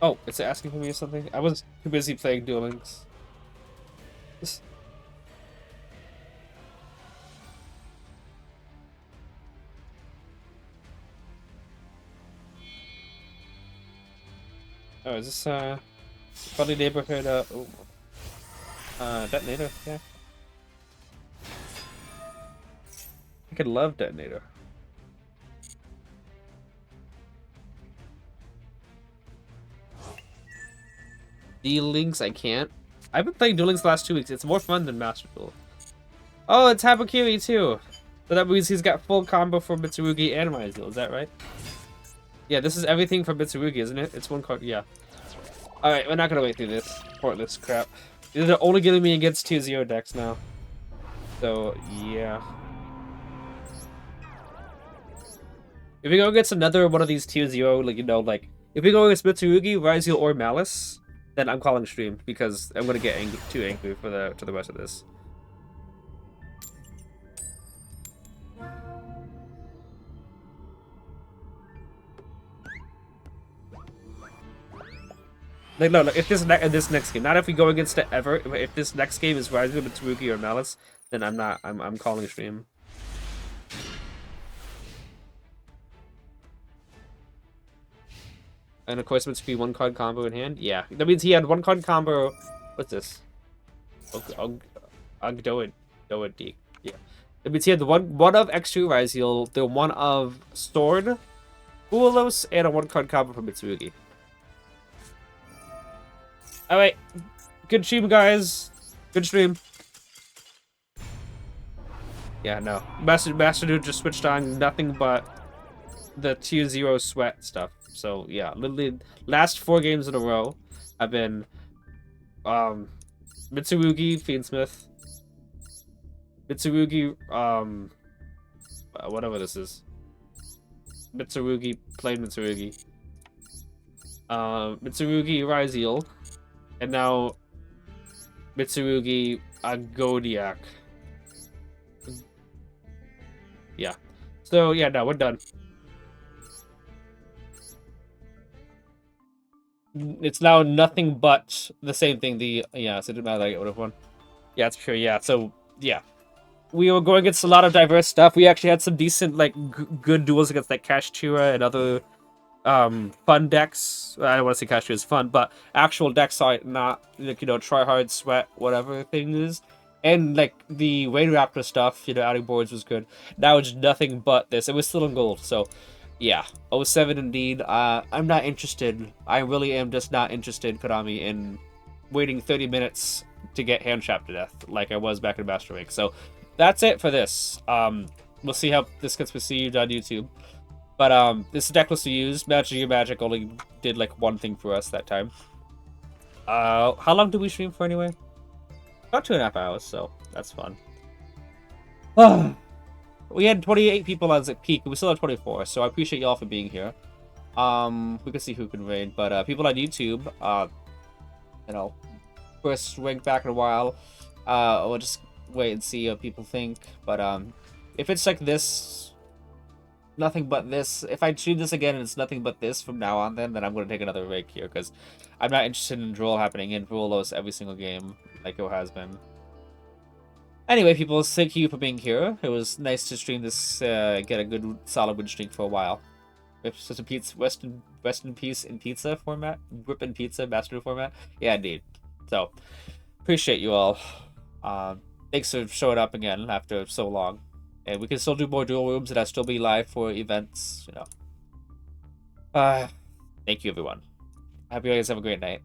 Oh, it's asking for me or something? I was too busy playing Duel Links. Oh, is this friendly neighborhood detonator? Yeah. I could love detonator. Duel Links, I can't. I've been playing Duel Links the last 2 weeks. It's more fun than Master Duel. Oh, it's Habakiri too. So that means he's got full combo for Mitsurugi and Ryzeal. Is that right? Yeah, this is everything for Mitsurugi, isn't it? It's one card. Yeah. Alright, we're not gonna wait through this pointless crap. They're only giving me against 2-0 decks now. So, yeah. If we go against another one of these 2-0, like, you know, like, if we go against Mitsurugi, Ryzeal, or Maliss, then I'm calling stream, because I'm gonna get too angry for the rest of this. Like, no, if this next game, not if we go against it ever. If this next game is Ryzeal, Mitsurugi, or Maliss, then I'm calling stream. And of course, Mitsurugi 1-card combo in hand. Yeah, that means he had 1-card combo. What's this? Ugdoid. Yeah. That means he had the one of X2 Ryzeal, the one of Sword, Ulos, and a 1-card combo from Mitsurugi. Alright. Good stream, guys. Good stream. Yeah, no. Master Duel just switched on nothing but the 2-0 sweat stuff. So, yeah. Literally, last 4 games in a row, I've been Mitsurugi, Fiendsmith, Mitsurugi, whatever this is. Mitsurugi, plain Mitsurugi. Mitsurugi, Ryzeal. And now, Mitsurugi, Agodiac. Yeah. So, yeah, no, we're done. It's now nothing but the same thing. Yeah, so it didn't matter that I would have won. Yeah, it's true, yeah. So, yeah. We were going against a lot of diverse stuff. We actually had some decent, like, good duels against, like, Kashtura and other fun decks. I don't want to say Kashtura is fun, but actual decks are not, like, you know, try hard, sweat, whatever thing is. And, like, the Rain Raptor stuff, you know, adding boards was good. Now it's nothing but this. It was still in gold, so... Yeah, 07 indeed. I'm not interested. I really am just not interested, Konami, in waiting 30 minutes to get hand trapped to death, like I was back in Master Rank. So that's it for this. We'll see how this gets received on YouTube. But this deck was used. Magic only did like one thing for us that time. How long did we stream for anyway? About 2.5 hours, so that's fun. We had 28 people as at peak, but we still have 24, so I appreciate y'all for being here. We can see who can raid, but people on YouTube, you know, first rank back in a while. We'll just wait and see what people think. But if it's like this, nothing but this. If I stream this again and it's nothing but this from now on, then I'm gonna take another rank here because I'm not interested in draw happening in Rulos every single game like it has been. Anyway, people, thank you for being here. It was nice to stream this, get a good solid win streak for a while. With such a pizza, rest in peace in pizza format, Rip in pizza Master Duel format. Yeah, indeed. So, appreciate you all. Thanks for showing up again after so long. And we can still do more duel rooms and I'll still be live for events, you know. Thank you, everyone. I hope you guys have a great night.